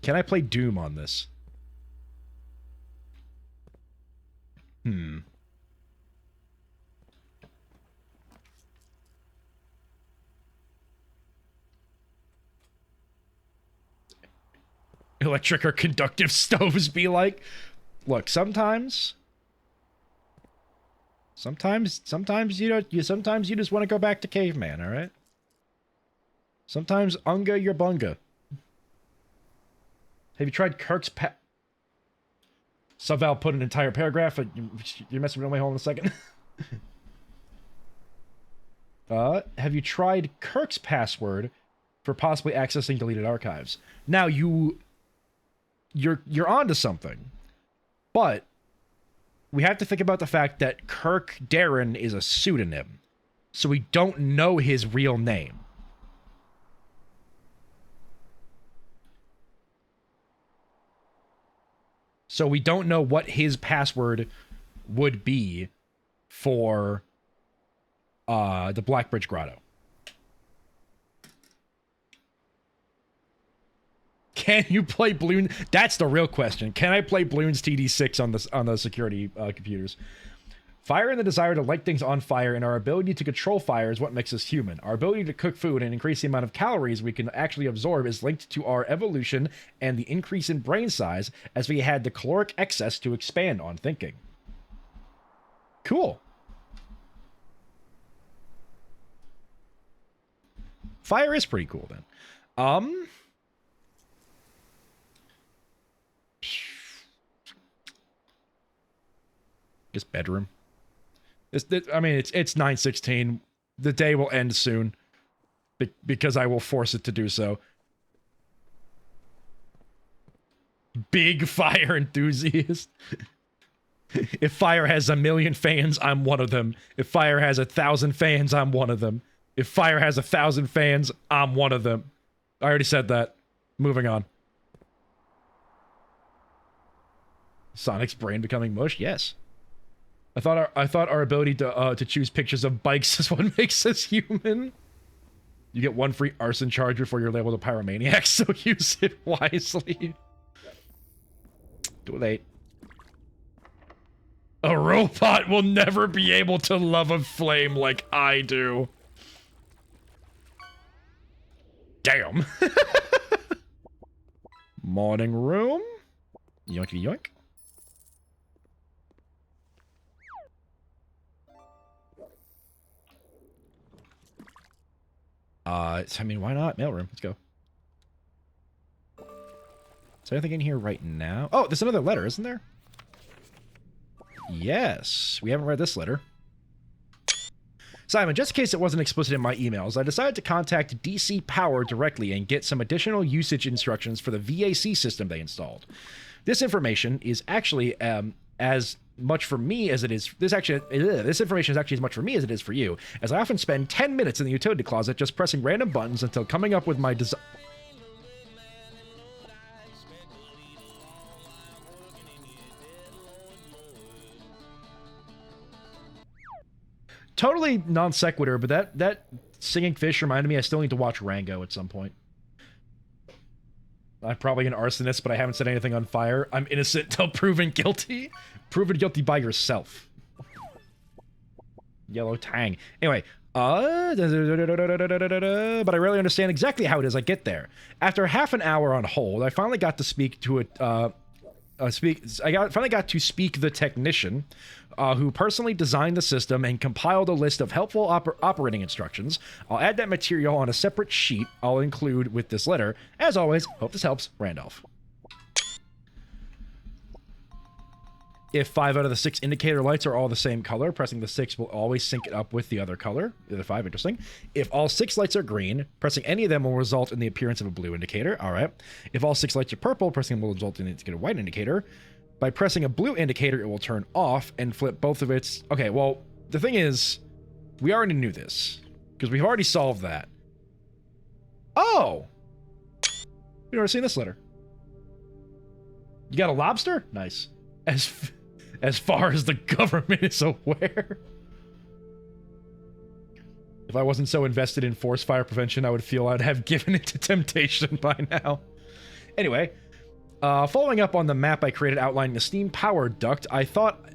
Can I play Doom on this? Electric or conductive stoves be like? Look, sometimes you don't. Sometimes you just want to go back to caveman. All right. Sometimes unga your bunga. Have you tried Kirk's Subval put an entire paragraph. You're messing with my home in a second. Have you tried Kirk's password for possibly accessing deleted archives? Now you're onto something, but we have to think about the fact that Kirk Darren is a pseudonym, so we don't know his real name. So we don't know what his password would be for the Blackbridge Grotto. Can you play Bloons? That's the real question. Can I play Bloons TD6 on the security computers? Fire and the desire to light things on fire and our ability to control fire is what makes us human. Our ability to cook food and increase the amount of calories we can actually absorb is linked to our evolution and the increase in brain size as we had the caloric excess to expand on thinking. Cool. Fire is pretty cool then. Just bedroom. I mean, it's 9:16. The day will end soon. Because I will force it to do so. Big fire enthusiast. If fire has 1 million fans, I'm one of them. If fire has 1,000 fans, I'm one of them. If fire has 1,000 fans, I'm one of them. I already said that. Moving on. Sonic's brain becoming mush? Yes. I thought our ability to choose pictures of bikes is what makes us human. You get 1 free arson charge before you're labeled a pyromaniac, so use it wisely. Too late. A robot will never be able to love a flame like I do. Damn. Morning room. Yoinky yoink. I mean, why not? Mailroom. Let's go. Is there anything in here right now? Oh, there's another letter, isn't there? Yes. We haven't read this letter. Simon, just in case it wasn't explicit in my emails, I decided to contact DC Power directly and get some additional usage instructions for the VAC system they installed. This information is actually as much for me as it is. This information is actually as much for me as it is for you, as I often spend 10 minutes in the utility closet just pressing random buttons until coming up with my design. Totally non sequitur, but that singing fish reminded me I still need to watch Rango at some point. I'm probably an arsonist, but I haven't set anything on fire. I'm innocent till proven guilty. Proven guilty by yourself. Yellow Tang. Anyway, but I rarely understand exactly how it is I get there. After half an hour on hold, I finally got to speak to finally got to speak the technician who personally designed the system and compiled a list of helpful operating instructions. I'll add that material on a separate sheet I'll include with this letter. As always, hope this helps, Randolph. If 5 out of the 6 indicator lights are all the same color, pressing the 6 will always sync it up with the other color. The other 5, interesting. If all 6 lights are green, pressing any of them will result in the appearance of a blue indicator. All right. If all 6 lights are purple, pressing them will result in a white indicator. By pressing a blue indicator, it will turn off and flip both of its... Okay, well, the thing is, we already knew this, because we've already solved that. Oh! We've never seen this letter. You got a lobster? Nice. As far as the government is aware. If I wasn't so invested in forest fire prevention, I would feel I'd have given it to temptation by now. Anyway, following up on the map I created outlining the steam power duct, I thought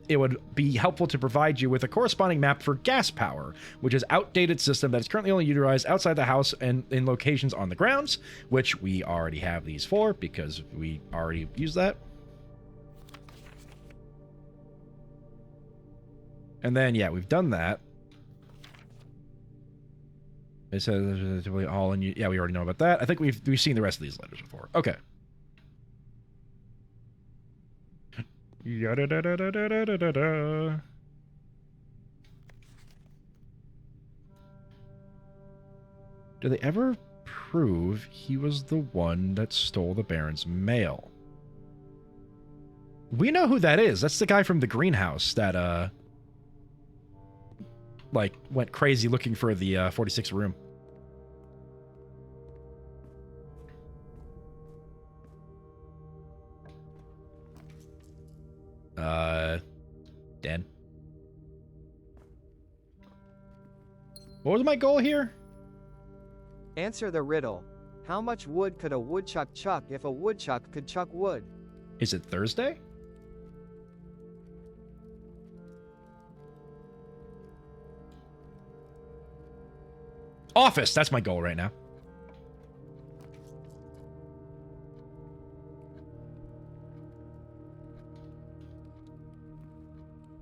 it would be helpful to provide you with a corresponding map for gas power, which is an outdated system that is currently only utilized outside the house and in locations on the grounds, which we already have these for because we already used that. And then, yeah, we've done that. It says all in you. Yeah, we already know about that. I think we've seen the rest of these letters before. Okay. Yada-da-da-da-da-da-da. Do they ever prove he was the one that stole the Baron's mail? We know who that is. That's the guy from the greenhouse that, like, went crazy looking for the 46th room. Dan. What was my goal here? Answer the riddle. How much wood could a woodchuck chuck if a woodchuck could chuck wood? Is it Thursday? Office, that's my goal right now.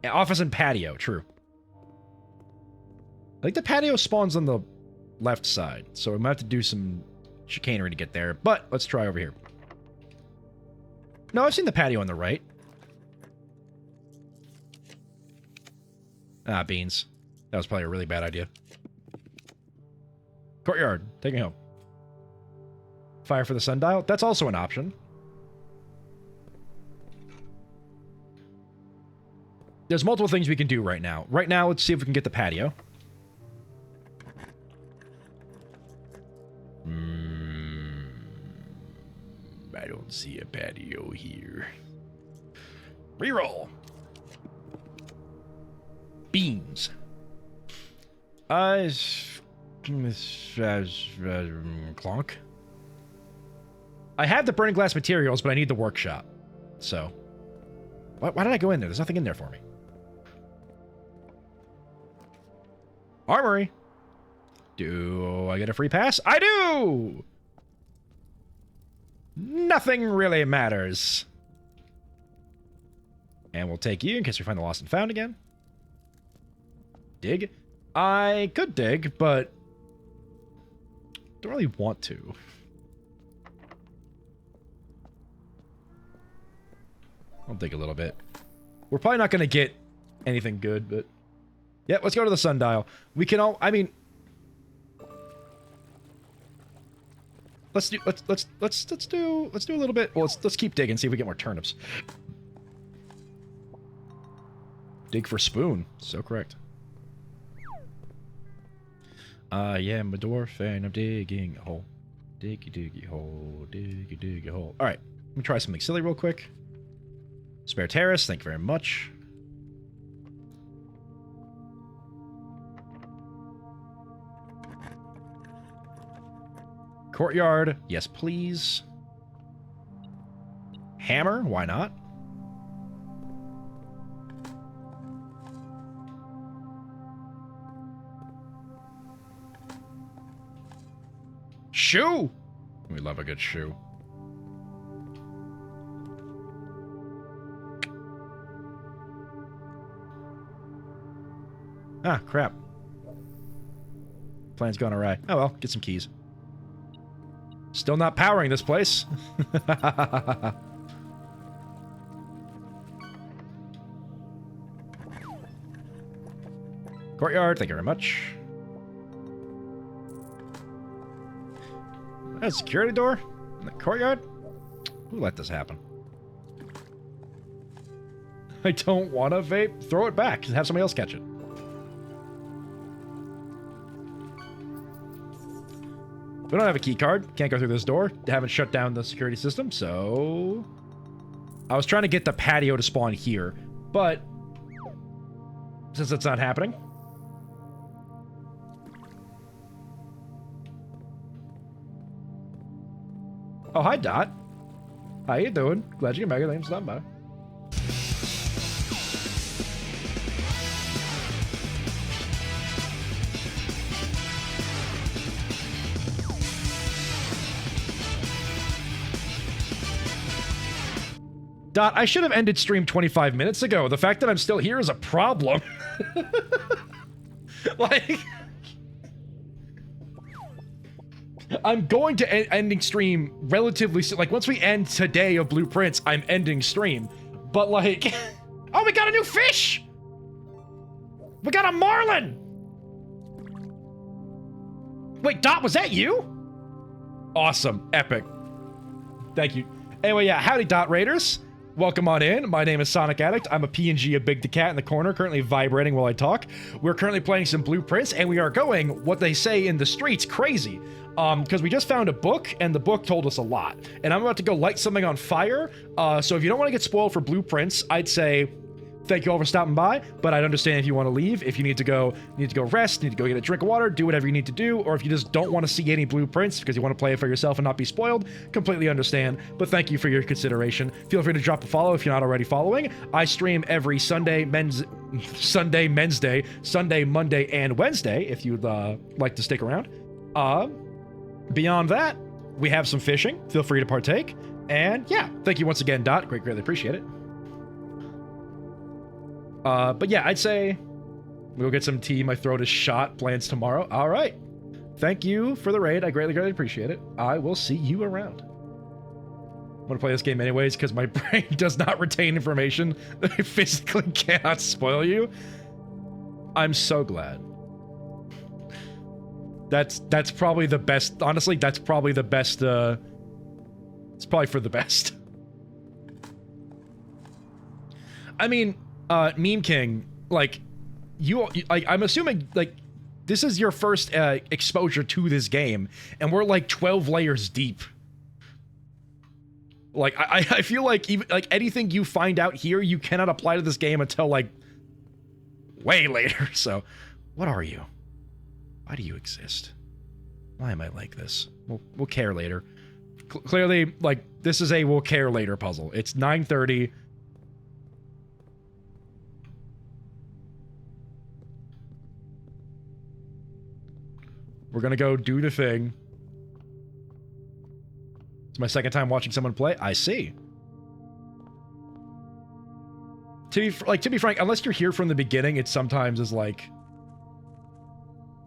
Yeah, office and patio, true. I think the patio spawns on the left side, so we might have to do some chicanery to get there, but let's try over here. No, I've seen the patio on the right. Ah, beans. That was probably a really bad idea. Courtyard, take me home. Fire for the sundial, that's also an option. There's multiple things we can do right now. Right now, let's see if we can get the patio. I don't see a patio here. Reroll. Beans. Clonk. I have the burning glass materials, but I need the workshop. So, why did I go in there? There's nothing in there for me. Armory. Do I get a free pass? I do! Nothing really matters. And we'll take you in case we find the lost and found again. Dig? I could dig, but don't really want to. I'll dig a little bit. We're probably not going to get anything good, but yeah, let's go to the sundial. We can all, I mean, let's do a little bit. Well, let's keep digging, see if we get more turnips. Dig for spoon. So correct. I am a dwarf and I'm digging a hole. Diggy diggy hole, diggy diggy hole. Alright, let me try something silly real quick. Spare terrace, thank you very much. Courtyard, yes please. Hammer, why not? Shoe! We love a good shoe. Ah, crap. Plan's gone awry. Oh well, get some keys. Still not powering this place. Courtyard, thank you very much. That security door in the courtyard? Who let this happen? I don't want to vape. Throw it back and have somebody else catch it. We don't have a key card. Can't go through this door. They haven't shut down the security system, so I was trying to get the patio to spawn here, but since that's not happening. Oh, hi, Dot. How you doing? Glad you can make it. Thanks for stopping by. Dot, I should have ended stream 25 minutes ago. The fact that I'm still here is a problem. Like... I'm going to ending stream relatively soon. Like, once we end today of Blueprints, I'm ending stream. But, like... Oh, we got a new fish! We got a marlin! Wait, Dot, was that you? Awesome. Epic. Thank you. Anyway, yeah, howdy, Dot Raiders. Welcome on in. My name is Sonic Addict. I'm a PNG, a big the cat in the corner, currently vibrating while I talk. We're currently playing some Blueprints, and we are going, what they say in the streets, crazy. Because we just found a book, and the book told us a lot. And I'm about to go light something on fire, so if you don't want to get spoiled for Blueprints, I'd say Thank you all for stopping by, but I'd understand if you want to leave. If you need to go rest, need to go get a drink of water, do whatever you need to do, or if you just don't want to see any blueprints because you want to play it for yourself and not be spoiled, completely understand. But thank you for your consideration. Feel free to drop a follow if you're not already following. I stream every Sunday, Men's Day, Sunday, Monday, and Wednesday if you'd like to stick around. Beyond that, we have some fishing. Feel free to partake. And yeah, thank you once again, Dot. Greatly appreciate it. But yeah, I'd say we'll get some tea. My throat is shot. Plans tomorrow. All right. Thank you for the raid. I greatly appreciate it. I will see you around. I'm going to play this game anyways because my brain does not retain information that I physically cannot spoil you. I'm so glad. That's probably the best. Honestly, that's probably the best. It's probably for the best. I mean, Meme King, like, I'm assuming, like, this is your first exposure to this game, and we're like 12 layers deep. Like, I feel like even like anything you find out here, you cannot apply to this game until like way later. So, what are you? Why do you exist? Why am I like this? We'll care later. Clearly, like, this is a we'll care later puzzle. It's 9:30. We're gonna go do the thing. It's my second time watching someone play. I see. To be frank, unless you're here from the beginning, it sometimes is like,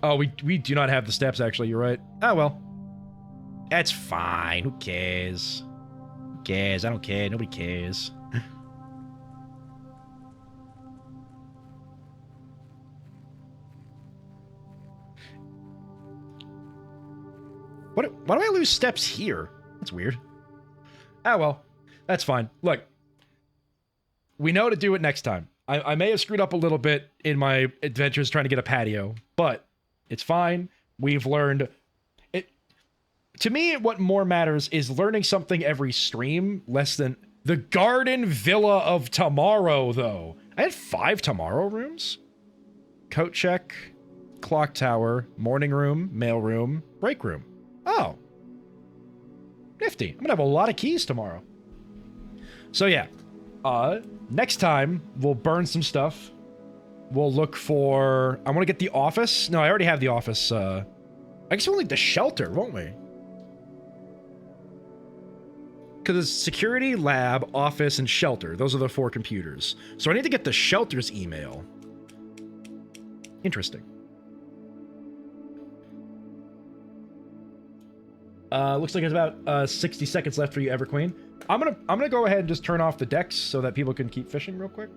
oh, we do not have the steps. Actually, you're right. Oh well, that's fine. Who cares? Who cares? I don't care. Nobody cares. Why do I lose steps here? That's weird. Ah, well. That's fine. Look. We know to do it next time. I may have screwed up a little bit in my adventures trying to get a patio, but it's fine. We've learned... To me, what more matters is learning something every stream, less than... The Garden Villa of Tomorrow, though. I had 5 Tomorrow rooms? Coat check, clock tower, morning room, mail room, break room. Oh. Nifty. I'm gonna have a lot of keys tomorrow. So yeah. Next time, we'll burn some stuff. We'll look for... I want to get the office. No, I already have the office. I guess we'll need the shelter, won't we? Because it's security, lab, office, and shelter. Those are the 4 computers. So I need to get the shelter's email. Interesting. Looks like there's about 60 seconds left for you, Everqueen. I'm gonna go ahead and just turn off the decks so that people can keep fishing real quick.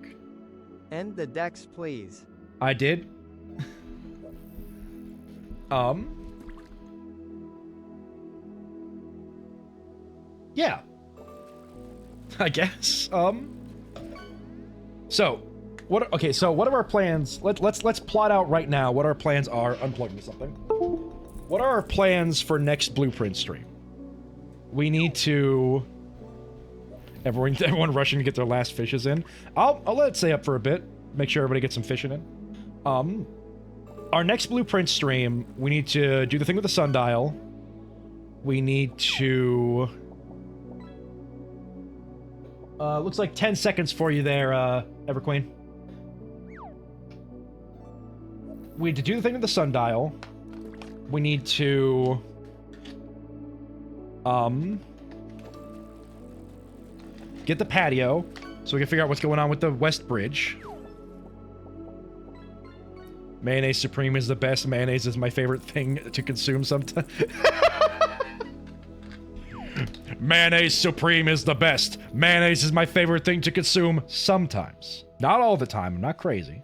End the decks, please. I did. Yeah. I guess. So, okay, so what are our plans? Let's plot out right now what our plans are. Unplug me something. What are our plans for next blueprint stream? We need to... Everyone rushing to get their last fishes in. I'll let it stay up for a bit. Make sure everybody gets some fishing in. Our next blueprint stream, we need to do the thing with the sundial. We need to... looks like 10 seconds for you there, Everqueen. We need to do the thing with the sundial. We need to... get the patio, so we can figure out what's going on with the West Bridge. Mayonnaise Supreme is the best. Mayonnaise is my favorite thing to consume sometimes. Mayonnaise Supreme is the best. Mayonnaise is my favorite thing to consume sometimes. Not all the time. I'm not crazy.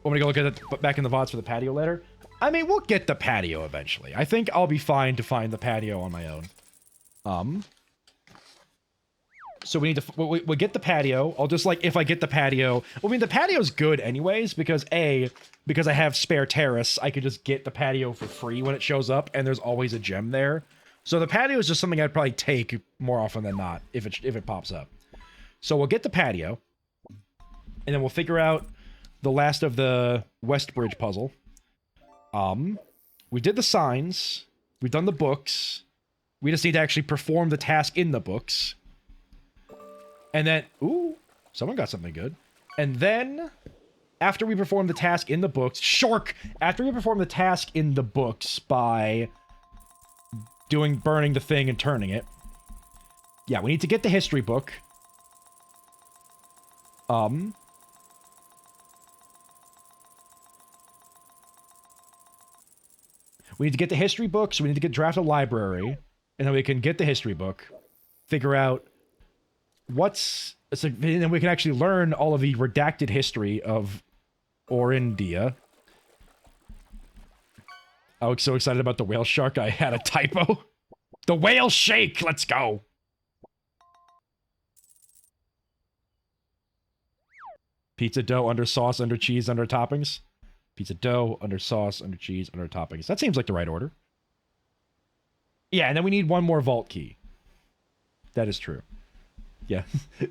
Want me to go look at it back in the VODs for the patio later? I mean, we'll get the patio eventually. I think I'll be fine to find the patio on my own. So we need to... we get the patio. I'll just, like, if I get the patio... I mean, the patio's good anyways, because because I have spare terrace, I could just get the patio for free when it shows up, and there's always a gem there. So the patio is just something I'd probably take more often than not if it pops up. So we'll get the patio, and then we'll figure out the last of the West Bridge puzzle. We did the signs. We've done the books. We just need to actually perform the task in the books. And then, ooh, someone got something good. And then, after we perform the task in the books, after we perform the task in the books by burning the thing and turning it. Yeah, we need to get the history book. We need to get the history book, so we need to draft a library, and then we can get the history book, figure out and then we can actually learn all of the redacted history of Orindia. I was so excited about the whale shark, I had a typo. The whale shake! Let's go! Pizza dough, under sauce, under cheese, under toppings. Pizza dough, under sauce, under cheese, under toppings. That seems like the right order. Yeah, and then we need one more vault key. That is true. Yeah.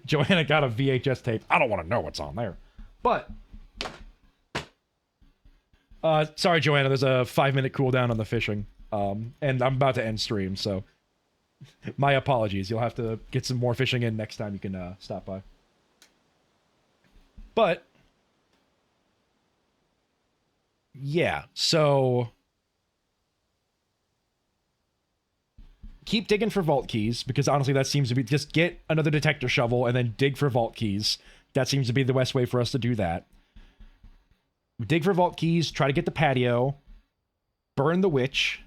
Joanna got a VHS tape. I don't want to know what's on there. But... sorry, Joanna, there's a 5-minute cooldown on the fishing. And I'm about to end stream, so... My apologies. You'll have to get some more fishing in next time you can stop by. But... yeah, so... keep digging for vault keys, because honestly that seems to be... just get another detector shovel and then dig for vault keys. That seems to be the best way for us to do that. Dig for vault keys, try to get the patio, burn the witch,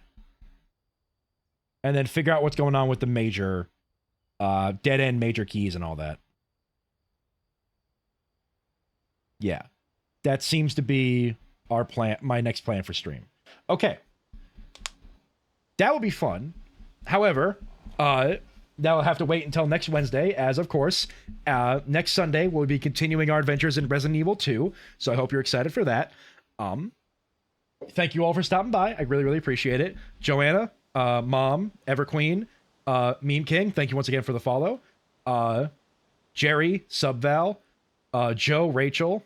and then figure out what's going on with the major, dead-end major keys and all that. Yeah. That seems to be our plan, my next plan for stream. Okay. That will be fun. However, that will have to wait until next Wednesday, as of course, next Sunday we'll be continuing our adventures in Resident Evil 2, so I hope you're excited for that. Thank you all for stopping by. I really, really appreciate it. Joanna, Mom, Everqueen, Meme King, thank you once again for the follow. Jerry, Subval, Joe, Rachel,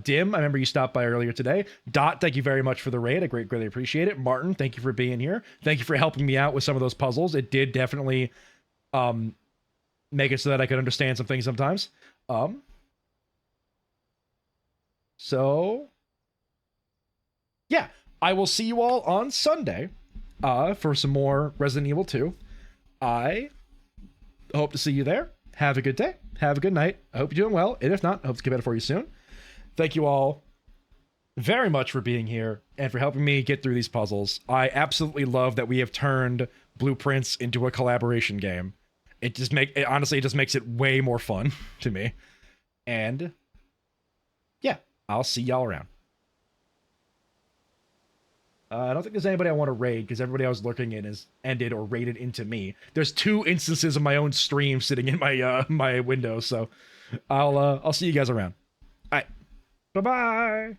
Dim, I remember you stopped by earlier today. Dot, thank you very much for the raid. I greatly appreciate it. Martin, thank you for being here. Thank you for helping me out with some of those puzzles. It did definitely make it so that I could understand some things sometimes. So, yeah, I will see you all on Sunday for some more Resident Evil 2. I hope to see you there. Have a good day. Have a good night. I hope you're doing well. And if not, I hope to get better for you soon. Thank you all very much for being here and for helping me get through these puzzles. I absolutely love that we have turned Blueprints into a collaboration game. Honestly, it just makes it way more fun to me. And yeah, I'll see y'all around. I don't think there's anybody I want to raid because everybody I was looking in is ended or raided into me. There's 2 instances of my own stream sitting in my my window, so I'll see you guys around. All right. Bye-bye.